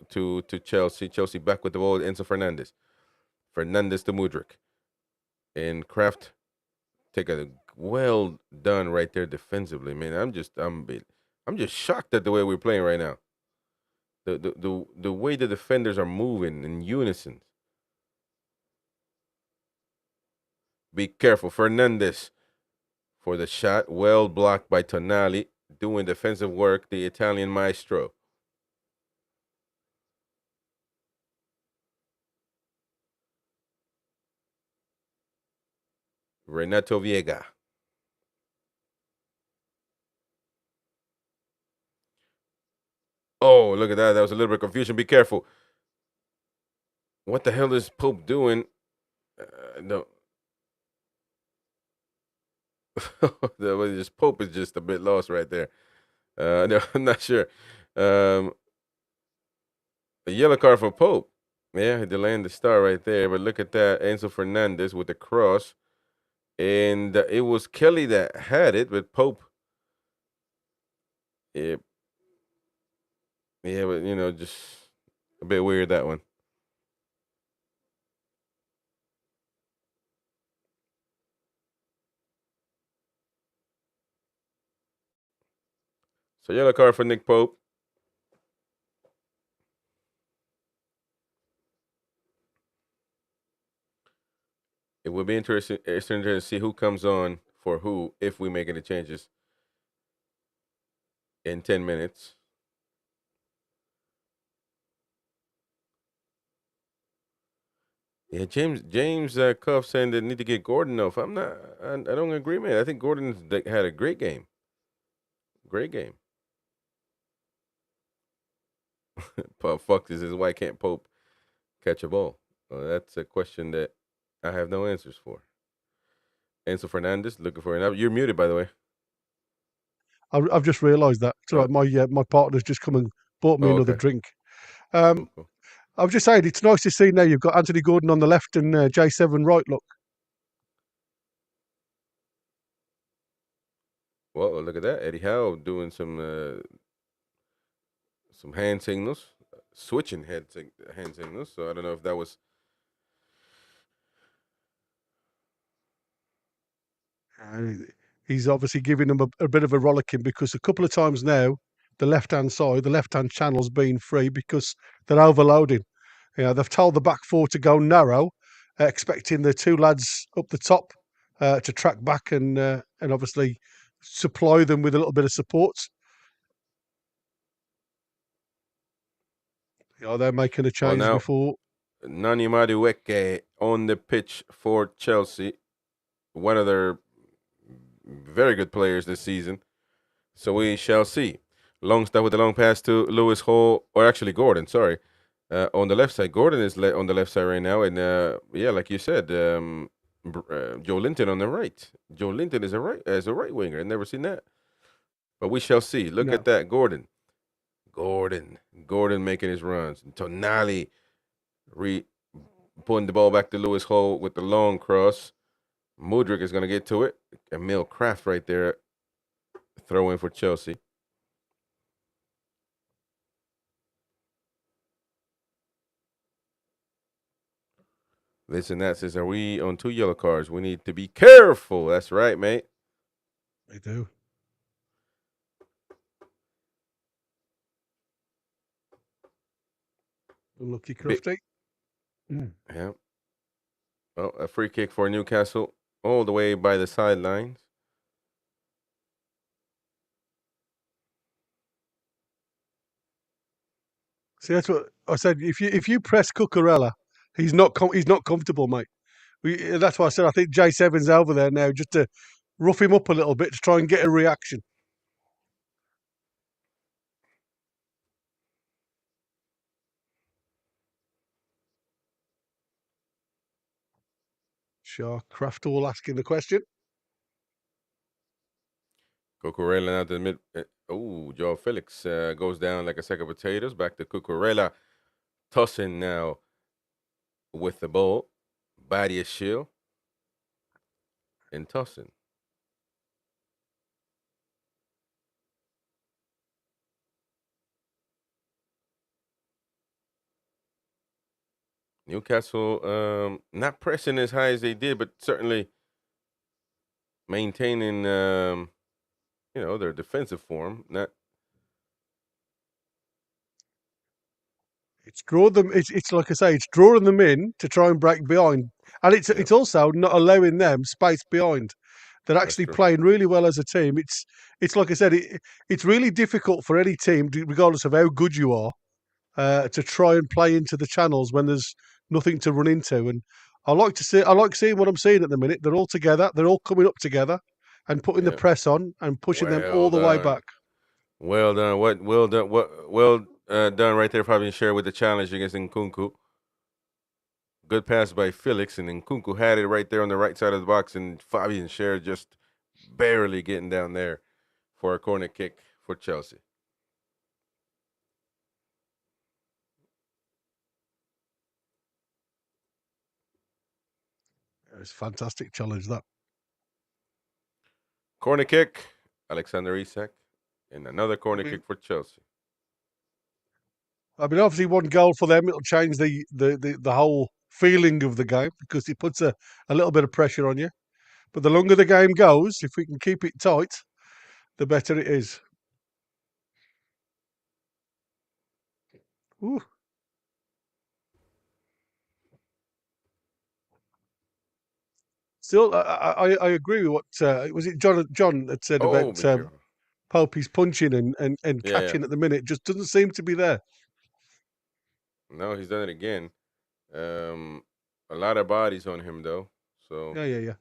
Chelsea. Chelsea back with the ball. Enzo Fernandez. Fernandez to Mudryk. And Kraft take a well done right there defensively. Man, I'm just shocked at the way we're playing right now. The way the defenders are moving in unison. Be careful, Fernandez for the shot. Well blocked by Tonali, doing defensive work. The Italian maestro. Renato Viega. Oh, look at that. That was a little bit of confusion. Be careful. What the hell is Pope doing? No. This Pope is just a bit lost right there. No, I'm not sure. A yellow card for Pope. Yeah, delaying the star right there. But look at that. Enzo Fernandez with the cross. And it was Kelly that had it, but Pope. Yeah, but, just a bit weird, that one. So yellow card for Nick Pope. It will be interesting to see who comes on for who if we make any changes in 10 minutes. Yeah, James Cuff saying they need to get Gordon off. I don't agree, man. I think Gordon's had a great game. Great game. Fuck this is why can't Pope catch a ball? Well, that's a question that I have no answers for. Enzo Fernandez looking for an. You're muted, by the way. I've just realised that. It's all right. My partner's just come and bought me another drink. Cool. I was just saying, it's nice to see now you've got Anthony Gordon on the left and J7 right. Look. Well, look at that. Eddie Howe doing some hand signals, switching hand signals. So I don't know if that was. He's obviously giving them a bit of a rollicking because a couple of times now, the left-hand side, the left-hand channel's been free because they're overloading. They've told the back four to go narrow, expecting the two lads up the top to track back and obviously supply them with a little bit of support. They're making a change before. Nani Madueke on the pitch for Chelsea, one of their very good players this season. So we shall see. Long stuff with the long pass to Lewis Hall, or actually Gordon, sorry. On the left side. Gordon is on the left side right now. And yeah, like you said, Joe Linton on the right. Joe Linton is a right winger. I've never seen that. But we shall see. Look at that. Gordon making his runs. Tonali putting the ball back to Lewis Hall with the long cross. Mudryk is going to get to it. Emil Kraft right there. Throw in for Chelsea. This and that says, are we on 2 yellow cards? We need to be careful. That's right, mate. They do. Lucky Crafty. Yeah. Well, a free kick for Newcastle all the way by the sidelines. See, that's what I said. If you press Cucurella, he's not comfortable, mate. That's why I said I think J7's over there now just to rough him up a little bit to try and get a reaction. Sure, Kraft all asking the question. Cucurella out to the mid. Joe Felix goes down like a sack of potatoes. Back to Cucurella. Tossing now with the ball. Body is shield. And tossing. Newcastle not pressing as high as they did, but certainly maintaining their defensive form. It's drawn them. It's like I say, it's drawing them in to try and break behind, and it's also not allowing them space behind. They're actually playing really well as a team. It's like I said, it's really difficult for any team, regardless of how good you are, to try and play into the channels when there's nothing to run into. And I like seeing what I'm seeing at the minute. They're all together. They're all coming up together and putting the press on and pushing them all the way back. Well done. Done right there. Probably shared with the challenge against Nkunku. Good pass by Felix, and Nkunku had it right there on the right side of the box, and Fabian Scher just barely getting down there for a corner kick for Chelsea. It was a fantastic challenge, that. Corner kick, Alexander Isak, and another corner kick for Chelsea. I mean, obviously, one goal for them, it'll change the whole feeling of the game because it puts a little bit of pressure on you. But the longer the game goes, if we can keep it tight, the better it is. Ooh. Still, I agree with what was it John that said about Popey's punching and catching at the minute. Just doesn't seem to be there. No, he's done it again. A lot of bodies on him though. So yeah.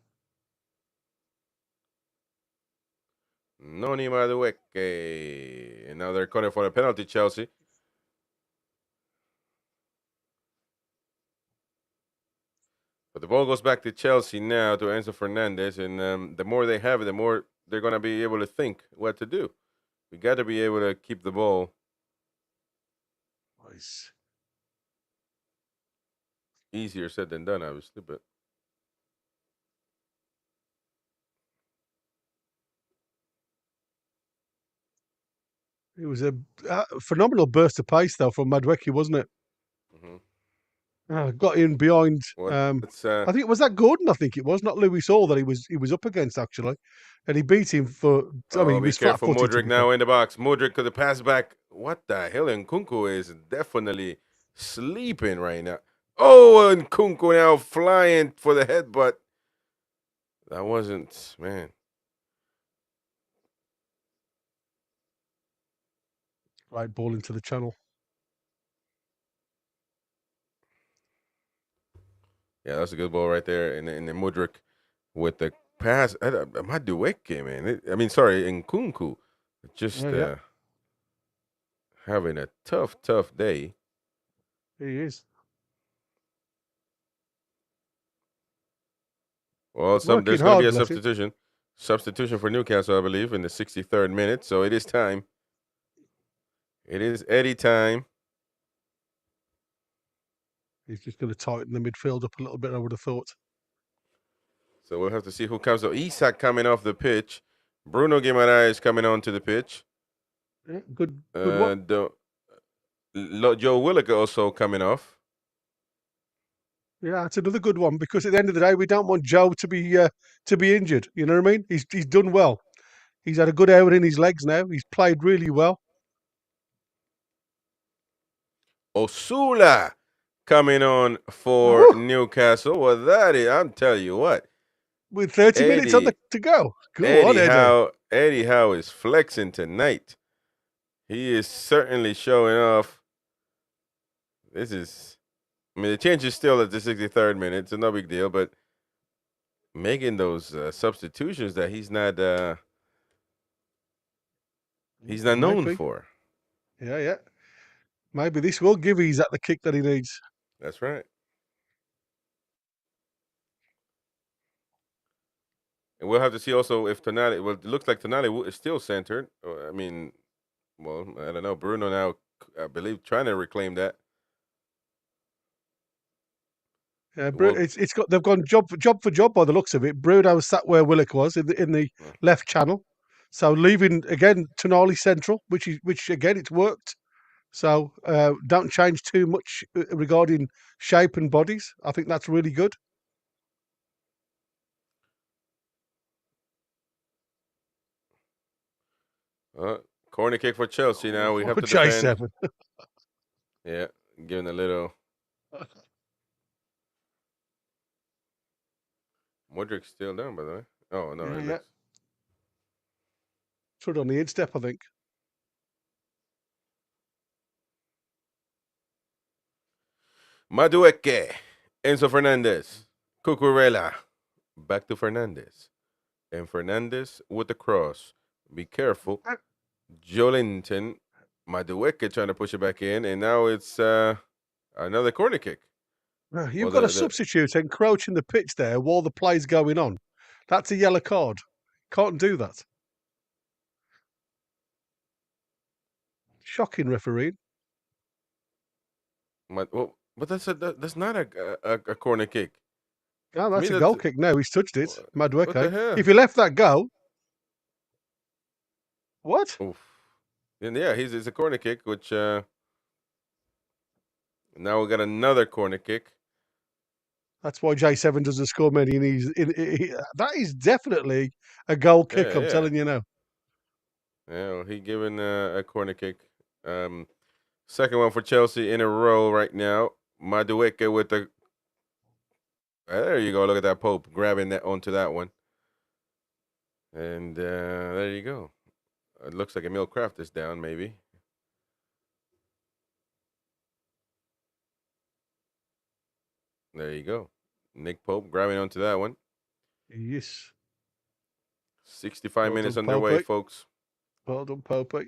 Noni Madueke. And now they're calling for a penalty, Chelsea. But the ball goes back to Chelsea now to Enzo Fernandez. And the more they have it, the more they're going to be able to think what to do. We got to be able to keep the ball. Nice. Easier said than done, obviously, but. It was a phenomenal burst of pace, though, from Madueke, wasn't it? Got in behind. I think it was that Gordon. I think it was not Louis Hall that he was up against actually, and he beat him for. I mean, he was careful. Mudryk now in the box. Mudryk could have passed back. What the hell? Nkunku is definitely sleeping right now. Oh, Nkunku now flying for the headbutt. That wasn't, man. Right ball into the channel. Yeah, that's a good ball right there. And the Mudryk with the pass. Madueke, man. Nkunku. Just having a tough day. He is. Well, there's going to be a substitution. Substitution for Newcastle, I believe, in the 63rd minute. So it is time. It is Eddie time. He's just going to tighten the midfield up a little bit, I would have thought. So we'll have to see who comes up. Isak coming off the pitch. Bruno Guimaraes coming onto the pitch. Yeah, good Joe Willock also coming off. Yeah, it's another good one because at the end of the day, we don't want Joe to be injured. You know what I mean? He's done well. He's had a good hour in his legs now. He's played really well. Osula coming on for Newcastle. Well, I'm telling you what. With 30 minutes to go. Go on, Eddie. Eddie Howe is flexing tonight. He is certainly showing off. The change is still at the 63rd minute. It's no big deal, but making those substitutions that he's not known Maybe. for. Yeah. Maybe this will give Isak the kick that he needs. That's right. And we'll have to see also if Tonali. Well, it looks like Tonali is still centered. I mean, well, I don't know. Bruno now, I believe, trying to reclaim that. Yeah, Well, they've gone job for job by the looks of it. Bruno sat where Willock was in the left channel, so leaving again Tonali central, which again it's worked. So don't change too much regarding shape and bodies. I think that's really good. corner kick for Chelsea. Now we have to J7. defend. Yeah, giving a little. Modric's still down, by the way. Oh no, Yeah. Stood on the instep, I think. Madueke, Enzo Fernandez, Cucurella, back to Fernandez, and Fernandez with the cross. Be careful, Jolinton, Madueke trying to push it back in, and now it's another corner kick. You've got a substitute encroaching the pitch there while the play's going on. That's a yellow card. Can't do that. Shocking refereeing. But that's not a corner kick. Oh, that's a goal kick. No, he's touched it. Madueke. What the hell? If he left that go, what? Oof. And yeah, it's a corner kick, which now we got another corner kick. That's why J7 doesn't score many. That is definitely a goal kick. I'm telling you now. Yeah, well, he given a corner kick. Second one for Chelsea in a row right now. Madueke with the. There you go. Look at that Pope grabbing that onto that one. And there you go. It looks like Emil Kraft is down, maybe. There you go. Nick Pope grabbing onto that one. Yes. 65 minutes underway, folks. Well done, Pope. A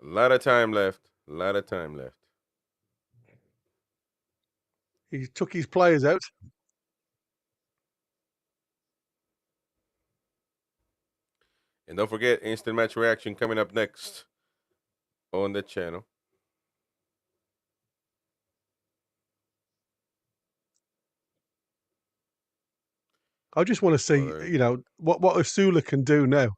lot of time left. He took his players out. And don't forget, instant match reaction coming up next on the channel. I just want to see, what Osula can do now.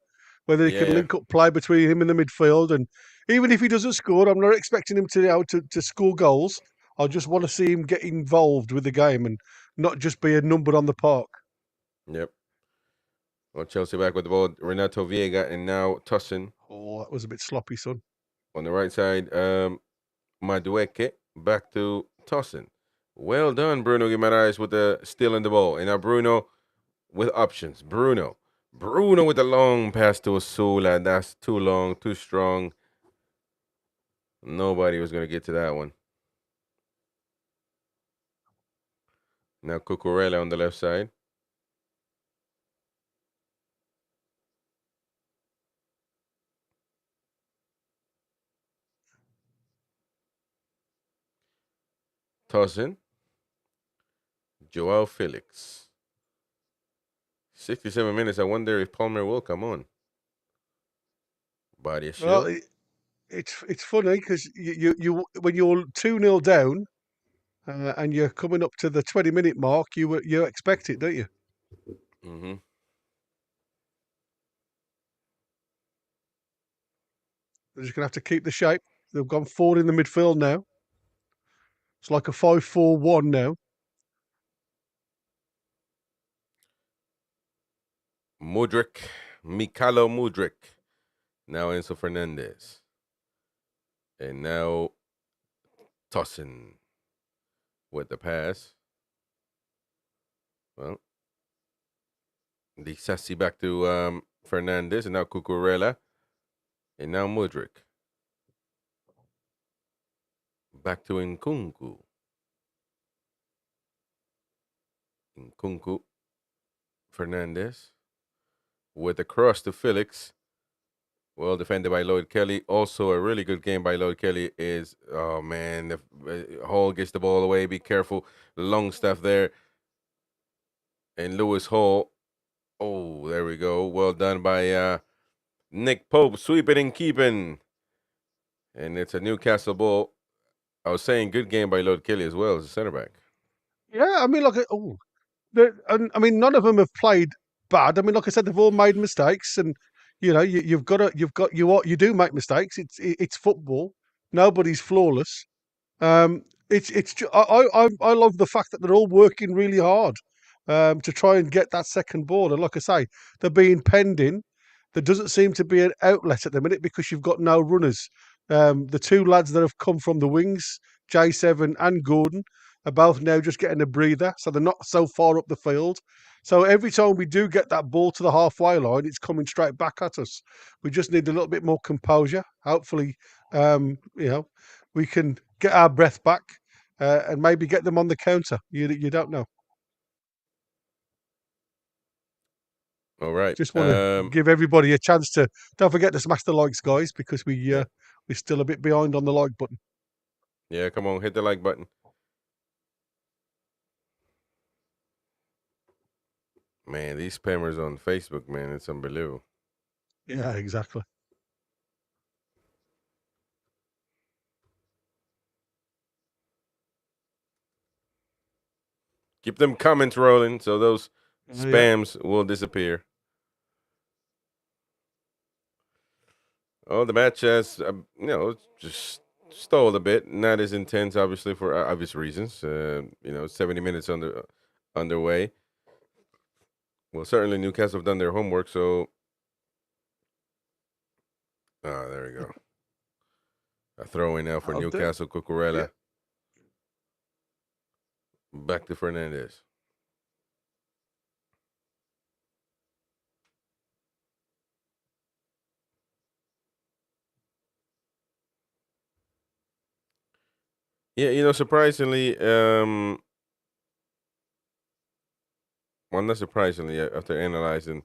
Whether he can link up play between him in the midfield, and even if he doesn't score, I'm not expecting him to score goals. I just want to see him get involved with the game and not just be a number on the park. Yep. Well, Chelsea back with the ball. Renato Viega and now Tussin. Oh, that was a bit sloppy, son. On the right side, Madueke back to Tussin. Well done, Bruno Guimaraes with the stealing the ball. And now Bruno with options. Bruno with the long pass to Osula. That's too long, too strong. Nobody was going to get to that one. Now Cucurella on the left side. Tussin. Joao Felix. 67 minutes. I wonder if Palmer will come on. Body shield. Well, it's funny because you when you're 2-0 down and you're coming up to the 20-minute mark, you expect it, don't you? Mm-hmm. They're just gonna have to keep the shape. They've gone forward in the midfield now. It's like a 5-4-1 now. Mikhailo Mudryk. Now Enzo Fernandez. And now Tussin with the pass. Well, Di Sassi back to Fernandez, and now Cucurella. And now Mudryk. Back to Nkunku. Fernandez with a cross to Felix. Well defended by Lloyd Kelly. Also a really good game by Lloyd Kelly is, oh man, the Hall gets the ball away. Be careful. Long stuff there. And Lewis Hall. Oh, there we go. Well done by Nick Pope. Sweeping and keeping. And it's a Newcastle ball. I was saying good game by Lloyd Kelly as well as a center back. Yeah, I mean, I mean, none of them have played bad. I mean, like I said, they've all made mistakes, and you do make mistakes. It's football. Nobody's flawless. I love the fact that they're all working really hard to try and get that second ball. And like I say, they're being penned in. There doesn't seem to be an outlet at the minute because you've got no runners. The two lads that have come from the wings, J7 and Gordon, are both now just getting a breather, so they're not so far up the field. So every time we do get that ball to the halfway line, it's coming straight back at us. We just need a little bit more composure. Hopefully, we can get our breath back and maybe get them on the counter. You don't know. All right. Just want to give everybody a chance to don't forget to smash the likes, guys, because we're still a bit behind on the like button. Yeah, come on, hit the like button. Man, these spammers on Facebook, man, it's unbelievable. Yeah, exactly. Keep them comments rolling so those spams will disappear. Oh, the match has, just stalled a bit. Not as intense, obviously, for obvious reasons. 70 minutes underway. Well, certainly Newcastle have done their homework, so... Ah, there we go. A throw-in now for Newcastle, Cucurella. Yeah. Back to Fernandez. Yeah, surprisingly, well, not surprisingly, after analyzing,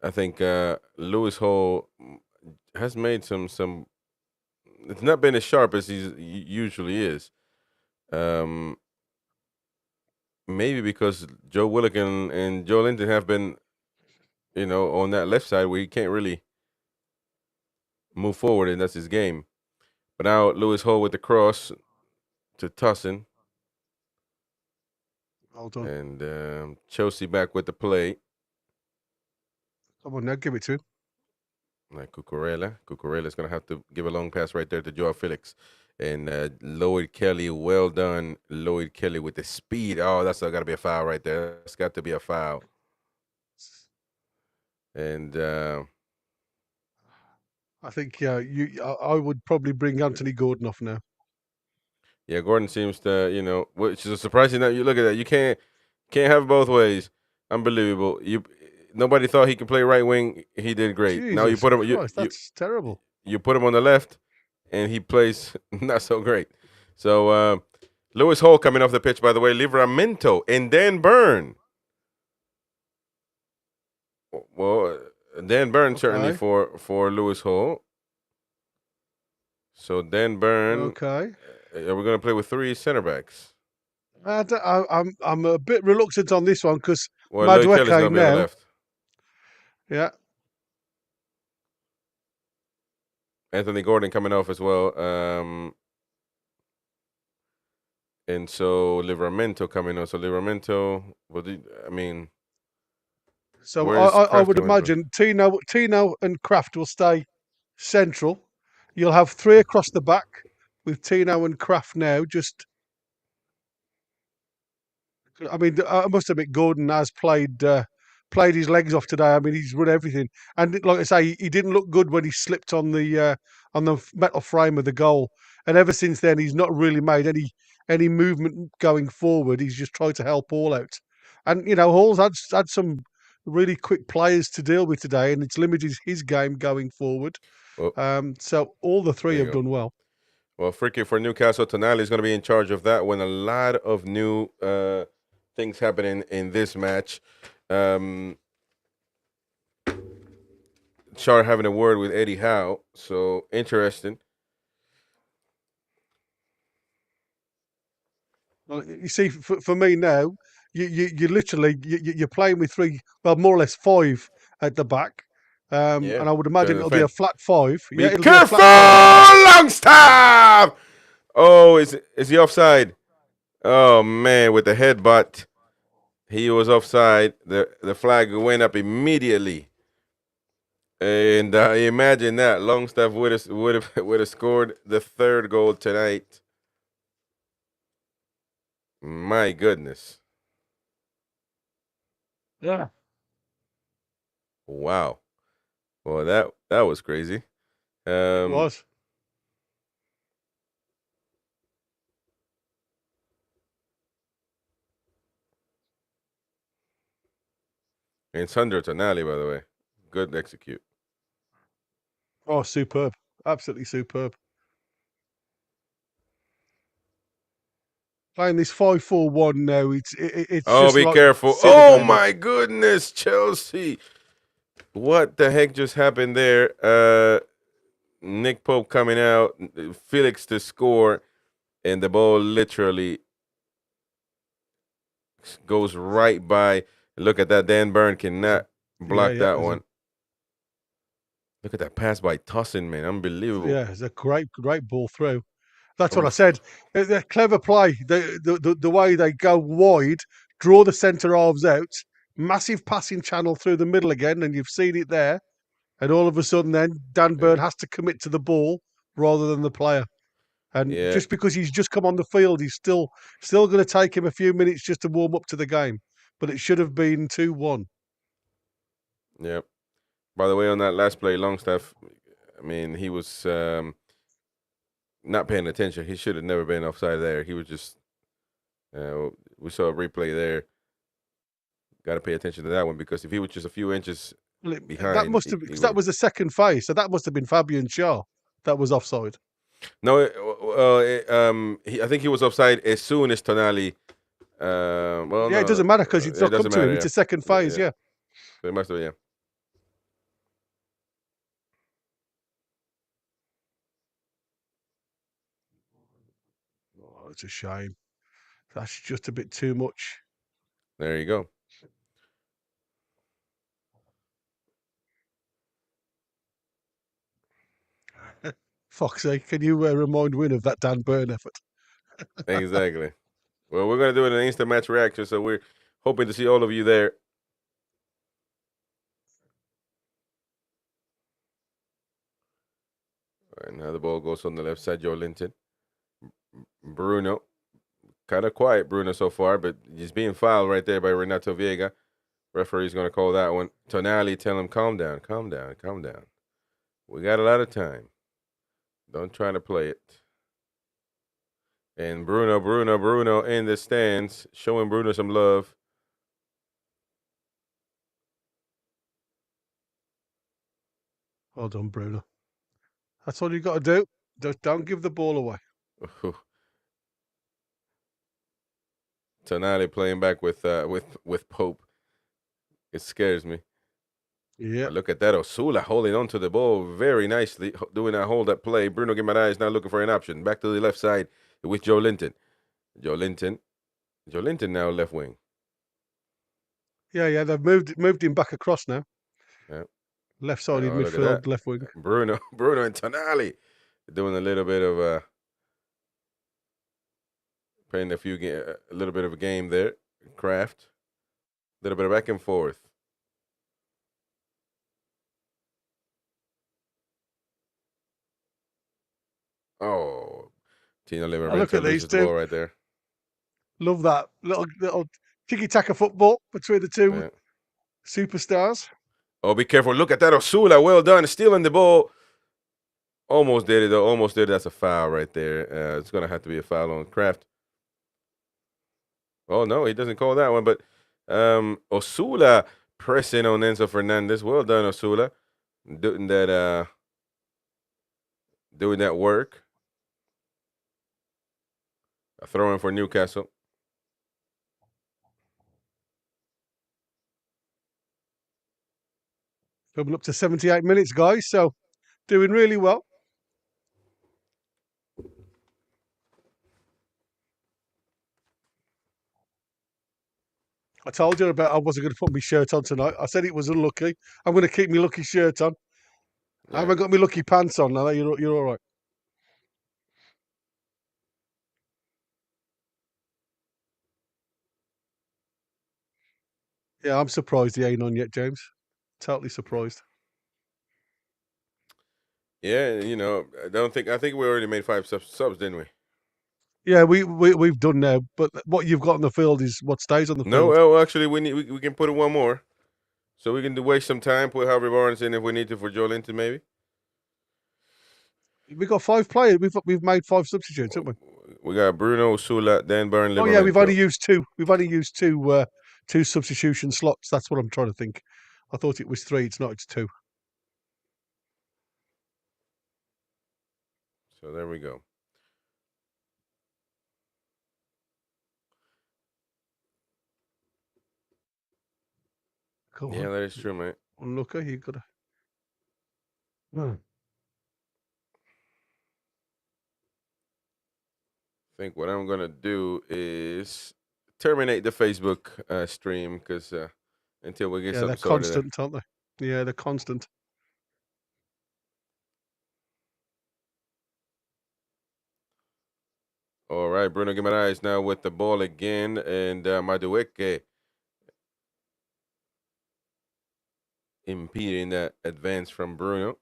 I think Lewis Hall has made some. It's not been as sharp as he usually is. Maybe because Joe Willock and Joe Linton have been, on that left side where he can't really move forward, and that's his game. But now Lewis Hall with the cross to Tussin. Well done. And Chelsea back with the play. Come on now, give it to him. Like Cucurella. Cucurella's going to have to give a long pass right there to Joao Felix. And Lloyd Kelly, well done. Lloyd Kelly with the speed. Oh, that's got to be a foul right there. That's got to be a foul. And I think I would probably bring Anthony Gordon off now. Yeah, Gordon seems to, which is surprising that you look at that. You can't have both ways. Unbelievable. Nobody thought he could play right wing. He did great. Jesus now you put him. That's terrible. You put him on the left, and he plays not so great. So Lewis Hall coming off the pitch, by the way. Livramento and Dan Burn. Well, Dan Burn certainly for Lewis Hall. So Dan Burn. Okay. Are we going to play with three center backs? I'm a bit reluctant on this one because Madueke now. Left. Yeah. Anthony Gordon coming off as well. And so Livramento coming on. So Livramento, So I would imagine Tino and Kraft will stay central. You'll have three across the back with Tino and Kraft now. I must admit, Gordon has played his legs off today. I mean, he's run everything, and like I say, he didn't look good when he slipped on the metal frame of the goal. And ever since then, he's not really made any movement going forward. He's just tried to help all out. And Hall's had some really quick players to deal with today, and it's limited his game going forward. So all the three have done well. Well, Fricky for Newcastle, Tonali is going to be in charge of that one. A lot of new things happening in this match. Char having a word with Eddie Howe. So interesting. Well, you see, for me now, you literally you're playing with three, well, more or less five at the back, Yeah. and I would imagine it'll be a flat five. Be Yeah, it'll careful, be a flat five. Longstaff! Oh, is he offside? Oh man, with the headbutt, he was offside. The flag went up immediately, and imagine that Longstaff would have scored the third goal tonight. My goodness! Yeah, Wow. Well, that was crazy. it was. And Sandro Tonali, by the way, good execute. Oh, superb! Absolutely superb. Playing this 5-4-1 now, it's Oh, just be like careful! sit the Oh game up. my goodness, Chelsea! What the heck just happened there? Nick Pope coming out, Felix to score, and the ball literally goes right by. Look at that. Dan Burn cannot block that one. Look at that pass by Tossin, man. Unbelievable. Yeah, it's a great ball through. That's what I said. They're clever play. The way they go wide, draw the centre halves out, massive passing channel through the middle again, and you've seen it there. And all of a sudden, then Dan Burn has to commit to the ball rather than the player. And just because he's just come on the field, he's still going to take him a few minutes just to warm up to the game. But it should have been 2-1. Yeah. By the way, on that last play, Longstaff, I mean, he was not paying attention. He should have never been offside there. He was just, we saw a replay there. Got to pay attention to that one because if he was just a few inches behind, that must have, because that was the second phase. So that must have been Fabian Schär that was offside. No, I think he was offside as soon as Tonali. Well, yeah, no, it doesn't matter because it's not come to him. Yeah. It's a second phase, yeah. So it must have, yeah. Oh, it's a shame. That's just a bit too much. There you go. Foxy, can you remind Win of that Dan Burn effort? Exactly. Well, we're going to do it in an instant match reaction, so we're hoping to see all of you there. All right, now the ball goes on the left side, Joe Linton. Bruno. Kind of quiet, Bruno, so far, but he's being fouled right there by Renato Vieira. Referee's going to call that one. Tonali, tell him, calm down, calm down, calm down. We got a lot of time. Don't try to play it. And Bruno in the stands, showing Bruno some love. Well done, Bruno. That's all you got to do. Just don't give the ball away. Tonali playing back with Pope. It scares me. Yeah. But look at that. Osula holding on to the ball very nicely, doing that hold-up play. Bruno Guimaraes now looking for an option. Back to the left side with Joe Linton. Joe Linton now left wing. Yeah, they've moved him back across now. Yeah. Left-sided midfield, left wing. Bruno and Tonali doing a little bit of playing a little bit of a game there. Craft. A little bit of back and forth. Oh, Tino Livramento look at these two. Ball right there. Love that little tiki-taka football between the two superstars. Oh, be careful. Look at that, Osula. Well done. Stealing the ball. Almost did it, though. Almost did it. That's a foul right there. It's going to have to be a foul on Kraft. Oh, no, he doesn't call that one. But Osula pressing on Enzo Fernandez. Well done, Osula. Doing that work. A throw in for Newcastle. We're up to 78 minutes, guys. So doing really well. I told you about I wasn't going to put my shirt on tonight. I said it was unlucky. I'm going to keep my lucky shirt on. Yeah. I haven't got my lucky pants on now. You're all right. Yeah, I'm surprised he ain't on yet, James. Totally surprised. Yeah, you know, I think we already made 5 subs, didn't we? Yeah, we've done now, but what you've got on the field is what stays on the No, field. well, actually, we can put in one more, so we can waste some time. Put Harvey Barnes in if we need to for Joe Linton, maybe. We've got 5 players. We've made 5 substitutes, haven't we? We got Bruno, Sula, Dan Burn, Oh yeah, we've Livramento. only used 2. We've only used 2 2 substitution slots. That's what I'm trying to think. I thought it was 3. It's not. It's 2. So there we go. Come Yeah, on. that is true, mate. Unlucky. You got to. I think what I'm gonna do is terminate the Facebook stream because until we get Yeah, they're something sorted. constant, aren't they? Yeah, they're constant. All right, Bruno Guimaraes now with the ball again, and Madueke impeding that advance from Bruno.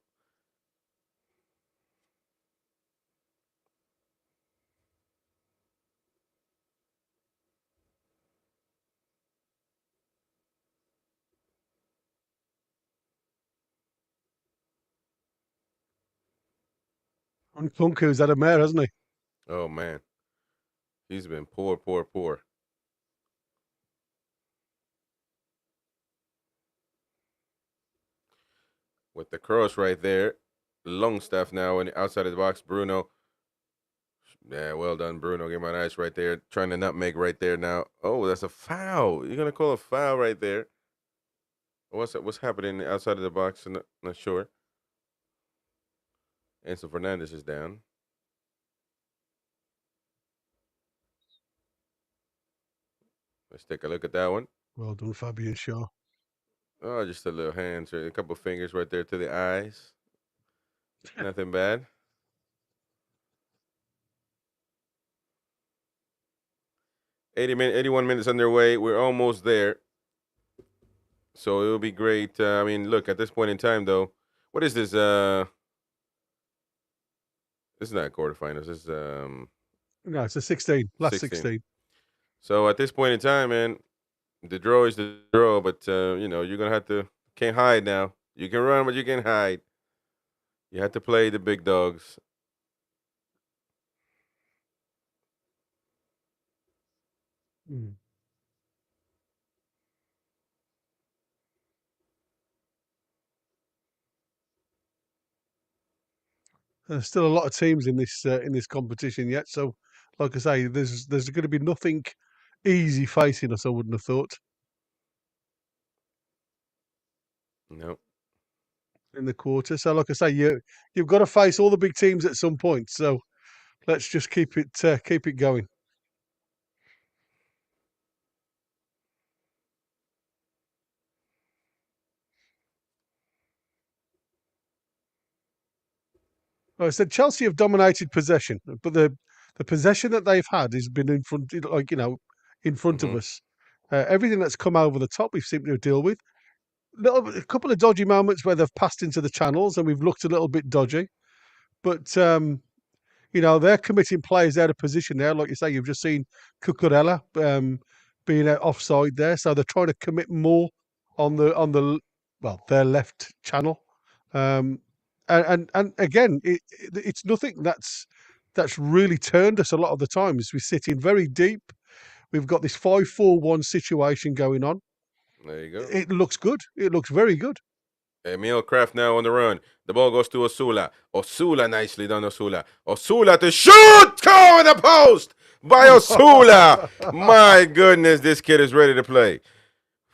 And Kunku's had a mare, hasn't he? Oh man, he's been poor. With the cross right there, Longstaff now and outside of the box. Bruno. Yeah, well done, Bruno. Get my eyes right there. Trying to nutmeg right there now. Oh, that's a foul. You're gonna call a foul right there. What's happening outside of the box? I'm not sure. Enzo Fernandez is down. Let's take a look at that one. Well done, Fabian Shaw. Oh, just a little hands, a couple fingers right there to the eyes. Nothing bad. 81 minutes underway. We're almost there. So it'll be great. I mean, look, at this point in time, though, what is this? This is not quarterfinals. This is No, it's a 16. Last 16. 16. So at this point in time, man, the draw is the draw. But you know, you're gonna have to can't hide now. You can run, but you can't hide. You have to play the big dogs. There's still a lot of teams in this competition yet. So, like I say, there's going to be nothing easy facing us. I wouldn't have thought No. in the quarter. So, like I say, you've got to face all the big teams at some point. So, let's just keep it going. I said Chelsea have dominated possession, but the possession that they've had has been in front, like in front of us. Everything that's come over the top, we've seemed to deal with. A couple of dodgy moments where they've passed into the channels and we've looked a little bit dodgy, but they're committing players out of position there. Like you say, you've just seen Cucurella being offside there, so they're trying to commit more on their left channel. And again, it's nothing that's really turned us a lot of the times. We sit in very deep. We've got this 5-4-1 situation going on. There you go. It looks good. It looks very good. Emil Kraft now on the run. The ball goes to Osula. Osula nicely done, Osula. Osula to shoot! Go in the post by Osula. My goodness, this kid is ready to play.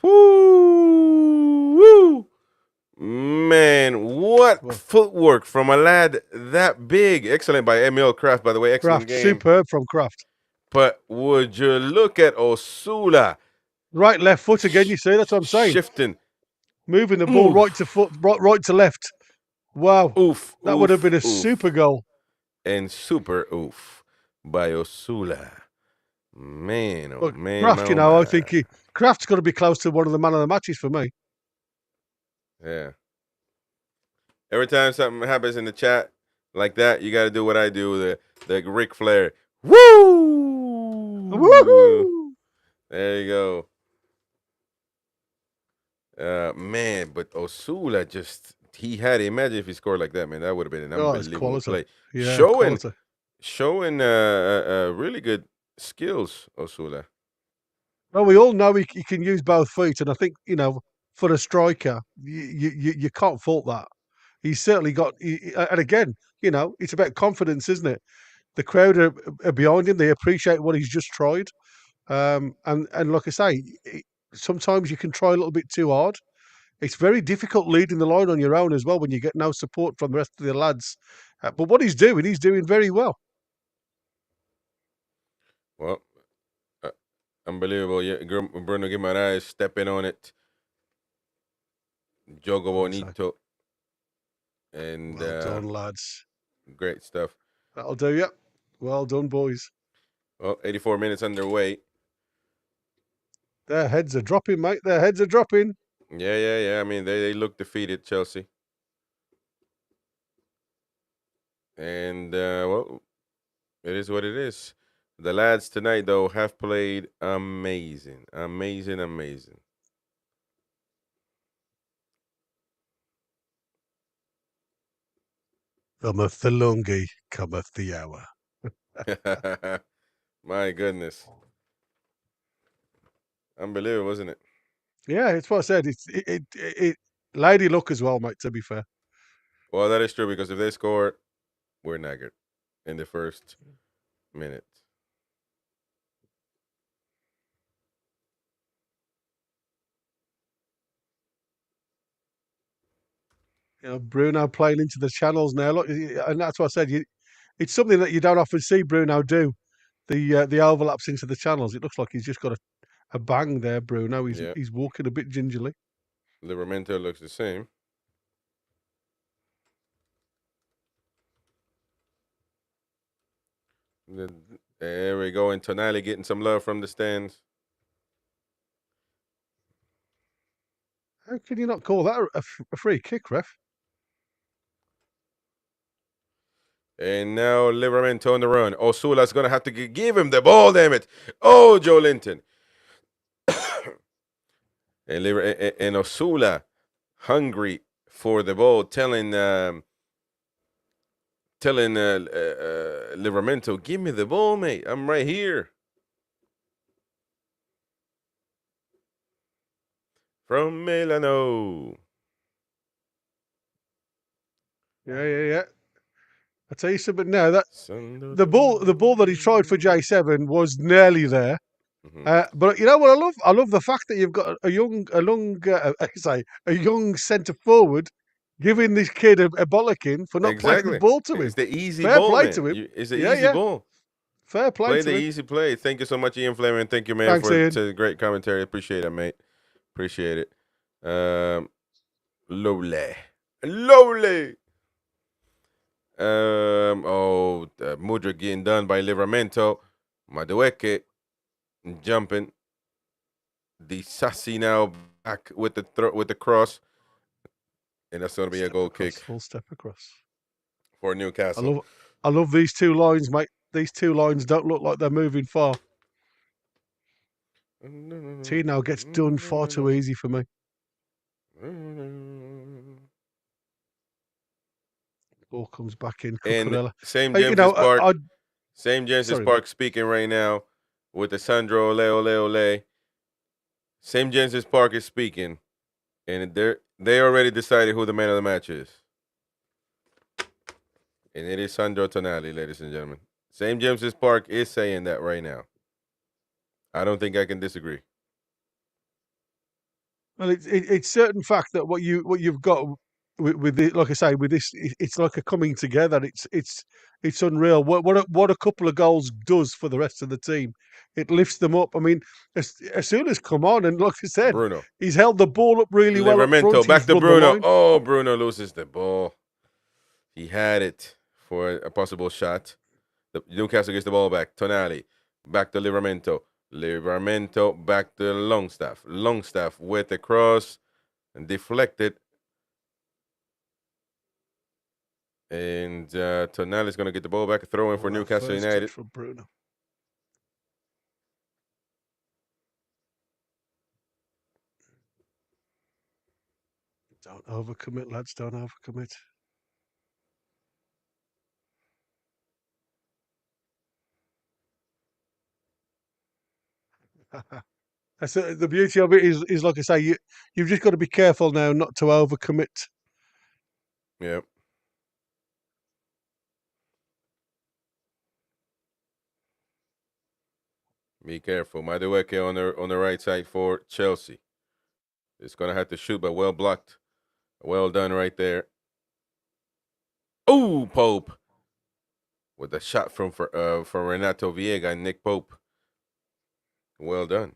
Woo! Woo! Man, what Well, footwork from a lad that big. Excellent by Emil Kraft, by the way. Excellent Kraft, game. superb from Kraft. But would you look at Osula Right, left foot again. You see, that's what I'm saying. shifting. Moving the ball right to foot, right to left. Wow, Oof. that would have been a oof. super goal. And super oof by Osula. Man, oh Look, man, Kraft, you oh know, I man. think Kraft's got to be close to one of the man of the matches for me. Yeah. Every time something happens in the chat like that, you got to do what I do, the Ric Flair. Woo! Woohoo! There you go. Man, but Osula he had it. Imagine if he scored like that, man. That would have been an Oh, it's unbelievable quality. play. Yeah, Showing quality. really good skills, Osula. Well, we all know he can use both feet, and I think, you know, for a striker, you can't fault that. He's certainly got, and again, you know, it's about confidence, isn't it? The crowd are behind him; they appreciate what he's just tried, and like I say, sometimes you can try a little bit too hard. It's very difficult leading the line on your own as well when you get no support from the rest of the lads. But what he's doing very well. Well, unbelievable. Yeah, Bruno Guimaraes stepping on it. Jogo Bonito. And Well done, lads. great stuff. That'll do you. Well done, boys. Well, 84 minutes underway. Their heads are dropping, mate. Their heads are dropping. Yeah. I mean, they look defeated, Chelsea. And, well, it is what it is. The lads tonight, though, have played amazing. Amazing. Cometh the lungi, cometh the hour. My goodness. Unbelievable, wasn't it? Yeah, it's what I said. It lady luck as well, mate, to be fair. Well, that is true, because if they scored, we're knackered in the first minute. You know, Bruno playing into the channels now. Look, and that's what I said. It's something that you don't often see Bruno do. The overlaps into the channels. It looks like he's just got a bang there, Bruno. He's walking a bit gingerly. Livramento looks the same. There we go. And Tonali getting some love from the stands. How can you not call that a free kick, ref? And now Livramento on the run. Osula's going to have to give him the ball, damn it. Oh, Joe Linton. and Osula, hungry for the ball, telling Livramento, give me the ball, mate. I'm right here. From Milano. Yeah. I tell you something now. That the ball that he tried for J7 was nearly there. Mm-hmm. But you know what I love the fact that you've got a young centre forward giving this kid a bollocking for not playing the ball to him. It's the easy Fair ball, play man. to him. It's the easy ball. Fair play Play to the him. easy play. Thank you so much, Ian Fleming. And thank you, man, Thanks, Ian. for the great commentary. Appreciate it, mate. Appreciate it. Lovely. Mudryk getting done by Livramento. Madueke jumping. The Sassy now back with the cross. And that's going to be a goal kick. Full step across. For Newcastle. I love these two lines, mate. These two lines don't look like they're moving far. Tino gets done far too easy for me. Ball comes back in. And St. James's Park. St. James's Park speaking right now with the Sandro Ole. St. James's Park is speaking, and they already decided who the man of the match is. And it is Sandro Tonali, ladies and gentlemen. St. James's Park is saying that right now. I don't think I can disagree. Well, it's certain fact that what you've got with it, like I say, with this, it's like a coming together. It's unreal. What a couple of goals does for the rest of the team. It lifts them up. I mean, as soon as come on, and like I said, Bruno. he's held the ball up really well up front. Livramento, back He's to run the Bruno. line. Oh, Bruno loses the ball. He had it for a possible shot. Newcastle gets the ball back. Tonali, back to Livramento. Livramento, back to Longstaff. Longstaff with the cross and deflected. And Tonali's going to get the ball back, throw in for Newcastle United. From Bruno. Don't overcommit, lads. Don't overcommit. That's the beauty of it is like I say, you've just got to be careful now not to overcommit. Yep. Be careful. Madueke on the right side for Chelsea. It's gonna have to shoot, but well blocked. Well done right there. Oh, Pope with a shot from Renato Viega and Nick Pope. Well done.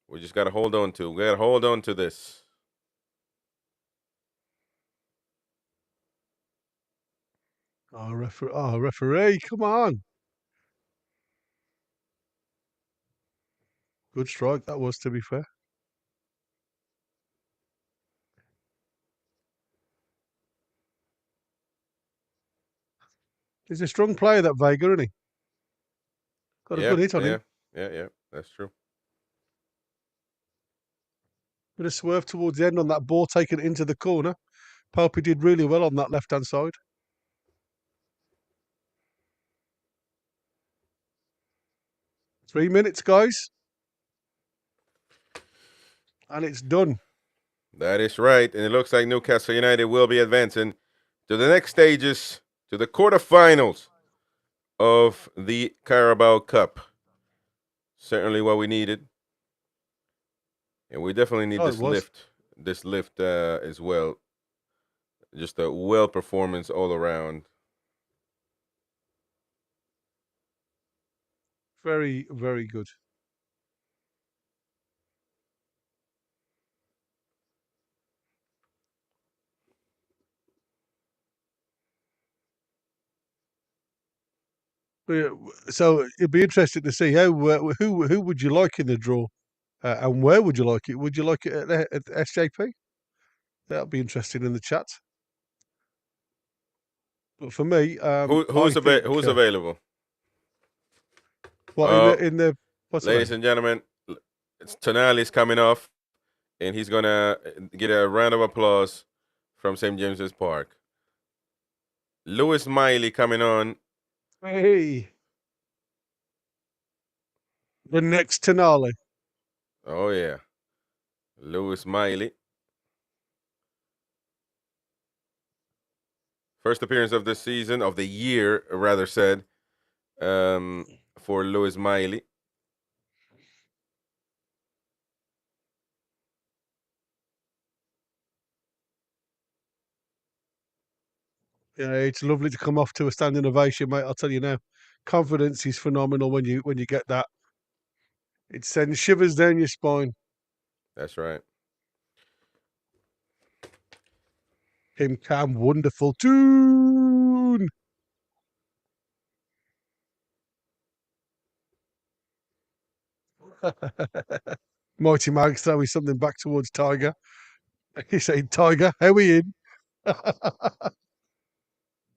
We just gotta hold on to. We gotta hold on to this. Oh, referee, come on. Good strike that was, to be fair. He's a strong player, that Vega, isn't he? Got a good hit on him. Yeah, that's true. Bit of swerve towards the end on that ball taken into the corner. Popey did really well on that left-hand side. Three minutes, guys. And it's done. That is right. And it looks like Newcastle United will be advancing to the next stages, to the quarterfinals of the Carabao Cup. Certainly what we needed. And we definitely need this lift as well. Just a well performance all around. Very, very good. So it'd be interesting to see who would you like in the draw, and where would you like it? Would you like it at SJP? That'll be interesting in the chat. But for me, who's available? What in the what's ladies and gentlemen, Tonali's coming off, and he's gonna get a round of applause from St. James's Park. Lewis Miley coming on. Hey, the next Tonali. Oh yeah, Lewis Miley. First appearance of the season, of the year, rather said, for Lewis Miley. Yeah, it's lovely to come off to a standing ovation, mate. I'll tell you now, confidence is phenomenal when you get that. It sends shivers down your spine. That's right. Him Cam, wonderful tune. Mighty Mags throwing something back towards Tiger. He's saying, Tiger, how are we in?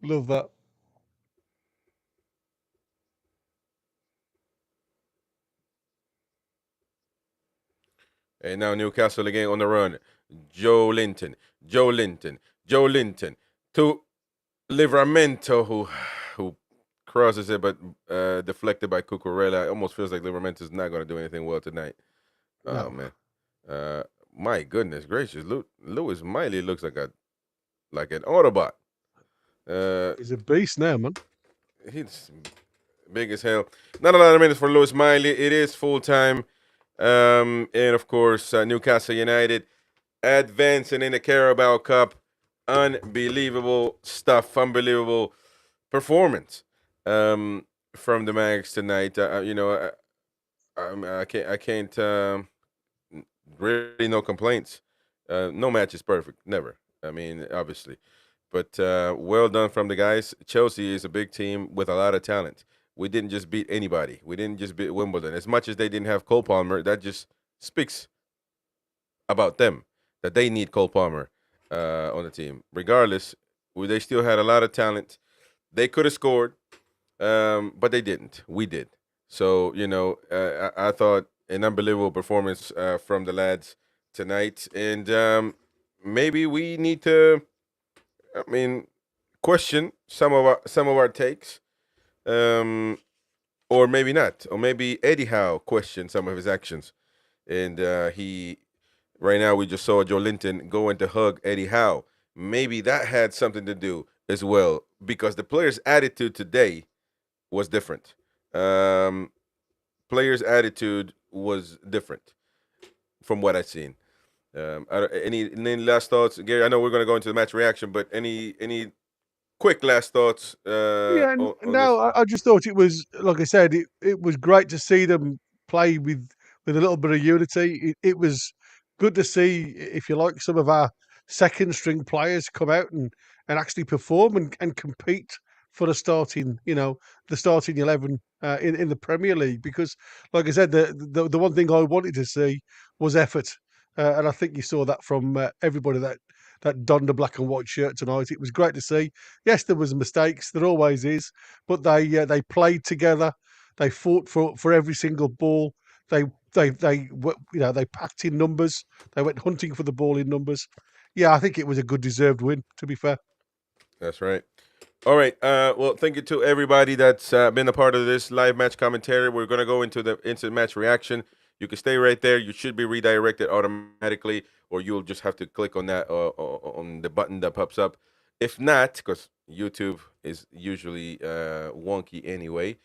Love that. And now Newcastle again on the run. Joe Linton to Livramento, who crosses it, but deflected by Cucurella. It almost feels like Livramento's not going to do anything well tonight. Oh, man. My goodness gracious. Lewis Miley looks like an Autobot. He's a beast now, man. He's big as hell. Not a lot of minutes for Lewis Miley. It is full time. And of course, Newcastle United advancing in the Carabao Cup. Unbelievable stuff. Unbelievable performance from the Mags tonight. I can't. Really, no complaints. No match is perfect. Never. I mean, obviously, but well done from the guys. Chelsea is a big team with a lot of talent. We didn't just beat anybody. We didn't just beat Wimbledon. As much as they didn't have Cole Palmer, that just speaks about them, that they need Cole Palmer on the team. Regardless, they still had a lot of talent. They could have scored, but they didn't. We did. So, I thought an unbelievable performance from the lads tonight. And maybe we need to, question some of our takes, or maybe not, or maybe Eddie Howe question some of his actions. And right now we just saw Joe Linton going to hug Eddie Howe. Maybe that had something to do as well, because the players' attitude today was different. Players' attitude was different from what I've seen. Any last thoughts, Gary? I know we're going to go into the match reaction, but any quick last thoughts? On No, this? I just thought it was, like I said, it was great to see them play with a little bit of unity. It was good to see, if you like, some of our second string players come out and actually perform and compete for the starting 11 in the Premier League. Because, like I said, the one thing I wanted to see was effort, and I think you saw that from everybody that donned a black and white shirt tonight. It was great to see. Yes, there was mistakes. There always is, but they played together. They fought for every single ball. They packed in numbers. They went hunting for the ball in numbers. Yeah, I think it was a good deserved win, to be fair. That's right. All right. Well, thank you to everybody that's been a part of this live match commentary. We're going to go into the instant match reaction. You can stay right there. You should be redirected automatically, or you'll just have to click on that on the button that pops up. If not, because YouTube is usually wonky anyway,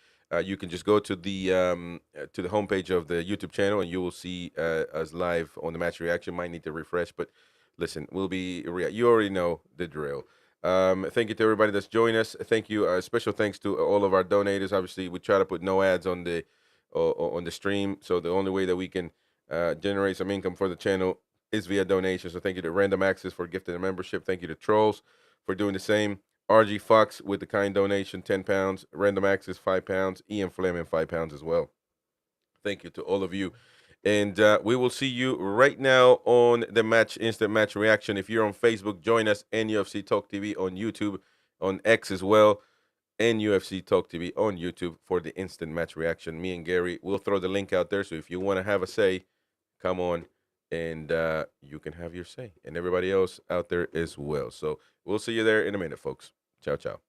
you can just go to the homepage of the YouTube channel, and you will see us live on the match reaction. Might need to refresh, but listen, we'll be. You already know the drill. Thank you to everybody that's joined us. Thank you. Special thanks to all of our donators. Obviously, we try to put no ads on the stream, so the only way that we can generate some income for the channel is via donation. So thank you to Random Access for gifting a membership. Thank you to Trolls for doing the same. RG Fox with the kind donation, £10. Random Access, £5. Ian Fleming, £5 as well. Thank you to all of you. And we will see you right now on the instant match reaction. If you're on Facebook, join us, NUFC Talk TV on YouTube, on X as well, NUFC Talk TV on YouTube for the instant match reaction. Me and Gary will throw the link out there. So if you want to have a say, come on and you can have your say. And everybody else out there as well. So we'll see you there in a minute, folks. Ciao, ciao.